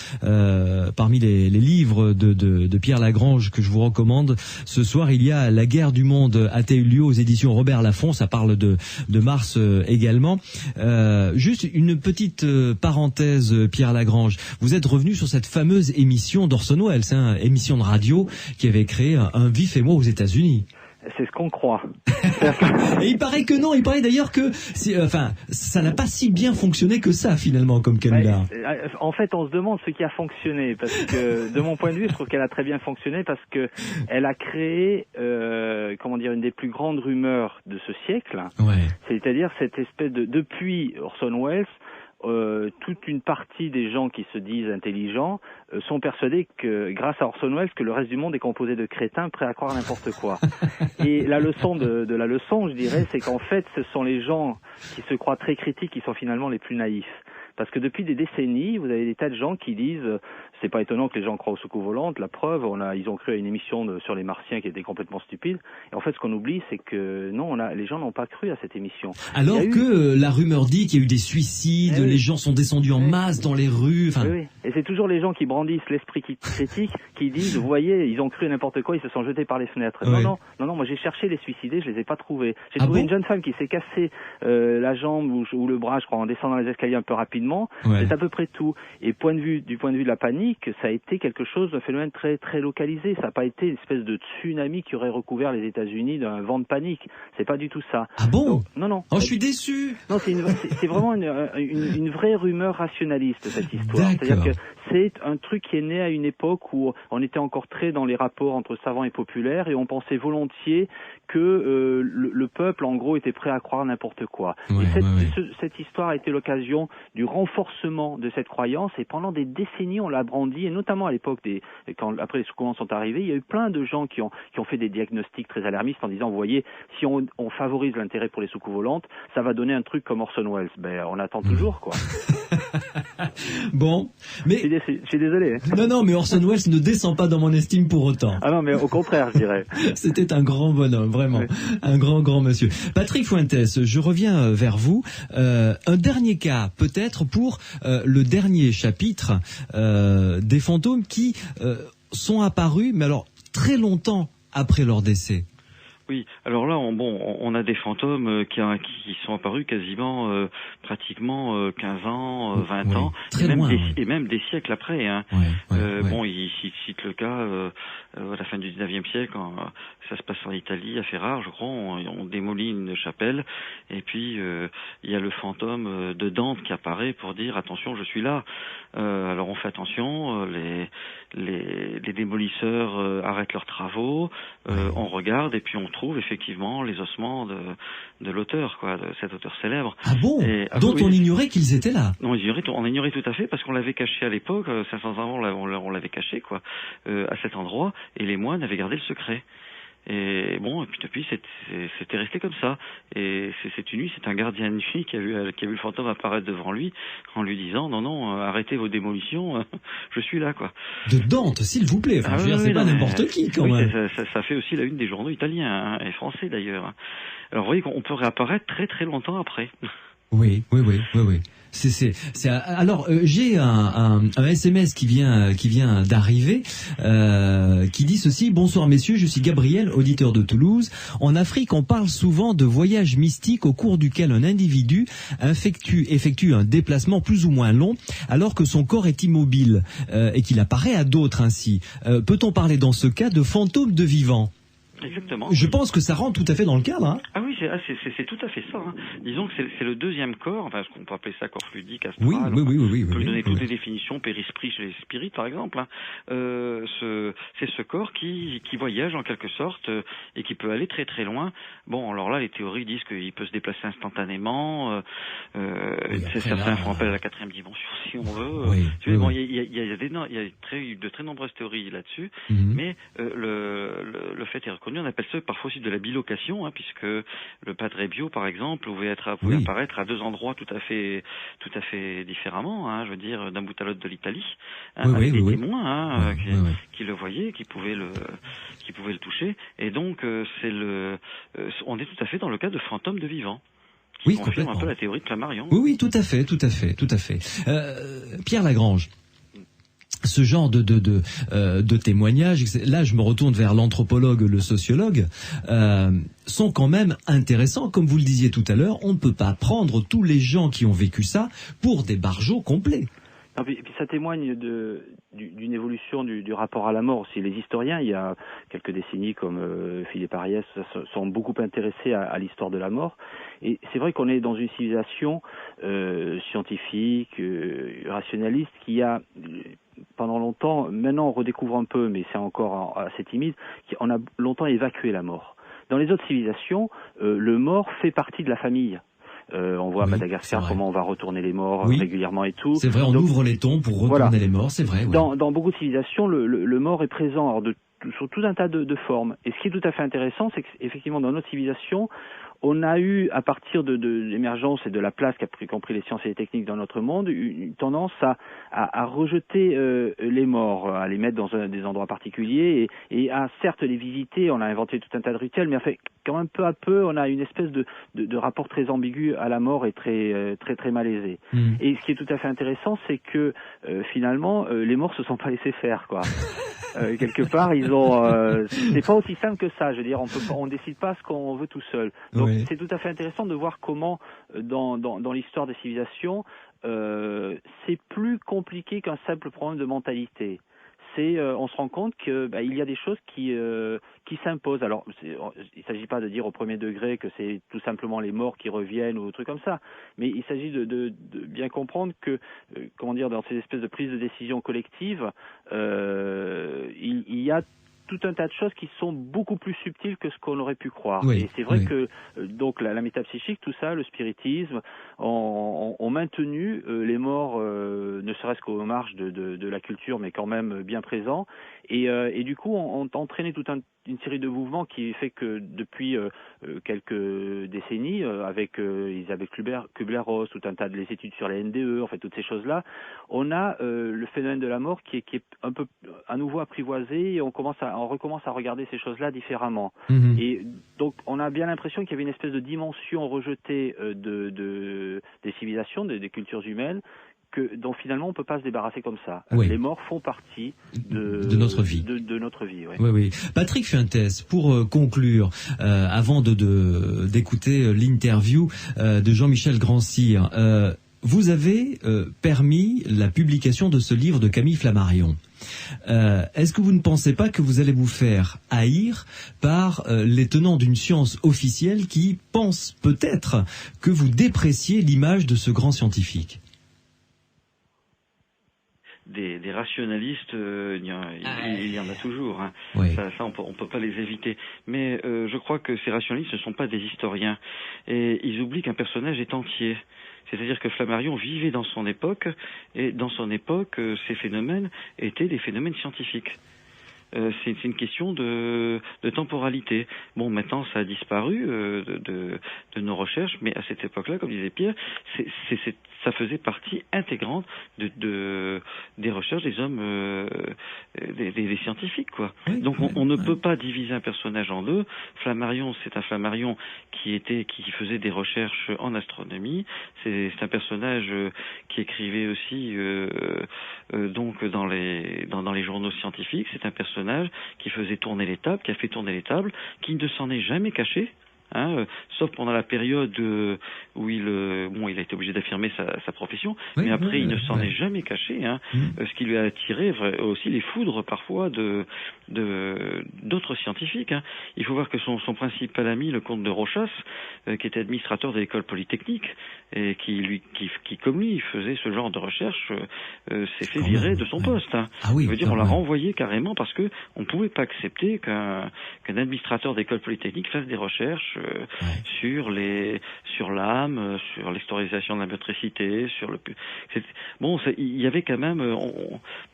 Speaker 1: parmi les livres de Pierre Lagrange que je vous recommande ce soir, il y a La guerre du monde a-t-elle eu lieu aux éditions Robert Laffont. Ça parle de Mars également. Juste une petite parenthèse, Pierre Lagrange. Vous êtes revenu sur cette fameuse émission d'Orson Welles, émission de radio qui avait créé un vif émoi aux États-Unis.
Speaker 3: C'est ce qu'on croit.
Speaker 1: Et il paraît que non, il paraît d'ailleurs que ça n'a pas si bien fonctionné que ça finalement comme canular.
Speaker 3: En fait, on se demande ce qui a fonctionné parce que de mon point de vue, je trouve qu'elle a très bien fonctionné parce que elle a créé une des plus grandes rumeurs de ce siècle. C'est-à-dire cette espèce de depuis Orson Welles, toute une partie des gens qui se disent intelligents sont persuadés que, grâce à Orson Welles, que le reste du monde est composé de crétins prêts à croire n'importe quoi. Et la leçon de la leçon, je dirais, c'est qu'en fait, ce sont les gens qui se croient très critiques qui sont finalement les plus naïfs. Parce que depuis des décennies, vous avez des tas de gens qui disent, c'est pas étonnant que les gens croient aux soucoupes volantes, la preuve, ils ont cru à une émission sur les Martiens qui était complètement stupide. Et en fait, ce qu'on oublie, c'est que non, les gens n'ont pas cru à cette émission.
Speaker 1: Alors que la rumeur dit qu'il y a eu des suicides, les gens sont descendus en masse dans les rues. Enfin...
Speaker 3: Oui. Et c'est toujours les gens qui brandissent l'esprit critique qui disent, vous voyez, ils ont cru à n'importe quoi, ils se sont jetés par les fenêtres. Non, moi j'ai cherché les suicidés, je les ai pas trouvés. J'ai trouvé une jeune femme qui s'est cassée la jambe ou le bras, je crois, en descendant les escaliers un peu rapidement. C'est à peu près tout. Et du point de vue de la panique, ça a été quelque chose d'un phénomène très très localisé. Ça n'a pas été une espèce de tsunami qui aurait recouvert les États-Unis d'un vent de panique. C'est pas du tout ça.
Speaker 1: Ah bon?
Speaker 3: Donc, non.
Speaker 1: Oh, je suis déçu.
Speaker 3: Non, c'est vraiment une vraie rumeur rationaliste, cette histoire. C'est-à-dire que c'est un truc qui est né à une époque où on était encore très dans les rapports entre savants et populaires et on pensait volontiers que le peuple, en gros, était prêt à croire n'importe quoi. Cette histoire a été l'occasion du renforcement de cette croyance et pendant des décennies, on l'a brandi et notamment à l'époque après les soucoupes sont arrivés, il y a eu plein de gens qui ont fait des diagnostics très alarmistes en disant, vous voyez, si on favorise l'intérêt pour les soucoupes volantes, ça va donner un truc comme Orson Welles. Ben, on attend toujours, quoi.
Speaker 1: Bon, mais...
Speaker 3: Je suis désolé.
Speaker 1: Non, mais Orson Welles ne descend pas dans mon estime pour autant.
Speaker 3: Ah non, mais au contraire, je dirais.
Speaker 1: C'était un grand bonhomme, vraiment. Un grand monsieur. Patrick Fuentes, je reviens vers vous. Un dernier cas, peut-être, pour le dernier chapitre des fantômes qui sont apparus, mais alors très longtemps après leur décès.
Speaker 2: Oui, alors là, on a des fantômes qui sont apparus quasiment, pratiquement 15 ans, 20 ans, et même des siècles après. Hein. Bon, il cite le cas à la fin du 19e siècle, quand ça se passe en Italie, à Ferrare, je crois, on démolit une chapelle, et puis il y a le fantôme de Dante qui apparaît pour dire attention, je suis là. Alors on fait attention, les démolisseurs arrêtent leurs travaux, on regarde et puis on trouve effectivement les ossements de l'auteur, quoi, de cet auteur célèbre.
Speaker 1: Ah bon? Dont on ignorait qu'ils étaient là.
Speaker 2: Non, on ignorait tout à fait parce qu'on l'avait caché à l'époque, 500 ans on l'avait caché, quoi, à cet endroit, et les moines avaient gardé le secret. Et bon, et puis depuis, c'était resté comme ça. Et c'est une nuit, c'est un gardien de nuit qui a vu le fantôme apparaître devant lui, en lui disant non, arrêtez vos démolitions, je suis là, quoi.
Speaker 1: De Dante, s'il vous plaît. Enfin, c'est pas n'importe qui, quand même.
Speaker 2: Ça fait aussi la une des journaux italiens, et français d'ailleurs. Alors vous voyez qu'on peut réapparaître très très longtemps après.
Speaker 1: Oui. Alors j'ai un SMS qui vient d'arriver qui dit ceci: bonsoir messieurs, je suis Gabriel, auditeur de Toulouse. En Afrique, on parle souvent de voyages mystiques au cours duquel un individu effectue un déplacement plus ou moins long alors que son corps est immobile et qu'il apparaît à d'autres ainsi. Peut-on parler dans ce cas de fantôme de vivant?
Speaker 2: Exactement.
Speaker 1: Je pense que ça rentre tout à fait dans le cadre. Hein.
Speaker 2: Ah oui, c'est tout à fait ça. Hein. Disons que c'est le deuxième corps, enfin, ce qu'on peut appeler ça corps fluidique, astral.
Speaker 1: Oui.
Speaker 2: On peut lui donner toutes les définitions, périsprit chez les spirites, par exemple. Hein. C'est ce corps qui voyage en quelque sorte et qui peut aller très très loin. Bon, alors là, les théories disent qu'il peut se déplacer instantanément. Certains font appel à la quatrième dimension, si on veut. Il y a de très nombreuses théories là-dessus, mais le fait est reconnu. On appelle ça parfois aussi de la bilocation, hein, puisque le Padre Pio, par exemple, pouvait apparaître à deux endroits tout à fait différemment, hein, je veux dire, d'un bout à l'autre de l'Italie, hein, avec des témoins qui le voyaient, qui pouvaient le toucher, et donc on est tout à fait dans le cas de fantômes de vivants.
Speaker 1: Oui,
Speaker 2: on
Speaker 1: complètement.
Speaker 2: confirme un peu la théorie de Flammarion.
Speaker 1: Oui, tout à fait. Pierre Lagrange. Ce genre de témoignages, là je me retourne vers l'anthropologue, le sociologue, sont quand même intéressants. Comme vous le disiez tout à l'heure, on ne peut pas prendre tous les gens qui ont vécu ça pour des barjots complets.
Speaker 3: Non, puis ça témoigne d'une évolution du rapport à la mort aussi. Les historiens, il y a quelques décennies, comme Philippe Ariès, sont beaucoup intéressés à l'histoire de la mort. Et c'est vrai qu'on est dans une civilisation scientifique, rationaliste, qui a pendant longtemps, maintenant on redécouvre un peu, mais c'est encore assez timide, on a longtemps évacué la mort. Dans les autres civilisations, le mort fait partie de la famille. On voit à Madagascar comment on va retourner les morts régulièrement et tout.
Speaker 1: C'est vrai, on ouvre les tombes pour retourner les morts, c'est vrai.
Speaker 3: Dans beaucoup de civilisations, le mort est présent sous tout un tas de formes. Et ce qui est tout à fait intéressant, c'est qu'effectivement, dans notre civilisation, on a eu, à partir de l'émergence et de la place qu'ont pris les sciences et les techniques dans notre monde, une tendance à rejeter les morts, à les mettre dans des endroits particuliers et à certes les visiter. On a inventé tout un tas de rituels, mais en fait, quand même peu à peu, on a une espèce de rapport très ambigu à la mort et très très malaisé. Et ce qui est tout à fait intéressant, c'est que finalement, les morts se sont pas laissés faire, quoi. Quelque part, ils ont. C'est pas aussi simple que ça. Je veux dire, on décide pas ce qu'on veut tout seul. Donc, c'est tout à fait intéressant de voir comment, dans l'histoire des civilisations, c'est plus compliqué qu'un simple problème de mentalité. On se rend compte que il y a des choses qui s'imposent. Alors, il s'agit pas de dire au premier degré que c'est tout simplement les morts qui reviennent ou des trucs comme ça, mais il s'agit de bien comprendre que, dans ces espèces de prises de décision collectives, il y a tout un tas de choses qui sont beaucoup plus subtiles que ce qu'on aurait pu croire. Et c'est vrai que donc la métapsychique, tout ça, le spiritisme, ont maintenu les morts, ne serait-ce qu'aux marges de la culture, mais quand même bien présents. Et du coup, ont entraîné toute une série de mouvements qui fait que depuis quelques décennies, avec Elisabeth Kubler-Ross, tout un tas de les études sur les NDE, en fait toutes ces choses-là, on a le phénomène de la mort qui est un peu à nouveau apprivoisé et on recommence à regarder ces choses-là différemment. Et donc on a bien l'impression qu'il y avait une espèce de dimension rejetée des civilisations, des cultures humaines, dont finalement on peut pas se débarrasser comme ça. Les morts font partie de notre vie. De notre vie.
Speaker 1: Oui. Patrick Fuentes, pour conclure, avant d'écouter l'interview de Jean-Michel Grand-Cyr, vous avez permis la publication de ce livre de Camille Flammarion. Est-ce que vous ne pensez pas que vous allez vous faire haïr par les tenants d'une science officielle qui pensent peut-être que vous dépréciez l'image de ce grand scientifique ?
Speaker 2: Des rationalistes, il y en a toujours. Hein. Ça, on peut pas les éviter. Mais je crois que ces rationalistes ne sont pas des historiens. Et ils oublient qu'un personnage est entier. C'est-à-dire que Flammarion vivait dans son époque, et dans son époque, ces phénomènes étaient des phénomènes scientifiques. C'est une question de temporalité. Bon, maintenant, ça a disparu de nos recherches, mais à cette époque-là, comme disait Pierre, ça faisait partie intégrante des recherches des hommes, des scientifiques, quoi. Donc, on ne peut pas diviser un personnage en deux. Flammarion, c'est un Flammarion qui faisait des recherches en astronomie. C'est un personnage qui écrivait aussi donc dans les journaux scientifiques. C'est un personnage qui faisait tourner les tables, qui a fait tourner les tables, qui ne s'en est jamais caché. Sauf pendant la période où il a été obligé d'affirmer sa profession, mais après il ne s'en est jamais caché. Ce qui lui a attiré aussi les foudres parfois d'autres scientifiques. Il faut voir que son principal ami, le comte de Rochas, qui était administrateur de l'école polytechnique et qui comme lui faisait ce genre de recherche, s'est fait virer de son poste. Ça veut dire on l'a renvoyé carrément parce que on pouvait pas accepter qu'un administrateur d'école polytechnique fasse des recherches sur l'âme, sur l'extériorisation de la motricité, il y avait quand même,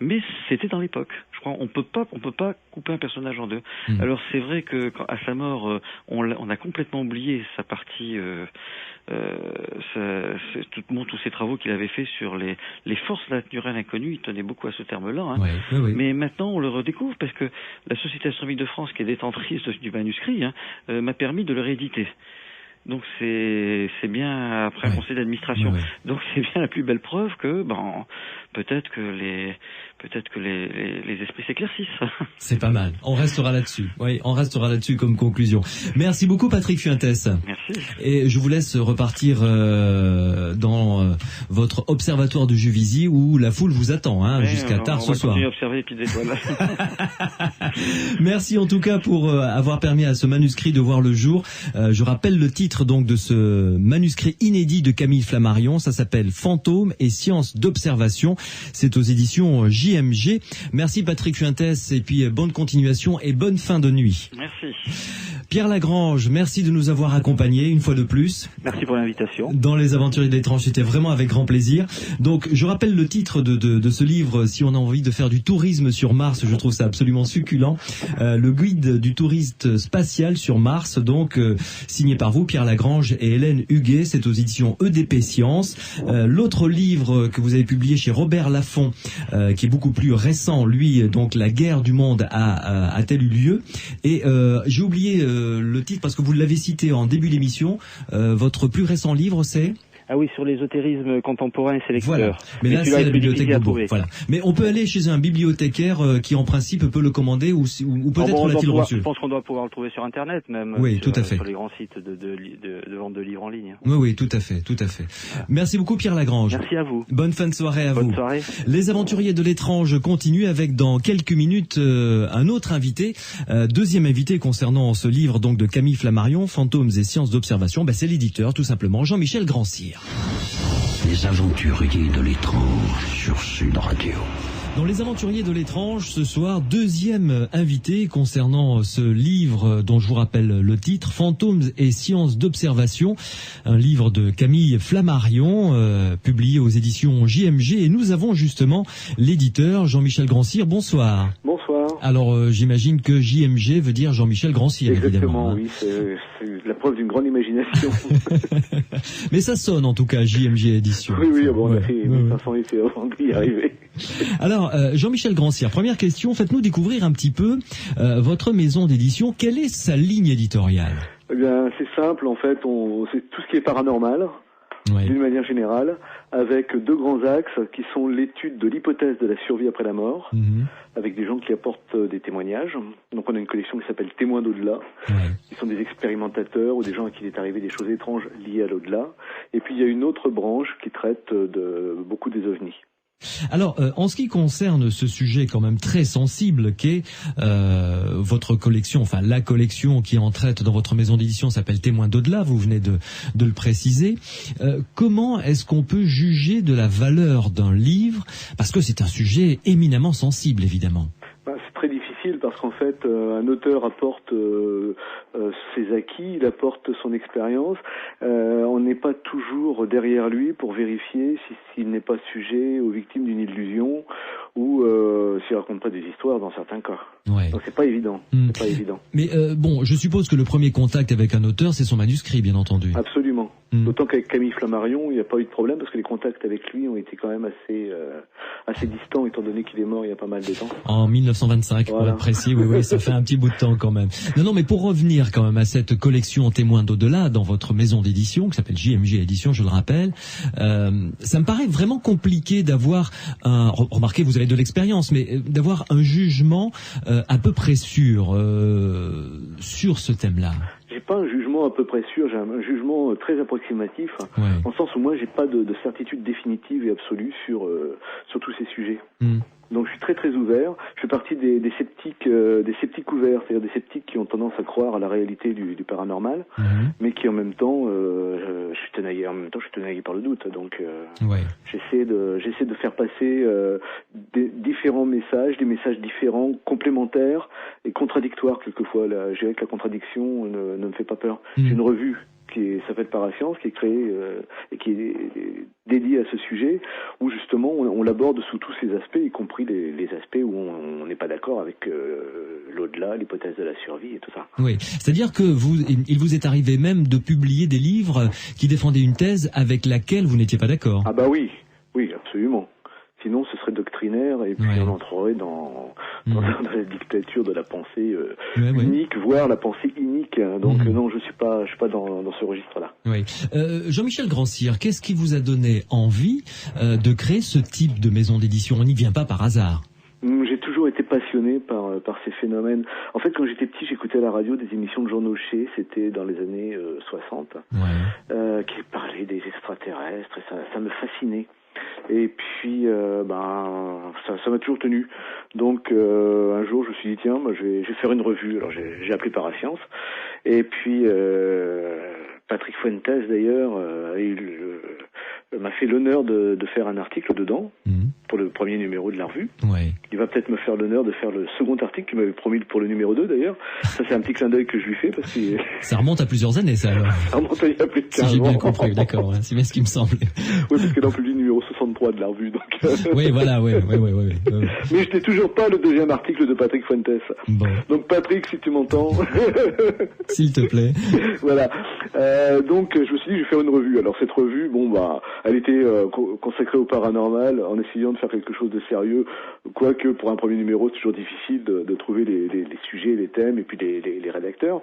Speaker 2: mais c'était dans l'époque. Je crois on peut pas couper un personnage en deux. Alors c'est vrai que à sa mort, on a complètement oublié sa partie, tous ces travaux qu'il avait fait sur les forces naturelles inconnues. Il tenait beaucoup à ce terme-là. Mais maintenant on le redécouvre parce que la Société astronomique de France, qui est détentrice du manuscrit, m'a permis de le rééditer. Donc c'est bien après un conseil d'administration. Donc c'est bien la plus belle preuve que peut-être que les esprits s'éclaircissent.
Speaker 1: C'est pas mal. On restera là-dessus. On restera là-dessus comme conclusion. Merci beaucoup Patrick Fuentes.
Speaker 2: Merci.
Speaker 1: Et je vous laisse repartir dans votre observatoire de Juvisy où la foule vous attend jusqu'à tard ce soir.
Speaker 2: On va continuer à observer les petites étoiles.
Speaker 1: Merci en tout cas pour avoir permis à ce manuscrit de voir le jour. Je rappelle le titre donc de ce manuscrit inédit de Camille Flammarion. Ça s'appelle Fantômes et sciences d'observation. C'est aux éditions JMG. Merci Patrick Fuentes et puis bonne continuation et bonne fin de nuit.
Speaker 2: Merci.
Speaker 1: Pierre Lagrange, merci de nous avoir accompagnés une fois de plus.
Speaker 3: Merci pour l'invitation.
Speaker 1: Dans Les Aventuriers de l'étrange, c'était vraiment avec grand plaisir. Donc, je rappelle le titre de ce livre, si on a envie de faire du tourisme sur Mars, je trouve ça absolument succulent. Le guide du touriste spatial sur Mars, donc signé par vous, Pierre Lagrange et Hélène Huguet. C'est aux éditions EDP Sciences. L'autre livre que vous avez publié chez Robert Laffont, qui est beaucoup plus récent, lui, donc La guerre du monde a-t-elle eu lieu? Et j'ai oublié le titre parce que vous l'avez cité en début d'émission. Votre plus récent livre, c'est?
Speaker 3: Ah oui, sur l'ésotérisme contemporain et sélecteur.
Speaker 1: Voilà. Mais là, c'est la bibliothèque de Bourg. Voilà. Mais on peut aller chez un bibliothécaire qui, en principe, peut le commander ou peut-être l'a-t-il reçu.
Speaker 3: Je pense qu'on doit pouvoir le trouver sur Internet, même.
Speaker 1: Oui, tout à fait.
Speaker 3: Sur les grands sites de vente de livres en ligne.
Speaker 1: Oui, tout à fait, tout à fait. Voilà. Merci beaucoup, Pierre Lagrange.
Speaker 3: Merci à vous.
Speaker 1: Bonne fin de soirée à vous.
Speaker 3: Bonne soirée.
Speaker 1: Les Aventuriers de l'étrange continuent avec, dans quelques minutes, un autre invité. Deuxième invité concernant ce livre, donc, de Camille Flammarion, Fantômes et sciences d'observation. C'est l'éditeur, tout simplement, Jean-Michel Grandcir.
Speaker 4: Les Aventuriers de l'étrange sur Sud Radio.
Speaker 1: Dans Les Aventuriers de l'étrange, ce soir, deuxième invité concernant ce livre dont je vous rappelle le titre, Fantômes et sciences d'observation, un livre de Camille Flammarion, publié aux éditions JMG. Et nous avons justement l'éditeur Jean-Michel Grandcir. Bonsoir.
Speaker 7: Bonsoir.
Speaker 1: Alors, j'imagine que JMG veut dire Jean-Michel Grandcir,
Speaker 7: évidemment.
Speaker 1: Exactement,
Speaker 7: oui, c'est la preuve d'une grande imagination.
Speaker 1: Mais ça sonne en tout cas, JMG Édition.
Speaker 7: Oui, bon, on a fait 1500 essais avant d'y arriver.
Speaker 1: Alors, Jean-Michel Grandcir, première question, faites-nous découvrir un petit peu votre maison d'édition. Quelle est sa ligne éditoriale?
Speaker 7: Eh bien, c'est simple, en fait, c'est tout ce qui est paranormal, d'une manière générale, avec deux grands axes qui sont l'étude de l'hypothèse de la survie après la mort, avec des gens qui apportent des témoignages. Donc on a une collection qui s'appelle Témoins d'au-delà, qui sont des expérimentateurs ou des gens à qui il est arrivé des choses étranges liées à l'au-delà. Et puis il y a une autre branche qui traite de beaucoup des ovnis.
Speaker 1: Alors, en ce qui concerne ce sujet quand même très sensible qu'est votre collection, enfin la collection qui en traite dans votre maison d'édition s'appelle Témoins d'au-delà, vous venez de le préciser. Comment est-ce qu'on peut juger de la valeur d'un livre? Parce que c'est un sujet éminemment sensible, évidemment.
Speaker 7: C'est très difficile parce qu'en fait, un auteur apporte ses acquis, il apporte son expérience. On n'est pas toujours derrière lui pour vérifier s'il n'est pas sujet aux victimes d'une illusion ou s'il raconte pas des histoires dans certains cas.
Speaker 1: Ouais.
Speaker 7: Donc c'est pas évident. C'est pas évident.
Speaker 1: Mais bon, je suppose que le premier contact avec un auteur, c'est son manuscrit, bien entendu.
Speaker 7: Absolument. D'autant qu'avec Camille Flammarion, il n'y a pas eu de problème parce que les contacts avec lui ont été quand même assez distants étant donné qu'il est mort il y a pas mal de temps.
Speaker 1: En 1925, pour être précis, oui, ça fait un petit bout de temps quand même. Non, mais pour revenir quand même à cette collection Témoins d'au-delà dans votre maison d'édition, qui s'appelle JMG Édition, je le rappelle, ça me paraît vraiment compliqué d'avoir remarquez, vous avez de l'expérience, mais d'avoir un jugement à peu près sûr sur ce thème-là.
Speaker 7: J'ai pas un jugement à peu près sûr, j'ai un jugement très approximatif, en sens où moi j'ai pas de certitude définitive et absolue sur tous ces sujets. Donc je suis très très ouvert. Je fais partie des sceptiques ouverts, c'est-à-dire des sceptiques qui ont tendance à croire à la réalité du paranormal, mais qui en même temps, je suis tenaillé par le doute. Donc j'essaie de faire passer des différents messages, des messages différents, complémentaires et contradictoires quelquefois. Je dirais que la contradiction ne me fait pas peur. J'ai une revue qui s'appelle Parascience, qui est créée et qui est dédiée à ce sujet, où justement on l'aborde sous tous ses aspects, y compris les aspects où on n'est pas d'accord avec l'au-delà, l'hypothèse de la survie et tout ça.
Speaker 1: Oui, c'est-à-dire que il vous est arrivé même de publier des livres qui défendaient une thèse avec laquelle vous n'étiez pas d'accord.
Speaker 7: Ah bah oui, absolument. Sinon, ce serait doctrinaire et puis on entrerait dans la dictature de la pensée unique, voire la pensée unique. Donc non, je suis pas dans ce registre-là.
Speaker 1: Oui. Jean-Michel Grandcir, qu'est-ce qui vous a donné envie de créer ce type de maison d'édition? On n'y vient pas par hasard.
Speaker 7: J'ai toujours été passionné par ces phénomènes. En fait, quand j'étais petit, j'écoutais à la radio des émissions de Jean Nochet, c'était dans les années 60, qui parlaient des extraterrestres, et ça me fascinait. Et puis, ça m'a toujours tenu. Donc, un jour, je me suis dit, tiens, je vais faire une revue. Alors, j'ai appelé Parascience. Et puis, Patrick Fuentes, d'ailleurs, m'a fait l'honneur de faire un article dedans. pour le premier numéro de la revue.
Speaker 1: Ouais.
Speaker 7: Il va peut-être me faire l'honneur de faire le second article qu'il m'avait promis pour le numéro 2 d'ailleurs. Ça c'est un petit clin d'œil que je lui fais parce que
Speaker 1: ça remonte à plusieurs années ça alors.
Speaker 7: Ça remonte à il y a plus de 15 ans.
Speaker 1: Si j'ai bien compris, d'accord, c'est bien ce qui me semblait.
Speaker 7: Oui, parce que là on publie le numéro 63 de la revue donc.
Speaker 1: Oui, voilà, oui.
Speaker 7: Mais je n'ai toujours pas le deuxième article de Patrick Fuentes.
Speaker 1: Bon.
Speaker 7: Donc Patrick, si tu m'entends.
Speaker 1: S'il te plaît.
Speaker 7: Voilà. Donc je me suis dit je vais faire une revue. Alors cette revue, elle était consacrée au paranormal en essayant de faire quelque chose de sérieux, quoique pour un premier numéro c'est toujours difficile de trouver les sujets, les thèmes et puis les rédacteurs.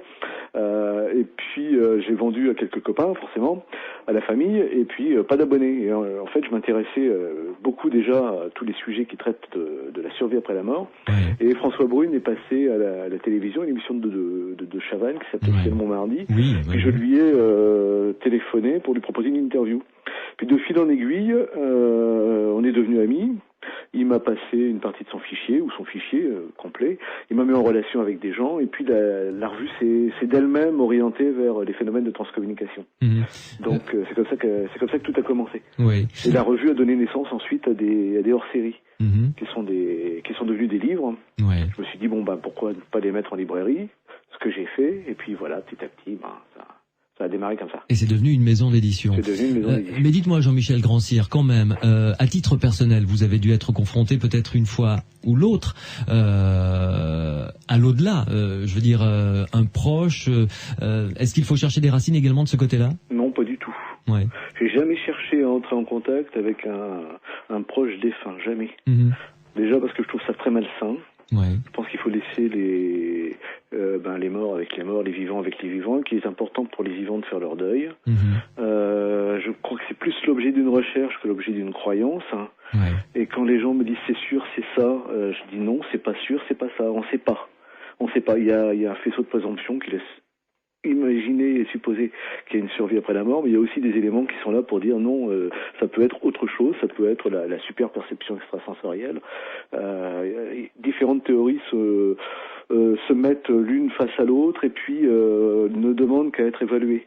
Speaker 7: Et puis j'ai vendu à quelques copains forcément, à la famille, et puis pas d'abonnés. Et en fait je m'intéressais beaucoup déjà à tous les sujets qui traitent de la survie après la mort.
Speaker 1: Ouais.
Speaker 7: Et François Brune est passé à la télévision, une émission de Chavannes qui s'appelle Mon Mardi.
Speaker 1: Oui,
Speaker 7: puis je lui ai téléphoné pour lui proposer une interview. Puis de fil en aiguille, on est devenus amis. Il m'a passé une partie de son fichier, ou son fichier complet. Il m'a mis en relation avec des gens, et puis la revue s'est d'elle-même orientée vers les phénomènes de transcommunication. Donc c'est comme ça que tout a commencé.
Speaker 1: Oui.
Speaker 7: Et la revue a donné naissance ensuite à des hors-séries, qui sont devenus des livres.
Speaker 1: Ouais.
Speaker 7: Je me suis dit pourquoi ne pas les mettre en librairie, ce que j'ai fait, et puis voilà, petit à petit, ça a démarré comme ça.
Speaker 1: Et c'est devenu une maison d'édition.
Speaker 7: C'est devenu une maison d'édition.
Speaker 1: Mais dites-moi, Jean-Michel Grandcir, quand même, à titre personnel, vous avez dû être confronté peut-être une fois ou l'autre à l'au-delà. Je veux dire, un proche. Est-ce qu'il faut chercher des racines également de ce côté-là?
Speaker 7: Non, pas du tout.
Speaker 1: Ouais.
Speaker 7: J'ai jamais cherché à entrer en contact avec un proche défunt, jamais. Déjà parce que je trouve ça très malsain.
Speaker 1: Ouais.
Speaker 7: Je pense qu'il faut laisser les morts avec les morts, les vivants avec les vivants, qu'il est important pour les vivants de faire leur deuil. Je crois que c'est plus l'objet d'une recherche que l'objet d'une croyance.
Speaker 1: Ouais.
Speaker 7: Et quand les gens me disent c'est sûr, c'est ça, je dis non, c'est pas sûr, c'est pas ça, on sait pas. Il y a un faisceau de présomption qui laisse imaginer et supposer qu'il y a une survie après la mort, mais il y a aussi des éléments qui sont là pour dire non, ça peut être autre chose, ça peut être la super perception extrasensorielle. Différentes théories se mettent l'une face à l'autre et puis ne demandent qu'à être évaluées.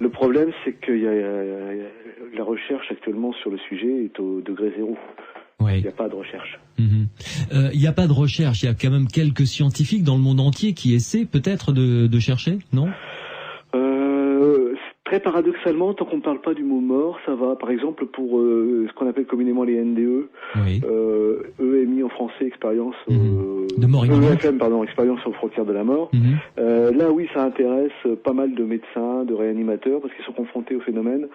Speaker 7: Le problème, c'est que la recherche actuellement sur le sujet est au degré zéro.
Speaker 1: Oui.
Speaker 7: Il n'y a pas de recherche.
Speaker 1: Il n'y a pas de recherche. Il y a quand même quelques scientifiques dans le monde entier qui essaient peut-être de chercher, non?
Speaker 7: Très paradoxalement, tant qu'on ne parle pas du mot mort, ça va. Par exemple, pour ce qu'on appelle communément les NDE,
Speaker 1: oui.
Speaker 7: EMI en français, expérience
Speaker 1: de mort imminente.
Speaker 7: EFM, pardon, expérience aux frontières de la mort. Là, oui, ça intéresse pas mal de médecins, de réanimateurs, parce qu'ils sont confrontés au phénomène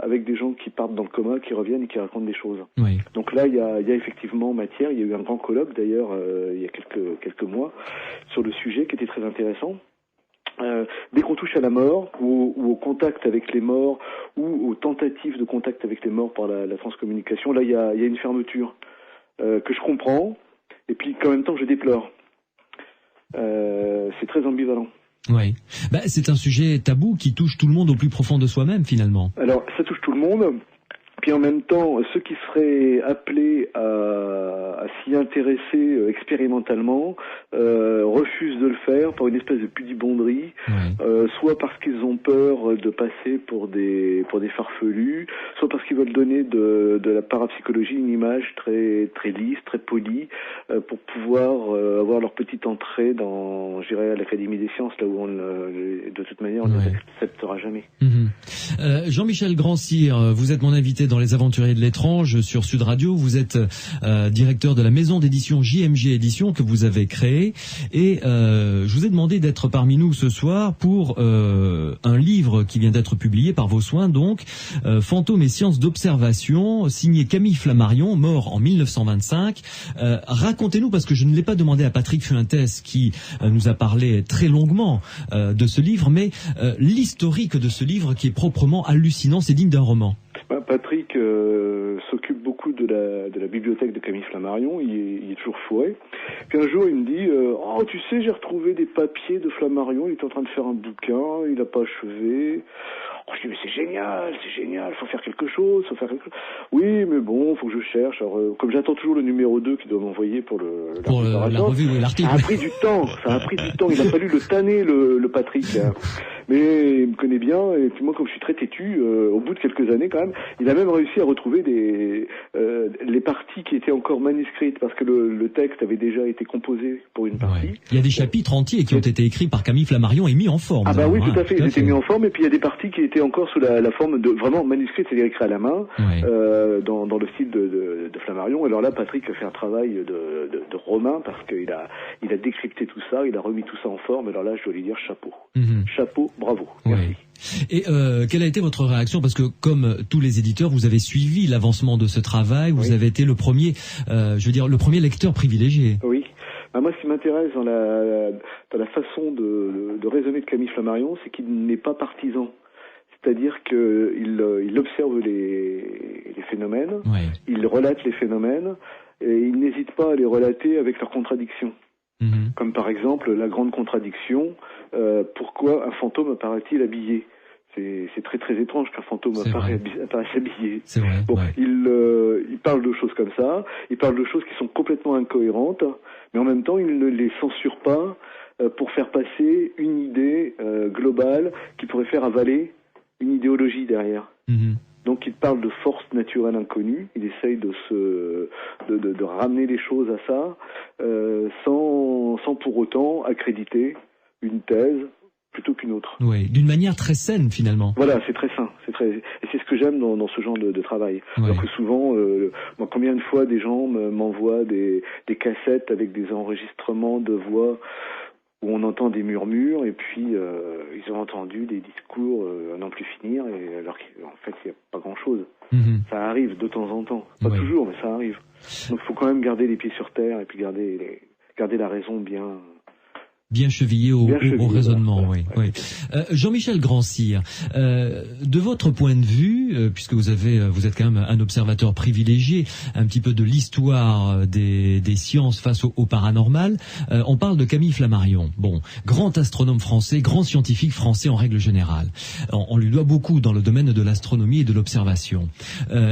Speaker 7: avec des gens qui partent dans le coma, qui reviennent et qui racontent des choses.
Speaker 1: Oui.
Speaker 7: Donc là, il y a effectivement matière. Il y a eu un grand colloque, d'ailleurs, il y a quelques mois, sur le sujet, qui était très intéressant. Dès qu'on touche à la mort ou au contact avec les morts ou aux tentatives de contact avec les morts par la transcommunication, là il y a une fermeture que je comprends et puis qu'en même temps je déplore. C'est très ambivalent.
Speaker 1: Oui. C'est un sujet tabou qui touche tout le monde au plus profond de soi-même finalement.
Speaker 7: Alors ça touche tout le monde. Puis en même temps, ceux qui seraient appelés à s'y intéresser expérimentalement refusent de le faire par une espèce de pudibonderie, soit parce qu'ils ont peur de passer pour des farfelus, soit parce qu'ils veulent donner de la parapsychologie une image très très lisse, très polie, pour pouvoir avoir leur petite entrée dans, je dirais, à l'Académie des sciences, là où de toute manière on ne l'acceptera jamais.
Speaker 1: Jean-Michel Grandcir, vous êtes mon invité dans Les Aventuriers de l'étrange sur Sud Radio. Vous êtes directeur de la maison d'édition JMG Édition que vous avez créée et je vous ai demandé d'être parmi nous ce soir pour un livre qui vient d'être publié par vos soins, donc Fantômes et sciences d'observation, signé Camille Flammarion, mort en 1925. Racontez-nous, parce que je ne l'ai pas demandé à Patrick Fuentes qui nous a parlé très longuement de ce livre, mais l'historique de ce livre qui est proprement hallucinant, c'est digne d'un roman.
Speaker 7: Patrick s'occupe beaucoup de la bibliothèque de Camille Flammarion, il est toujours fourré. Puis un jour il me dit oh tu sais, j'ai retrouvé des papiers de Flammarion, il est en train de faire un bouquin, il n'a pas achevé. Je dis mais c'est génial, faut faire quelque chose. Oui, mais bon, faut que je cherche. Alors comme j'attends toujours le numéro 2 qu'il doit m'envoyer pour la revue, l'article. Ça a pris du temps, il a fallu le tanner le Patrick. Mais il me connaît bien, et puis moi, comme je suis très têtu, au bout de quelques années quand même, il a même réussi à retrouver les parties qui étaient encore manuscrites, parce que le texte avait déjà été composé pour une partie.
Speaker 1: Ouais. Il y a des chapitres entiers qui ont été écrits par Camille Flammarion et mis en forme.
Speaker 7: Ah bah oui, tout à fait, ils étaient mis en forme, et puis il y a des parties qui étaient encore sous la forme de vraiment manuscrites, c'est-à-dire écrits à la main, dans le style de Flammarion. Alors là, Patrick a fait un travail de romain, parce qu'il a décrypté tout ça, il a remis tout ça en forme. Alors là, je dois lui dire chapeau. Chapeau, bravo. Merci.
Speaker 1: Et quelle a été votre réaction? Parce que comme tous les éditeurs, vous avez suivi l'avancement de ce travail, vous avez été le premier, le premier lecteur privilégié.
Speaker 7: Oui. Bah moi, ce qui m'intéresse dans la façon de raisonner de Camille Flammarion, c'est qu'il n'est pas partisan. C'est-à-dire qu'il observe les phénomènes, il relate les phénomènes, et il n'hésite pas à les relater avec leurs contradictions. Comme par exemple la grande contradiction, pourquoi un fantôme apparaît-il habillé? C'est très très étrange qu'un fantôme apparaisse habillé.
Speaker 1: Vrai,
Speaker 7: bon, il parle de choses comme ça, il parle de choses qui sont complètement incohérentes, mais en même temps il ne les censure pas pour faire passer une idée globale qui pourrait faire avaler une idéologie derrière. Donc il parle de force naturelle inconnue, il essaye de ramener les choses à ça, sans pour autant accréditer une thèse plutôt qu'une autre.
Speaker 1: Oui, d'une manière très saine finalement.
Speaker 7: Voilà, c'est très sain, et c'est ce que j'aime dans ce genre de travail. Alors que souvent, moi, combien de fois des gens m'envoient des cassettes avec des enregistrements de voix où on entend des murmures, et puis ils ont entendu des discours à n'en plus finir, et alors qu'en fait il n'y a pas grand-chose. Ça arrive de temps en temps, pas toujours, mais ça arrive. Donc il faut quand même garder les pieds sur terre, et puis garder la raison
Speaker 1: bien chevillé au raisonnement, oui. Jean-Michel Grand-Cyr, de votre point de vue, puisque vous êtes quand même un observateur privilégié, un petit peu de l'histoire des sciences face au paranormal, on parle de Camille Flammarion. Bon, grand astronome français, grand scientifique français en règle générale. On lui doit beaucoup dans le domaine de l'astronomie et de l'observation.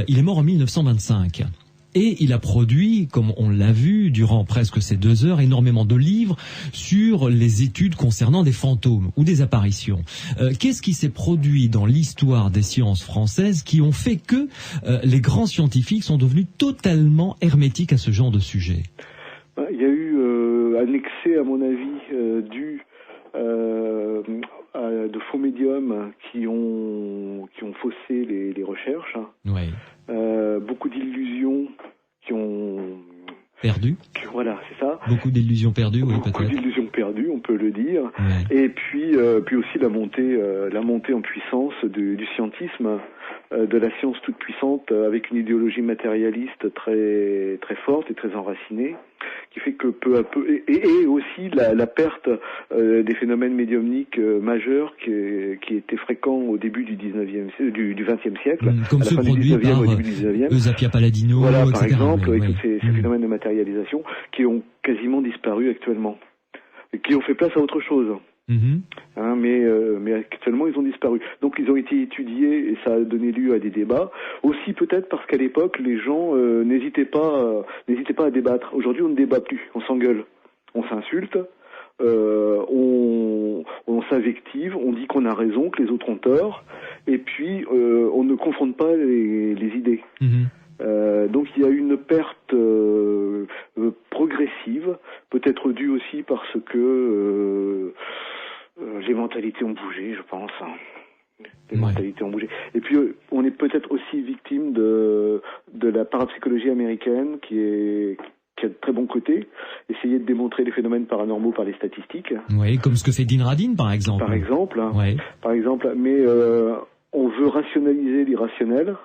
Speaker 1: Il est mort en 1925. Et il a produit, comme on l'a vu, durant presque ces 2 heures, énormément de livres sur les études concernant des fantômes ou des apparitions. Qu'est-ce qui s'est produit dans l'histoire des sciences françaises qui ont fait que les grands scientifiques sont devenus totalement hermétiques à ce genre de sujet?
Speaker 7: Il y a eu un excès, à mon avis, dû à de faux médiums qui ont faussé les recherches. Beaucoup d'illusions qui ont
Speaker 1: perdu.
Speaker 7: Voilà, c'est ça.
Speaker 1: Beaucoup d'illusions perdues, oui, peut-être.
Speaker 7: Beaucoup d'illusions perdues, on peut le dire. Et puis aussi la montée en puissance du scientisme, de la science toute puissante, avec une idéologie matérialiste très très forte et très enracinée, qui fait que peu à peu, et aussi la perte des phénomènes médiumniques majeurs qui étaient fréquents au début du 20e siècle,
Speaker 1: comme
Speaker 7: à la
Speaker 1: ceux
Speaker 7: fin
Speaker 1: produits
Speaker 7: du 19e,
Speaker 1: par
Speaker 7: au début du 19e.
Speaker 1: Eusapia Palladino,
Speaker 7: voilà,
Speaker 1: etc.
Speaker 7: par exemple, avec ces phénomènes de matérialisation qui ont quasiment disparu actuellement, et qui ont fait place à autre chose. Mais actuellement ils ont disparu. Donc ils ont été étudiés et ça a donné lieu à des débats. Aussi peut-être parce qu'à l'époque les gens n'hésitaient pas à débattre. Aujourd'hui on ne débat plus, on s'engueule, on s'insulte, on s'invective, on dit qu'on a raison, que les autres ont tort, et puis on ne confronte pas les idées. Donc il y a une perte progressive, peut-être due aussi parce que les mentalités ont bougé, je pense. Les mentalités ont bougé. Et puis on est peut-être aussi victime de la parapsychologie américaine qui a de très bons côtés, essayer de démontrer les phénomènes paranormaux par les statistiques.
Speaker 1: Oui, comme ce que fait Dean Radin, par exemple.
Speaker 7: Par exemple, mais on veut rationaliser l'irrationnel.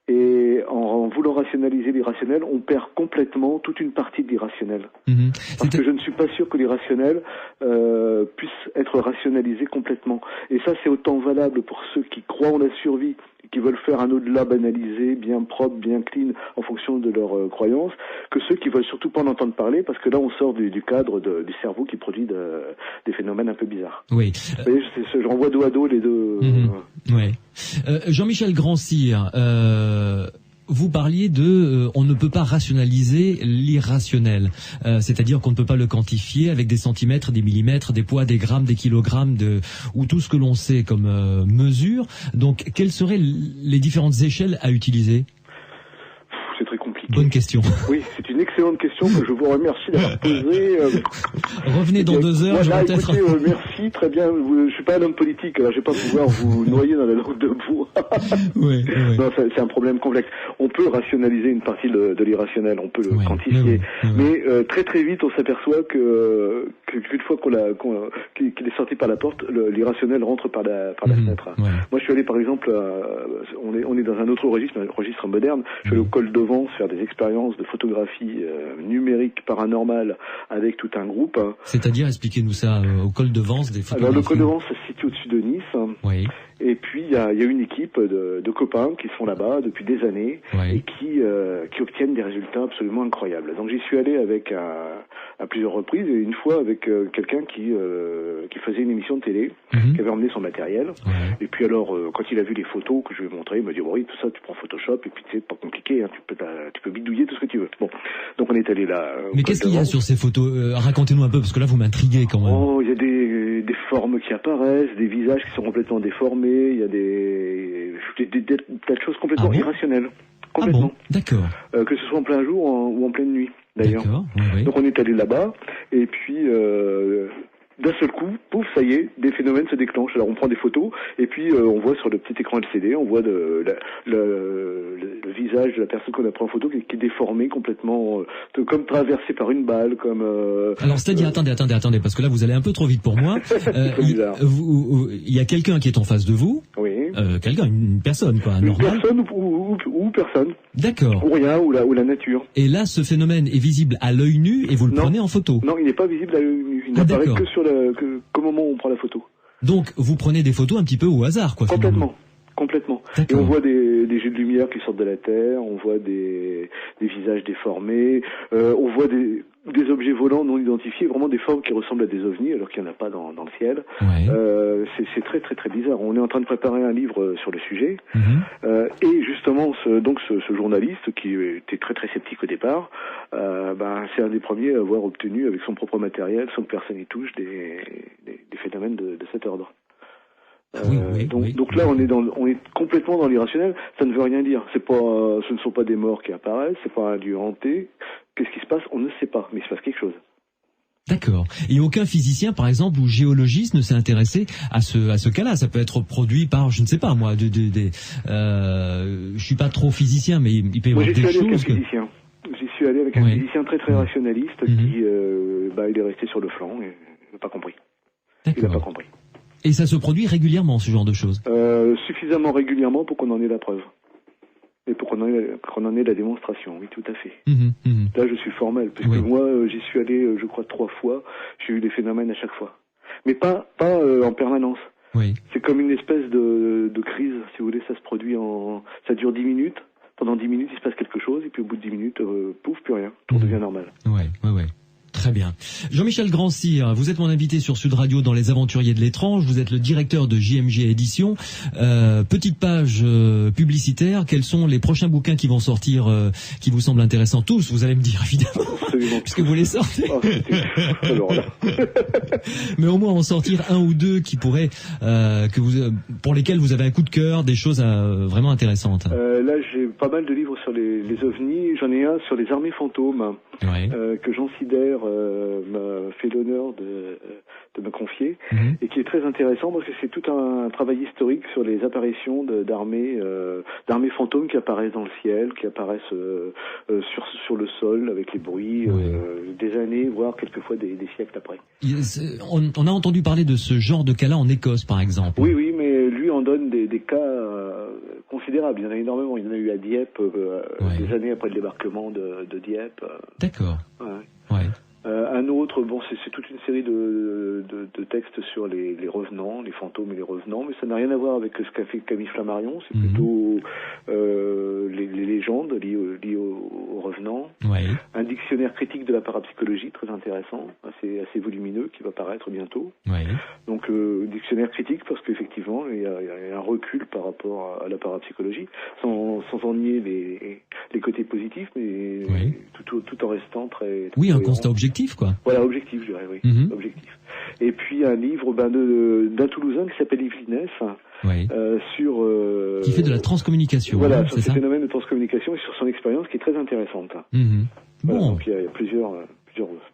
Speaker 7: Et en voulant rationaliser l'irrationnel, on perd complètement toute une partie de l'irrationnel. Parce que je ne suis pas sûr que l'irrationnel puisse être rationalisé complètement. Et ça, c'est autant valable pour ceux qui croient en la survie, qui veulent faire un au-delà banalisé, bien propre, bien clean, en fonction de leurs croyances, que ceux qui veulent surtout pas en entendre parler, parce que là, on sort du cadre du cerveau qui produit des phénomènes un peu bizarres.
Speaker 1: Oui.
Speaker 7: Vous voyez, je renvoie dos à dos les deux.
Speaker 1: Jean-Michel Grand-Cyr, vous parliez de on ne peut pas rationaliser l'irrationnel, c'est-à-dire qu'on ne peut pas le quantifier avec des centimètres, des millimètres, des poids, des grammes, des kilogrammes, ou tout ce que l'on sait comme mesure. Donc, quelles seraient les différentes échelles à utiliser ?
Speaker 7: C'est très compliqué.
Speaker 1: Bonne question.
Speaker 7: Oui, c'est une excellente question que je vous remercie d'avoir posée.
Speaker 1: Revenez dans 2 heures,
Speaker 7: voilà,
Speaker 1: je vais peut-être...
Speaker 7: écoutez, merci, très bien. Je suis pas un homme politique, alors je vais pas pouvoir vous noyer dans la langue de bois.
Speaker 1: Oui.
Speaker 7: Non, c'est un problème complexe. On peut rationaliser une partie de l'irrationnel, on peut le quantifier, mais très très vite on s'aperçoit qu'une fois qu'il est sorti par la porte, l'irrationnel rentre par la fenêtre.
Speaker 1: Ouais.
Speaker 7: Moi je suis allé par exemple, on est dans un autre registre, un registre moderne. Je suis allé au col de Vence faire des expériences de photographie numérique paranormale avec tout un groupe.
Speaker 1: C'est-à-dire, expliquez-nous ça, au col de Vence, des photographies.
Speaker 7: Alors le col de Vence, ça se situe au-dessus de Nice.
Speaker 1: Oui.
Speaker 7: Et puis il y a une équipe de copains qui sont là-bas depuis des années et qui obtiennent des résultats absolument incroyables. Donc j'y suis allé avec à plusieurs reprises et une fois avec quelqu'un qui faisait une émission de télé, qui avait emmené son matériel. Et puis alors quand il a vu les photos que je lui ai montrées, il m'a dit bon, oui, tout ça tu prends Photoshop et puis c'est pas compliqué, hein, tu peux bidouiller tout ce que tu veux. Bon, donc on est allé là.
Speaker 1: Mais qu'est-ce qu'il y a sur ces photos racontez-nous un peu parce que là vous m'intriguez quand même.
Speaker 7: Oh, il y a des formes qui apparaissent, des visages qui sont complètement déformés. Il y a des tas de choses complètement irrationnelles. Complètement.
Speaker 1: Ah bon, d'accord.
Speaker 7: Que ce soit en plein jour ou en pleine nuit, d'ailleurs.
Speaker 1: D'accord, oui.
Speaker 7: Donc on est allé là-bas, et puis d'un seul coup, pouf, ça y est, des phénomènes se déclenchent. Alors on prend des photos, et puis on voit sur le petit écran LCD, on voit le visage de la personne qu'on a pris en photo qui est déformé complètement, comme traversé par une balle, comme...
Speaker 1: Alors c'est-à-dire, attendez, parce que là vous allez un peu trop vite pour moi. Il y a quelqu'un qui est en face de vous.
Speaker 7: Oui.
Speaker 1: Une personne, quoi, normal.
Speaker 7: Une personne ou personne.
Speaker 1: D'accord.
Speaker 7: Ou rien, ou la nature.
Speaker 1: Et là, ce phénomène est visible à l'œil nu et vous le prenez en photo.
Speaker 7: Non, il n'est pas visible à l'œil nu. Il n'apparaît qu'au moment où on prend la photo.
Speaker 1: Donc, vous prenez des photos un petit peu au hasard, quoi.
Speaker 7: Complètement. Et on voit des jets de lumière qui sortent de la terre, on voit des visages déformés, on voit des objets volants non identifiés, vraiment des formes qui ressemblent à des ovnis alors qu'il n'y en a pas dans le ciel. C'est très très très bizarre. On est en train de préparer un livre sur le sujet et justement ce journaliste qui était très très sceptique au départ, c'est un des premiers à avoir obtenu avec son propre matériel, sans que personne n'y touche, des phénomènes de cet ordre. Donc là on est complètement dans l'irrationnel. Ça ne veut rien dire. Ce ne sont pas des morts qui apparaissent, c'est pas un lieu hanté. Qu'est-ce qui se passe? On ne sait pas, mais il se passe quelque chose.
Speaker 1: D'accord. Et aucun physicien, par exemple, ou géologiste ne s'est intéressé à ce cas-là. Ça peut être produit par, je ne sais pas moi, je suis pas trop physicien, mais il peut y avoir des choses.
Speaker 7: J'y suis allé avec un physicien très très rationaliste qui, il est resté sur le flanc et il n'a pas compris.
Speaker 1: D'accord.
Speaker 7: Il n'a pas compris.
Speaker 1: Et ça se produit régulièrement, ce genre de choses?
Speaker 7: Suffisamment régulièrement pour qu'on en ait la preuve. Et pour qu'on en ait la démonstration, oui, tout à fait. Là, je suis formel, parce que moi, j'y suis allé, je crois, 3 fois. J'ai eu des phénomènes à chaque fois. Mais pas en permanence.
Speaker 1: Oui.
Speaker 7: C'est comme une espèce de crise, si vous voulez, ça se produit ça dure 10 minutes. Pendant 10 minutes, il se passe quelque chose, et puis au bout de 10 minutes, pouf, plus rien. Tout devient normal.
Speaker 1: Ouais. Très bien. Jean-Michel Grand-Cyr, vous êtes mon invité sur Sud Radio dans Les Aventuriers de l'étrange. Vous êtes le directeur de JMG Éditions. Petite page publicitaire. Quels sont les prochains bouquins qui vont sortir, qui vous semblent intéressants? Tous, vous allez me dire, évidemment. Absolument. Puisque vous les sortez.
Speaker 7: Alors là.
Speaker 1: Mais au moins en sortir un ou deux qui pourraient, pour lesquels vous avez un coup de cœur, des choses vraiment intéressantes.
Speaker 7: Là, j'ai pas mal de livres sur les ovnis. J'en ai un sur les armées fantômes, que Jean Sider m'a fait l'honneur de me confier, et qui est très intéressant parce que c'est tout un travail historique sur les apparitions d'armées fantômes qui apparaissent dans le ciel, qui apparaissent sur le sol avec les bruits des années, voire quelquefois des siècles après.
Speaker 1: On a entendu parler de ce genre de cas-là en Écosse, par exemple.
Speaker 7: Oui, mais lui en donne des cas considérables. Il y en a énormément. Il y en a eu à Dieppe des années après le débarquement de Dieppe.
Speaker 1: D'accord.
Speaker 7: Ouais. Un autre, c'est toute une série de textes sur les revenants, les fantômes et les revenants, mais ça n'a rien à voir avec ce qu'a fait Camille Flammarion, c'est plutôt les légendes liées aux revenants. Un dictionnaire critique de la parapsychologie, très intéressant, assez volumineux, qui va paraître bientôt. Donc, dictionnaire critique, parce qu'effectivement, il y a un recul par rapport à la parapsychologie, sans en nier côtés positifs, mais tout en restant très
Speaker 1: oui, un constat objectif, quoi.
Speaker 7: Voilà, objectif, je dirais, oui. Objectif. Et puis un livre d'un Toulousain qui s'appelle Yves Linès, sur...
Speaker 1: qui fait de la transcommunication.
Speaker 7: Voilà, sur ce phénomène de transcommunication et sur son expérience qui est très intéressante. Voilà,
Speaker 1: bon.
Speaker 7: Donc il y a plusieurs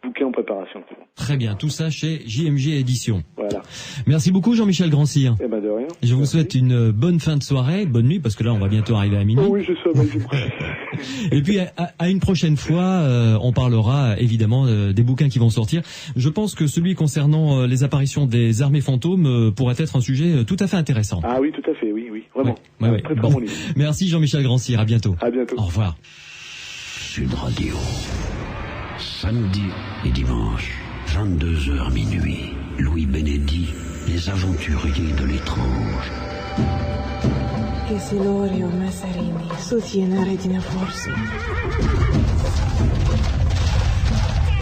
Speaker 7: bouquins en préparation.
Speaker 1: Très bien, tout ça chez JMG Éditions.
Speaker 7: Voilà.
Speaker 1: Merci beaucoup Jean-Michel Grandcir.
Speaker 7: Eh ben de rien.
Speaker 1: Je vous souhaite une bonne fin de soirée, bonne nuit, parce que là on va bientôt arriver à minuit.
Speaker 7: Oh oui, je sais.
Speaker 1: Et puis à une prochaine fois, on parlera évidemment des bouquins qui vont sortir. Je pense que celui concernant les apparitions des armées fantômes pourrait être un sujet tout à fait intéressant.
Speaker 7: Ah oui, tout à fait, oui, vraiment.
Speaker 1: Ouais.
Speaker 7: Très bon livre.
Speaker 1: Merci Jean-Michel Grandcir, à bientôt.
Speaker 7: À bientôt.
Speaker 1: Au revoir.
Speaker 4: Sud Radio. Samedi et dimanche, 22h minuit. Louis Benedit, les aventuriers de l'étrange.
Speaker 8: Che Silorio Massarini, soutienere di forza.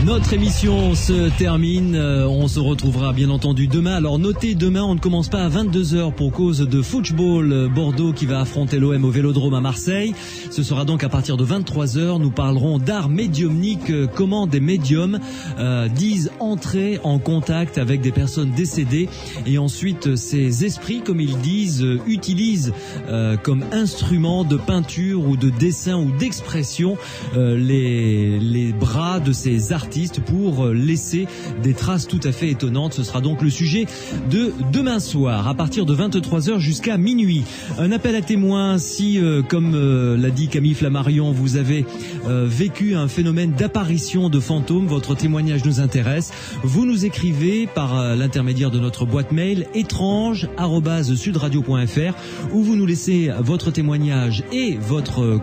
Speaker 1: Notre émission se termine, on se retrouvera bien entendu demain. Alors notez, demain on ne commence pas à 22h pour cause de football. Bordeaux qui va affronter l'OM au Vélodrome à Marseille. Ce sera donc à partir de 23h. Nous parlerons d'art médiumnique, comment des médiums disent entrer en contact avec des personnes décédées. Et ensuite ces esprits, comme ils disent, utilisent comme instrument de peinture ou de dessin ou d'expression les bras de ces artistes pour laisser des traces tout à fait étonnantes. Ce sera donc le sujet de demain soir à partir de 23h jusqu'à minuit. Un appel à témoins si, comme l'a dit Camille Flammarion, vous avez vécu un phénomène d'apparition de fantômes, votre témoignage nous intéresse. Vous nous écrivez par l'intermédiaire de notre boîte mail étrange@sudradio.fr où vous nous laissez votre témoignage et votre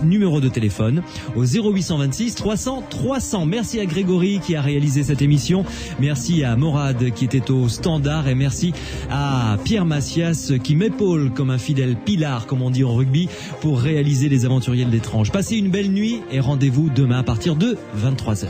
Speaker 1: numéro de téléphone au 0826 300 300. Merci à Grégory qui a réalisé cette émission. Merci à Morad qui était au standard et merci à Pierre Macias qui m'épaule comme un fidèle pilar, comme on dit en rugby, pour réaliser les aventuriers de l'étrange. Passez une belle nuit et rendez-vous demain à partir de 23h.